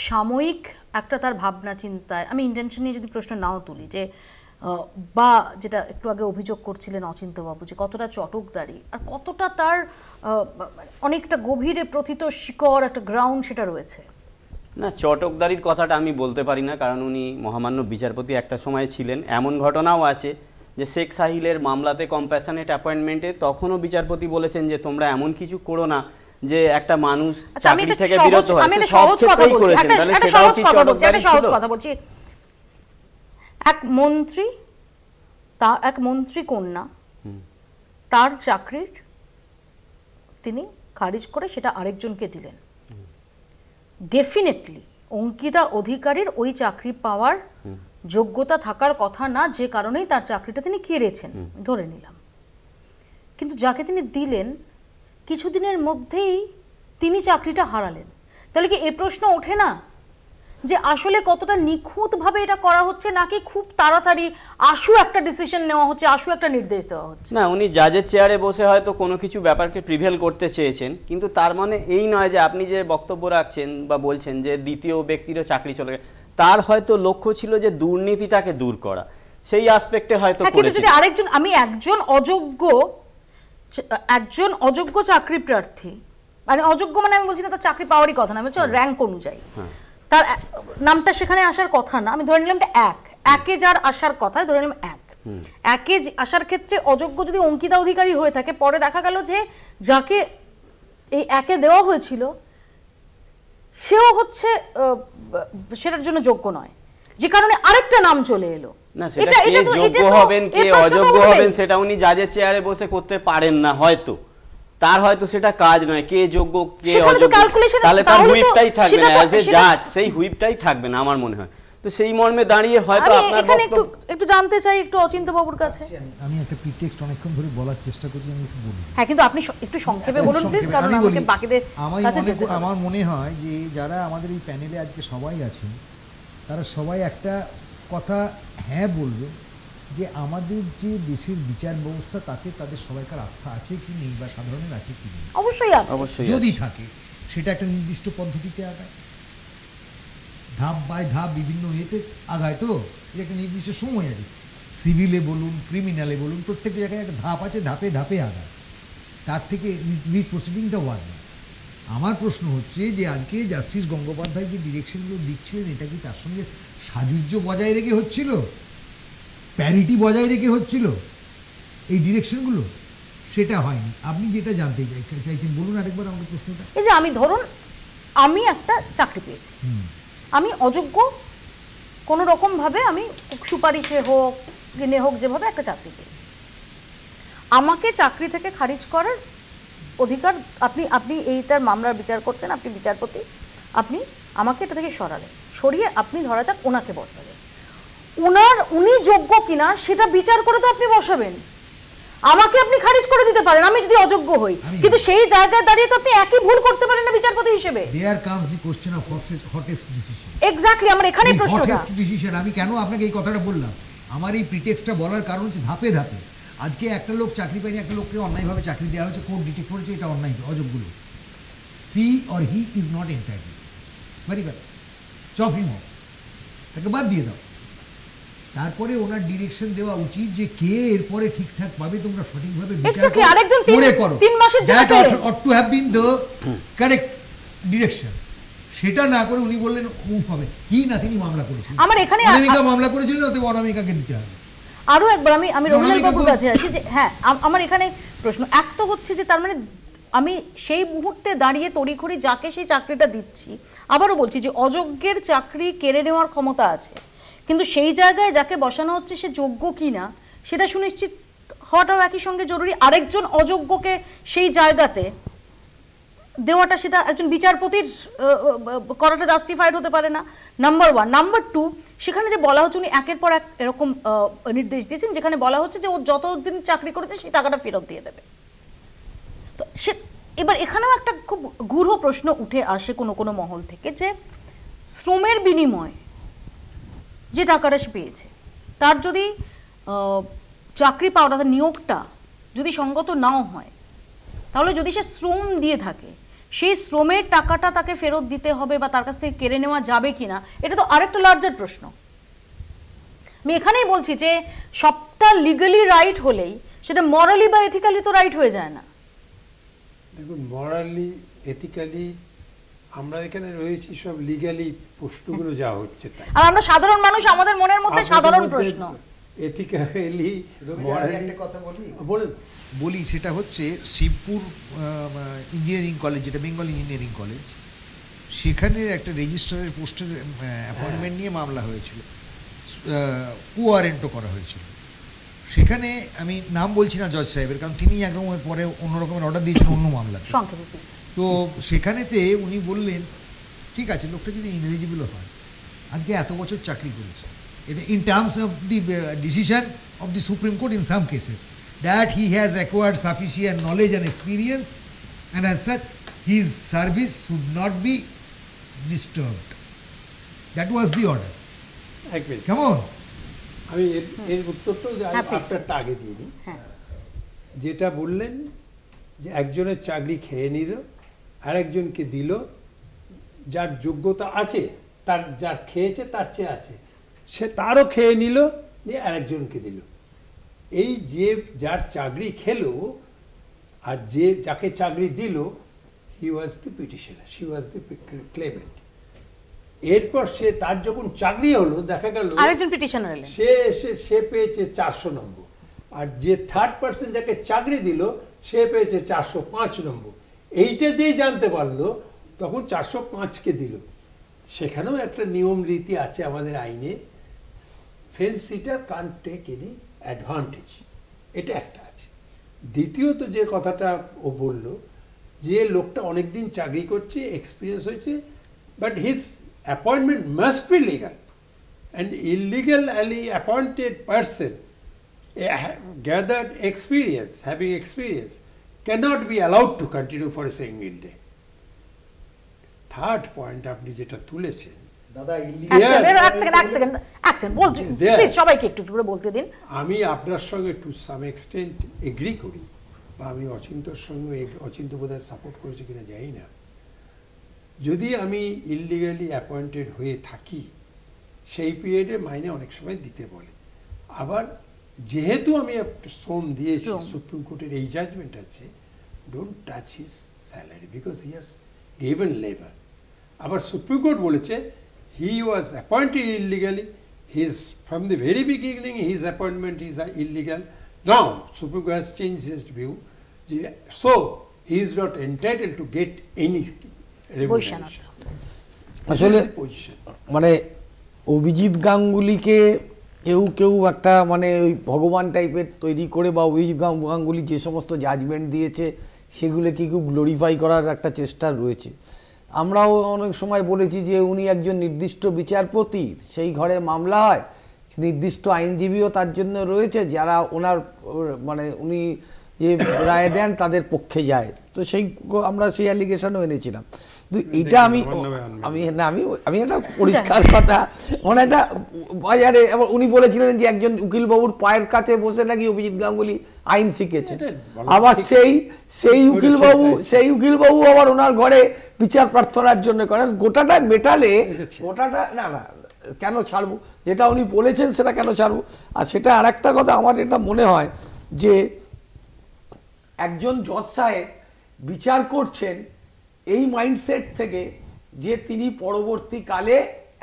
সাময়িক একটা তার ভাবনা চিন্তায়, আমি ইন্টেনশন নিয়ে যদি প্রশ্ন নাও তুলি, যে বা যেটা একটু আগে অভিযোগ করছিলেন অচিন্ত্যবাবু, যে কতটা চটকদারি আর কতটা তার অনেকটা গভীরে প্রথিত শিকড়, একটা গ্রাউন্ড সেটা রয়েছে। না, চটকদারির কথাটা আমি বলতে পারি না, কারণ উনি মহামান্য বিচারপতি একটা সময় ছিলেন। এমন ঘটনাও আছে যে শেখ সাহিলের মামলাতে কম্প্যাশনেট অ্যাপয়েন্টমেন্টে তখনও বিচারপতি বলেছেন যে তোমরা এমন কিছু করো না যে একটা মানুষ চাকরি থেকে বিরত হয়। সব ক্ষেত্রেই করেছেন, তাহলে সেটাও কি চটকদারি ছিল? কথা বলছি, এক মন্ত্রী কন্যা তার চাকরির তিনি খারিজ করে সেটা আরেকজনকে দিলেন। ডেফিনেটলি অঙ্কিতা অধিকারীর ওই চাকরি পাওয়ার যোগ্যতা থাকার কথা না, যে কারণেই তার চাকরিটা তিনি কেড়েছেন ধরে নিলাম, কিন্তু যাকে তিনি দিলেন কিছুদিনের মধ্যেই তিনি চাকরিটা হারালেন, তাহলে কি এই প্রশ্ন ওঠে না যে আসলে কতটা নিখুঁতভাবে এটা করা হচ্ছে, নাকি খুব তাড়াতাড়ি আশু একটা ডিসিশন নেওয়া হচ্ছে, আশু একটা নির্দেশ দেওয়া হচ্ছে? না, উনি জাজের চেয়ারে বসে হয়তো কোনো কিছু ব্যাপারকে প্রিভেল করতে চেয়েছেন, কিন্তু তার মানে এই নয় যে আপনি যে বক্তব্য রাখছেন বা বলছেন যে দ্বিতীয় ব্যক্তিরও চাকরি চলে গেছে, তার হয়তো লক্ষ্য ছিল যে দুর্নীতিটাকে দূর করা, সেই আসপেক্টে হয়তো করেছেন। যদি আরেকজন, আমি একজন অযোগ্য চাকরি প্রার্থী, মানে অযোগ্য মানে আমি বলছি না তার চাকরি পাওয়ারই কথা না, আমি বলছি র্যাঙ্ক অনুযায়ী তার নামটা সেখানে আসার কথা না, আমি ধরে নিলাম একে যার আসার কথা, ধরে নিলাম একে আসার ক্ষেত্রে অযোগ্য যদি অঙ্কিতা অধিকারী হয়ে থাকে, পরে দেখা গেল যে যাকে এই একে দেওয়া হয়েছিল সেও হচ্ছে সেটার জন্য যোগ্য নয়, যে কারণে আরেকটা নাম চলে এলো। না, সেটা কে যোগ্য হবেন কে অযোগ্য হবেন সেটা উনি জাজের চেয়ারে বসে করতে পারেন না, হয়তো তার হয়তো সেটা কাজ নয়, কে যোগ্য কে অযোগ্য, তাহলে তার হুইপটাই থাকবে না, অ্যাজ এ জাজ সেই হুইপটাই থাকবে না আমার মনে হয়। তো সেই মর্মে দাঁড়িয়ে হয়তো আপনার একটু জানতে চাই একটু অচিন্ত বাবুর কাছে। আমি একটা প্রিটেক্সট অনেকক্ষণ ধরে বলার চেষ্টা করছি, আমি একটু বলি। হ্যাঁ, কিন্তু আপনি একটু সংক্ষেপে বলুন প্লিজ, কারণ আমাকে বাকিদের আমার মনে হয় যে যারা আমাদের এই প্যানেলে আজকে সবাই আছেন তারা সবাই একটা কথা হ্যাঁ বলবে যে আমাদের যে দেশের বিচার ব্যবস্থা তাতে তাদের সবাইকার আস্থা আছে কি নেই, বা সাধারণের আছে কি নেই। অবশ্যই আছে, যদি থাকে সেটা একটা নির্দিষ্ট পদ্ধতিতে আগায়, ধাপ বাই ধাপ বিভিন্ন ইয়েতে আগায়, তো এটা একটা নির্দিষ্ট সময় আছে, সিভিলে বলুন ক্রিমিনালে বলুন প্রত্যেকটা জায়গায় একটা ধাপ আছে, ধাপে ধাপে আগায়, তার থেকে প্রসিডিংটা ওয়ার্ড না। আমার প্রশ্ন হচ্ছে যে আজকে জাস্টিস গঙ্গোপাধ্যায় যে ডিরেকশনগুলো দিচ্ছিলেন এটা কি তার সঙ্গে সাযুজ্য বজায় রেখে হচ্ছিল, প্যারিটি বজায় রেখে হচ্ছিল এই ডিরেকশনগুলো? সেটা হয়নি। আপনি যেটা জানতে চাইছেন বলুন আরেকবার আমাকে প্রশ্নটা। এই যে আমি ধরুন আমি একটা চাকরি পেয়েছি, আমি অযোগ্য কোনো রকম ভাবে আমি সুপারিশে হোক গিনে হোক যেভাবে একটা চাকরি পেয়েছি, আমাকে চাকরি থেকে খারিজ করার অধিকার আপনি এইটার মামলার বিচার করছেন, আপনি বিচারপতি, আপনি আমাকে এটা থেকে সরিয়ে আপনি ধরা যাক ওনাকে বসাবেন, উনি যোগ্য কিনা সেটা বিচার করে তো আপনি বসাবেন, আমাকে আপনি খারিজ করে দিতে পারেন আমি যদি অযোগ্য হই, কিন্তু সেই জায়গায় দাঁড়িয়ে তো আপনি একই ভুল করতে পারেন না বিচারপতি হিসেবে। There comes the question of hottest decision. Exactly, আমার এখানেই প্রশ্নটা। হটেস্ট ডিসিশন আমি কেন আপনাকে এই কথাটা বললাম, আমার এই প্রিটেক্সটটা বলার কারণ হচ্ছে ধাপে ধাপে আজকে একটা লোক চাকরি পায়নি, একটা লোককে অন্যায়ভাবে চাকরি দেওয়া হয়েছে, কোর্ট ডিটেক্ট করেছে এটা অন্যায় অযোগ্য লোক, she or he is not entitled, very good, chop him off, তাকে বাদ দিয়ে দাও। তারপরে ওনার ডিরেকশন দেওয়া উচিত যে কে এরপরে ঠিকঠাক ভাবে তোমরা সঠিকভাবে বিচার করো, that ought to have been the correct direction. সেটা না করে উনি বললেন মুভ হবে কি না, তিনি মামলা করেছিলেন, আমার এখানে অনামিকা মামলা করেছিলেন, অতএব অনামিকাকে দিতে হবে। আরো একবার আমি রবিলাল বাবুর কাছে আছি যে হ্যাঁ আমার এখানে প্রশ্ন এক তো হচ্ছে যে তার মানে আমি সেই মুহূর্তে দাঁড়িয়ে তড়িঘড়ি যাকে সেই চাকরিটা দিচ্ছি, আবারও বলছি যে অযোগ্যের চাকরি কেড়ে নেওয়ার ক্ষমতা আছে, কিন্তু সেই জায়গায় যাকে বসানো হচ্ছে সে যোগ্য কিনা সেটা সুনিশ্চিত হওয়াটাও একই সঙ্গে জরুরি। আরেকজন অযোগ্যকে সেই জায়গাতে দেওয়াটা সেটা একজন বিচারপতির করাটা জাস্টিফাইড হতে পারে না, নাম্বার ওয়ান। নাম্বার টু, সেখানে যে বলা হচ্ছে উনি একের পর এক এরকম নির্দেশ দিয়েছেন যেখানে বলা হচ্ছে যে ও যতদিন চাকরি করেছে সেই টাকাটা ফেরত দিয়ে দেবে। তো সে এবার এখানেও একটা খুব গূঢ় প্রশ্ন উঠে আসে কোনো কোনো মহল থেকে যে শ্রমের বিনিময় যে টাকাটা সে পেয়েছে তার যদি চাকরি পাওয়াটা নিয়োগটা যদি সঙ্গত নাও হয়, তাহলে যদি সে শ্রম দিয়ে থাকে সেই শ্রমের টাকাটা তাকে ফেরত দিতে হবে বা তার কাছ থেকে কেড়ে নেওয়া যাবে কিনা, এটা তো আরেকটা লার্জার প্রশ্ন। আমি এখানেই বলছি যে সবটা লিগালি রাইট হলেই সেটা মরালি বা এথিক্যালি তো রাইট হয়ে যায় না। দেখুন, মরালি এথিক্যালি আমরা এখানে রয়েছি সব লিগ্যালি প্রশ্নগুলো যা হচ্ছে তাই, আর আমরা সাধারণ মানুষ, আমাদের মনের মধ্যে সাধারণ প্রশ্ন। এথিক্যালি একটা কথা বলি সেটা হচ্ছে শিবপুর ইঞ্জিনিয়ারিং কলেজ, যেটা বেঙ্গল ইঞ্জিনিয়ারিং কলেজ, সেখানের একটা রেজিস্ট্রারের পোস্টের অ্যাপয়েন্টমেন্ট নিয়ে মামলা হয়েছিল, কোয়ারেন্টও করা হয়েছিল। সেখানে আমি নাম বলছি না জজ সাহেবের, কারণ তিনি একদম পরে অন্য রকমের অর্ডার দিয়েছেন অন্য মামলাতে। তো সেখানেতে উনি বললেন ঠিক আছে লোকটা যদি ইনএলিজিবল হয়, আজকে এত বছর চাকরি করেছে, in terms of the decision of the Supreme Court in some cases, that he has acquired sufficient knowledge and experience, and as such his service should not be disturbed. That was the order. Come on. আমি এর উত্তরটা আপনারটা আগে দিয়ে দিই। যেটা বললেন যে একজনের চাকরি খেয়ে নিল আর একজনকে দিল, যার যোগ্যতা আছে, তার যার খেয়েছে তার চেয়ে আছে, সে তারও খেয়ে নিল, নিয়ে আরেকজনকে দিল। এই যে যার চাকরি খেলো আর যে যাকে চাকরি দিল, he was the petitioner, she was the claimant. এরপর সে তার যখন চাকরি হলো দেখা গেল আরেকজন পিটিশনার এলেন, সে পেয়েছে 400 নম্বর, আর যে থার্ড পার্সন যাকে চাকরি দিল সে পেয়েছে 405 নম্বর। এইটা যেই জানতে পারলো তখন 405কে দিল। সেখানেও একটা নিয়ম রীতি আছে আমাদের আইনে, fence sitter can't take any advantage, এটা একটা আছে। দ্বিতীয়ত যে কথাটা ও বলল যে লোকটা অনেকদিন চাকরি করছে, এক্সপিরিয়েন্স হয়েছে, but his appointment must be legal. An illegally appointed person gathered experience, having experience, cannot be allowed to continue for a single day. Third point আপনি যেটা তুলেছেন, সবাইকে একটু করে বলতে দিন। আমি আপনার সঙ্গে টু সাম এক্সটেন্ট এগ্রি করি, বা আমি অচিন্তর সঙ্গে, অচিন্ত বোধহয় সাপোর্ট করেছি কিনা জানি না। যদি আমি ইললিগালি অ্যাপয়েন্টেড হয়ে থাকি সেই পিরিয়ডে মাইনে অনেক সময় দিতে বলে। আবার যেহেতু আমি শ্রম দিয়েছি, সুপ্রিম কোর্টের এই জাজমেন্ট আছে, don't touch his salary because he has given labour. আবার সুপ্রিম কোর্ট বলেছে he was appointed illegally, his from the very beginning his appointment is illegal. Now supreme court has change his view, so he is not entitled to get any. আসলে মানে অভিজিৎ গাঙ্গুলিকে কেউ কেউ একটা মানে ওই ভগবান টাইপের তৈরি করে, বা অভিজিৎ গাঙ্গুলি যে সমস্ত জাজমেন্ট দিয়েছে সেগুলোকে খুব গ্লোরিফাই করার একটা চেষ্টা রয়েছে। আমরাও অনেক সময় বলেছি যে উনি একজন নির্দিষ্ট বিচারপতি, সেই ঘরে মামলা হয়, নির্দিষ্ট আইনজীবীও তার জন্য রয়েছে যারা ওনার মানে উনি যে রায় দেন তাদের পক্ষে যায়। তো সেই আমরা সেই অ্যালিগেশনও এনেছিলাম। এটা আমি একটা পরিষ্কার কথা, মানে একটা বাজারে উনি বলেছিলেন যে একজন উকিলবাবুর পায়ের কাছে বসে নাকি অভিজিৎ গাঙ্গুলি আইন শিখেছেন। আবার সেই উকিলবাবু আবার ওনার ঘরে বিচার প্রার্থনার জন্য করেন। গোটাটা মেটালে গোটাটা না কেন ছাড়বো, যেটা উনি বলেছেন সেটা কেন ছাড়বো। আর সেটা আর একটা কথা আমার এটা মনে হয় যে একজন জজ সাহেব বিচার করছেন এই মাইন্ডসেট থেকে যে তিনি পরবর্তীকালে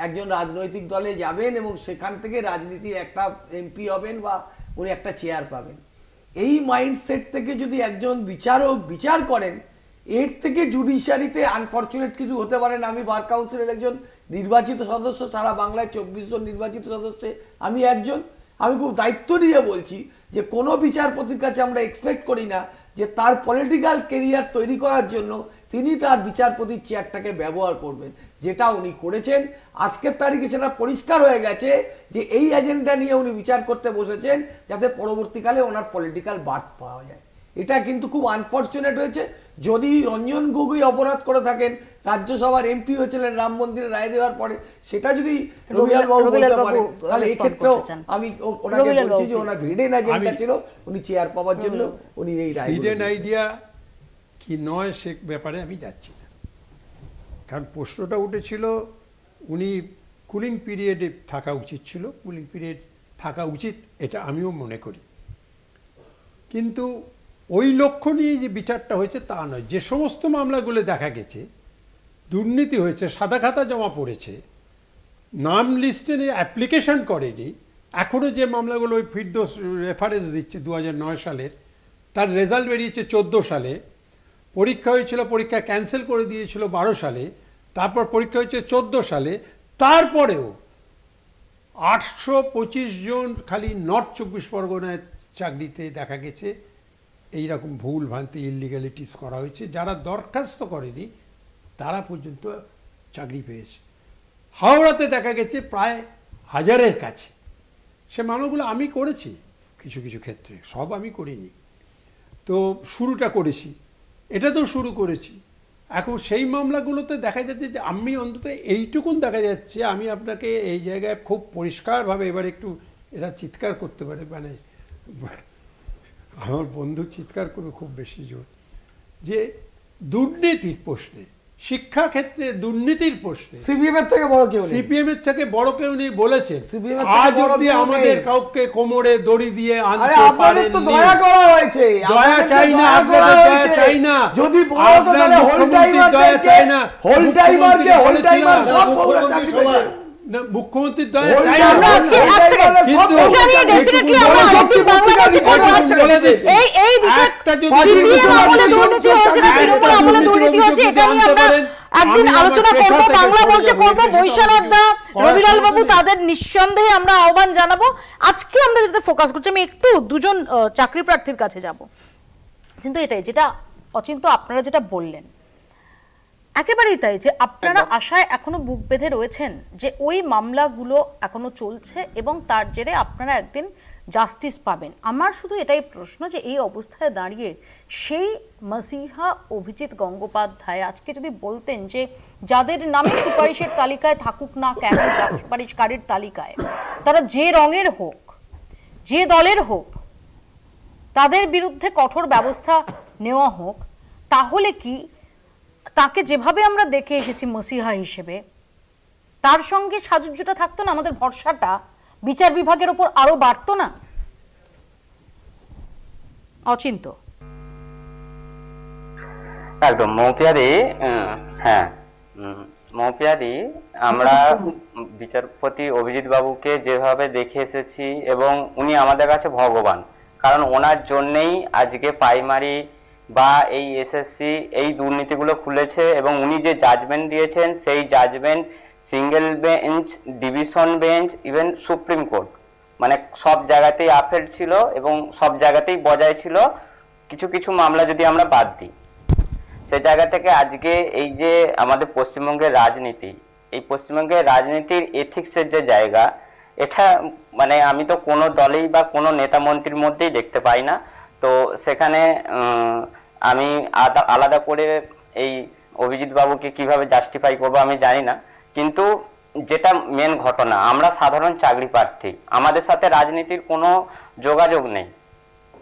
একজন রাজনৈতিক দলে যাবেন এবং সেখান থেকে রাজনীতির একটা এমপি হবেন বা উনি একটা চেয়ার পাবেন। এই মাইন্ডসেট থেকে যদি একজন বিচারক বিচার করেন, এর থেকে জুডিশিয়ারিতে আনফরচুনেট কিছু হতে পারে না। আমি বার কাউন্সিলের একজন নির্বাচিত সদস্য, সারা বাংলায় 24 জন নির্বাচিত সদস্যে আমি একজন। আমি খুব দায়িত্ব নিয়ে বলছি যে কোনো বিচারপতির কাছে আমরা এক্সপেক্ট করি না যে তার পলিটিক্যাল কেরিয়ার তৈরি করার জন্য তিনি তার বিচারপতির চেয়ারটাকে ব্যবহার করবেন, যেটা উনি করেছেন। আজকের তারিখে সেটা পরিষ্কার হয়ে গেছে যে এই এজেন্ডা নিয়ে উনি বিচার করতে বসেছেন যাতে পরবর্তীকালে ওনার পলিটিক্যাল বার্থ পাওয়া যায়। এটা কিন্তু খুব আনফরচুনেট হয়েছে। যদি রঞ্জন গগৈ অপরাধ করে থাকেন, রাজ্যসভার এমপি হয়েছিলেন রাম মন্দিরে রায় দেওয়ার পরে, সেটা যদি রবিলাল বাবু বলতে পারে, তাহলে এই ক্ষেত্রেও আমি ওনাকে বলছি যে ওনার হিডেন এজেন্ডা ছিল, উনি চেয়ার পাওয়ার জন্য উনি এই রায়। হিডেন আইডিয়া কি নয় সে ব্যাপারে আমি যাচ্ছি না, কারণ প্রশ্নটা উঠেছিল উনি কুলিং পিরিয়ডে থাকা উচিত ছিল, কুলিং পিরিয়ড থাকা উচিত এটা আমিও মনে করি। কিন্তু ওই লক্ষ্য নিয়ে যে বিচারটা হয়েছে তা নয়। যে সমস্ত মামলাগুলো দেখা গেছে দুর্নীতি হয়েছে, সাদা খাতা জমা পড়েছে, নাম লিস্টে অ্যাপ্লিকেশন করেনি, এখনও যে মামলাগুলো ওই ফিরদৌস রেফারেন্স দিচ্ছে 2009 সালের, তার রেজাল্ট বেরিয়েছে 14 সালে, পরীক্ষা হয়েছিল, পরীক্ষা ক্যান্সেল করে দিয়েছিল 12 সালে, তারপর পরীক্ষা হয়েছে 14 সালে, তারপরেও 825 জন খালি নর্থ 24 পরগনায় চাকরিতে দেখা গেছে এইরকম ভুল ভ্রান্তি ইললিগ্যালিটিস করা হয়েছে। যারা দরখাস্ত করেনি তারা পর্যন্ত চাকরি পেয়েছে। হাওড়াতে দেখা গেছে প্রায় হাজারের কাছে। সে মামলাগুলো আমি করেছি কিছু কিছু ক্ষেত্রে, সব আমি করিনি। তো শুরুটা করেছি, এটা তো শুরু করেছি। এখন সেই মামলাগুলোতে দেখা যাচ্ছে যে আমি অন্তত এইটুকুন দেখা যাচ্ছে, আমি আপনাকে এই জায়গায় খুব পরিষ্কারভাবে এবার একটু এরা চিৎকার করতে পারে, মানে আমার বন্ধু চিৎকার করবে খুব বেশি জোর, যে দুর্নীতির প্রশ্নে, শিক্ষাক্ষেত্রে দুর্নীতির প্রশ্নে সিপিএম এর থেকে বড় কেউ নেই, সিপিএম এর থেকে বড় কেউ নেই বলেছে। আজ অবধি আমাদের কাউকে কোমরে দড়ি দিয়ে আনতে পারেন তো দয়া করা হয়েছে, দয়া চাই না, আপনাদের দয়া চাই না, যদি বড় তো তাহলে হোল টাইমার দয়া চাই না, হোল টাইমারকে হোল টাইমার সব পুরো চাকরি পেয়েছে না, মুখ্যমন্ত্রীর দয়া চাই না। আমরা আজকে এক সেকেন্ড এটা নিয়ে ডেফিনেটলি আমরা আরেকটি বাংলাদেশে করব। এই বিষয়টা যদি সিপিএম আমলে দুর্নীতি হয়েছে না তৃণমূল আমলে দুর্নীতি হয়েছে, এটা নিয়ে আমরা একদিন আলোচনা করব, বাংলা মঞ্চে করব। বৈশানন্দা, রবিলাল বাবু, তাদের নিঃসন্দেহে আমরা আহ্বান জানাবো। আজকে আমরা যেটা ফোকাস করছি, আমি একটু দুজন চাকরি প্রার্থীর কাছে যাব, কিন্তু এটাই যেটা অচিন্ত আপনারা যেটা বললেন একেবারেই তাই, যে আপনারা আশায় এখনো বুক বেঁধে রয়েছেন যে ওই মামলাগুলো এখনো চলছে এবং তার জেরে আপনারা একদিন জাস্টিস পাবেন। আমার শুধু এটাই প্রশ্ন যে এই অবস্থায় দাঁড়িয়ে সেই মসিহা অভিজিৎ গঙ্গোপাধ্যায় আজকে যদি বলতেন যে যাদের নামে সুপারিশের তালিকায় থাকুক না কেন, সুপারিশকারীর তালিকায় তারা যে রঙের হোক, যে দলের হোক, তাদের বিরুদ্ধে কঠোর ব্যবস্থা নেওয়া হোক, তাহলে কি তাকে যেভাবে আমরা দেখে এসেছি মসিহা হিসেবে, তার সঙ্গে সাযুজ্যটা থাকতো না? আমাদের ভরসাটা বিচার বিভাগের উপর আরো বাড়তো না? অচিন্ত একদম মৌপিয়াদি, হ্যাঁ মৌপিয়াদি, আমরা বিচারপতি অভিজিৎ বাবুকে যেভাবে দেখে এসেছি এবং উনি আমাদের কাছে ভগবান, কারণ ওনার জন্যেই আজকে প্রাইমারি বা এই এসএসসি এই দুর্নীতিগুলো খুলেছে এবং উনি যে জাজমেন্ট দিয়েছেন সেই judgment single bench, division bench, even supreme court, মানে সব জায়গাতেই আপেল ছিল এবং সব জায়গাতেই বজায় ছিল, কিছু কিছু মামলা যদি আমরা বাদ দিই। সে জায়গা থেকে আজকে এই যে আমাদের পশ্চিমবঙ্গের রাজনীতি, এই পশ্চিমবঙ্গের রাজনীতির এথিক্সের যে জায়গা, এটা মানে আমি তো কোনো দলেই বা কোনো নেতা মন্ত্রীর মধ্যেই দেখতে পাই না। তো সেখানে আমি আলাদা করে এই অভিজিৎ বাবুকে কিভাবে জাস্টিফাই করবো আমি জানি না, কিন্তু যেটা মেন ঘটনা, আমরা সাধারণ চাকরি প্রার্থী, আমাদের সাথে রাজনীতির কোনো যোগাযোগ নেই।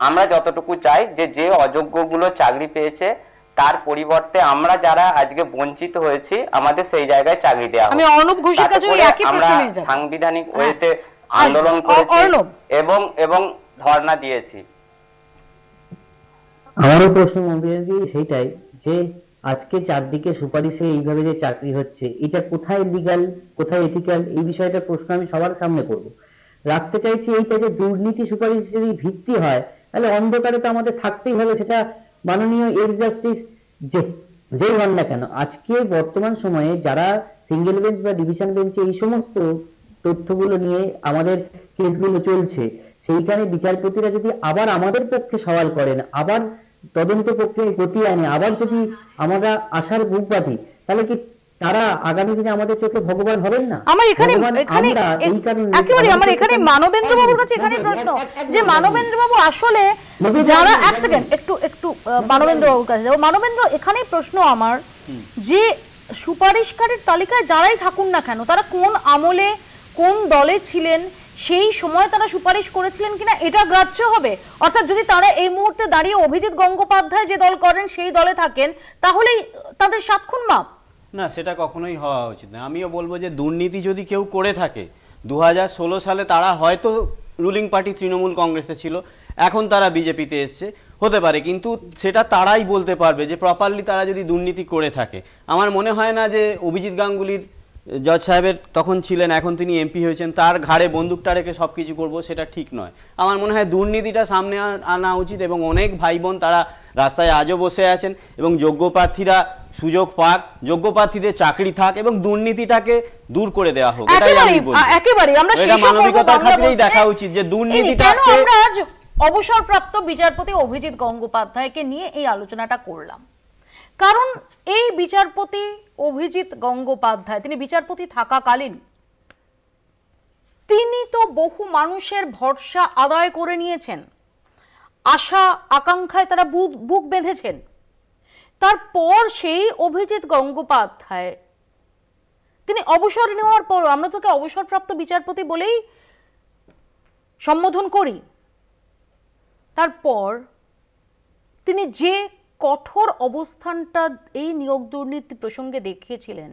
আমরা যতটুকু চাই যে যে অযোগ্যগুলো চাকরি পেয়েছে তার পরিবর্তে আমরা যারা আজকে বঞ্চিত হয়েছি আমাদের সেই জায়গায় চাকরি দেওয়া আমি অর্ণব ঘোষের কাছে একই প্রশ্ন নিয়ে যাব। সাংবিধানিক ওয়েতে আন্দোলন করেছি এবং ধর্ণা দিয়েছি। আমারও প্রশ্ন সেইটাই যে আজকে চারদিকে সুপারিশে এইভাবে যে চাকরি হচ্ছে, এটা কোথায় লিগাল, কোথায় এথিক্যাল, এই বিষয়টা প্রশ্ন আমি সবার সামনে করব। রাখতে চাইছি এইটা যে দুর্নীতি সুপারিশ যদি ভিত্তি হয় তাহলে অন্ধকারে তো আমাদের থাকতেই হবে, সেটা মাননীয় এক্স জাস্টিস যেই হন না কেন। আজকে বর্তমান সময়ে যারা সিঙ্গেল বেঞ্চ বা ডিভিশন বেঞ্চে এই সমস্ত তথ্যগুলো নিয়ে আমাদের কেসগুলো চলছে, সেইখানে বিচারপতিরা যদি আবার আমাদের পক্ষে সওয়াল করেন, আবার তদন্ত প্রক্রিয়ায় গতি আনে, আবার যদি আমরা আশার বুক বাঁধি, তাহলে কি তারা আগামী দিনে আমাদের চোখে ভগবান হবেন না? আমার এখানে একেবারে আমার এখানে মানবেন্দ্র বাবুর কাছে এখানে প্রশ্ন যে মানবেন্দ্র বাবু আসলে যারা, এক সেকেন্ড একটু মানবেন্দ্র বাবুর কাছে যাবো। মানবেন্দ্র, এখানেই প্রশ্ন আমার যে সুপারিশকারীর তালিকায় যারাই থাকুন না কেন, তারা কোন আমলে কোন দলে ছিলেন, সেই সময় তারা সুপারিশ করেছিলেন কিনা এটা গ্রাহ্য হবে? অর্থাৎ যদি তারা এই মুহূর্তে দাঁড়িয়ে অভিজিৎ গঙ্গোপাধ্যায় যে দল করেন সেই দলে থাকেন, তাহলেই তাদের 7 খুন মাপ? না, সেটা কখনোই হওয়া উচিত না। আমিও বলবো যে দুর্নীতি যদি কেউ করে থাকে, 2016 সালে তারা হয়তো রুলিং পার্টি তৃণমূল কংগ্রেসে ছিল, এখন তারা বিজেপিতে এসছে, হতে পারে, কিন্তু সেটা তারাই বলতে পারবে যে প্রপারলি তারা যদি দুর্নীতি করে থাকে। আমার মনে হয় না যে অভিজিৎ গাঙ্গুলির জজ সাহেবের তখন ছিলেন, এখন তিনি এমপি হয়েছেন, তার ঘাড়ে বন্দুকটা রেখে সব কিছু করবো, সেটা ঠিক নয়। আমার মনে হয় দুর্নীতিটা সামনে আনা উচিত এবং অনেক ভাই বোন তারা রাস্তায় আজও বসে আছেন এবং যোগ্য প্রার্থীরা সুযোগ পাক, যোগ্য প্রার্থীদের চাকরি থাক এবং দুর্নীতিটাকে দূর করে দেওয়া হোক। এটাই আমি বলবো, এটা মানবিকতার খাতিরেই দেখা উচিত যে দুর্নীতিটাকে। অবসরপ্রাপ্ত বিচারপতি অভিজিৎ গঙ্গোপাধ্যায়কে নিয়ে এই আলোচনাটা করলাম কারণ এই বিচারপতি অভিজিৎ গঙ্গোপাধ্যায় তিনি বিচারপতি থাকাকালীন তিনি তো বহু মানুষের ভরসা আদায় করে নিয়েছেন, আশা আকাঙ্ক্ষায় তারা বুক বেঁধেছেন। তারপর সেই অভিজিৎ গঙ্গোপাধ্যায় তিনি অবসর নেওয়ার পর, আমরা তোকে অবসরপ্রাপ্ত বিচারপতি বলেই সম্বোধন করি, তারপর তিনি যে কঠোর অবস্থানটা এই নিয়োগ দুর্নীতি প্রসঙ্গে দেখিয়েছিলেন,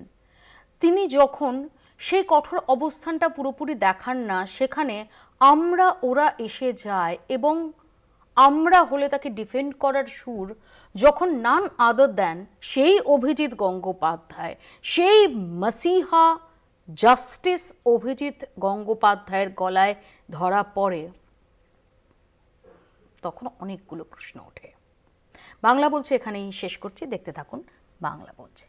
তিনি যখন সেই কঠোর অবস্থানটা পুরোপুরি দেখান না, সেখানে আমরা ওরা এসে যায় এবং আমরা হলে তাকে ডিফেন্ড করার সুর যখন নান আদার দেন সেই অভিজিৎ গঙ্গোপাধ্যায়, সেই মাসিহা জাস্টিস অভিজিৎ গঙ্গোপাধ্যায়ের গলায় ধরা পড়ে, তখন অনেকগুলো প্রশ্ন ওঠে। বাংলা বলছে এখানেই শেষ করছি, দেখতে থাকুন বাংলা বলছে।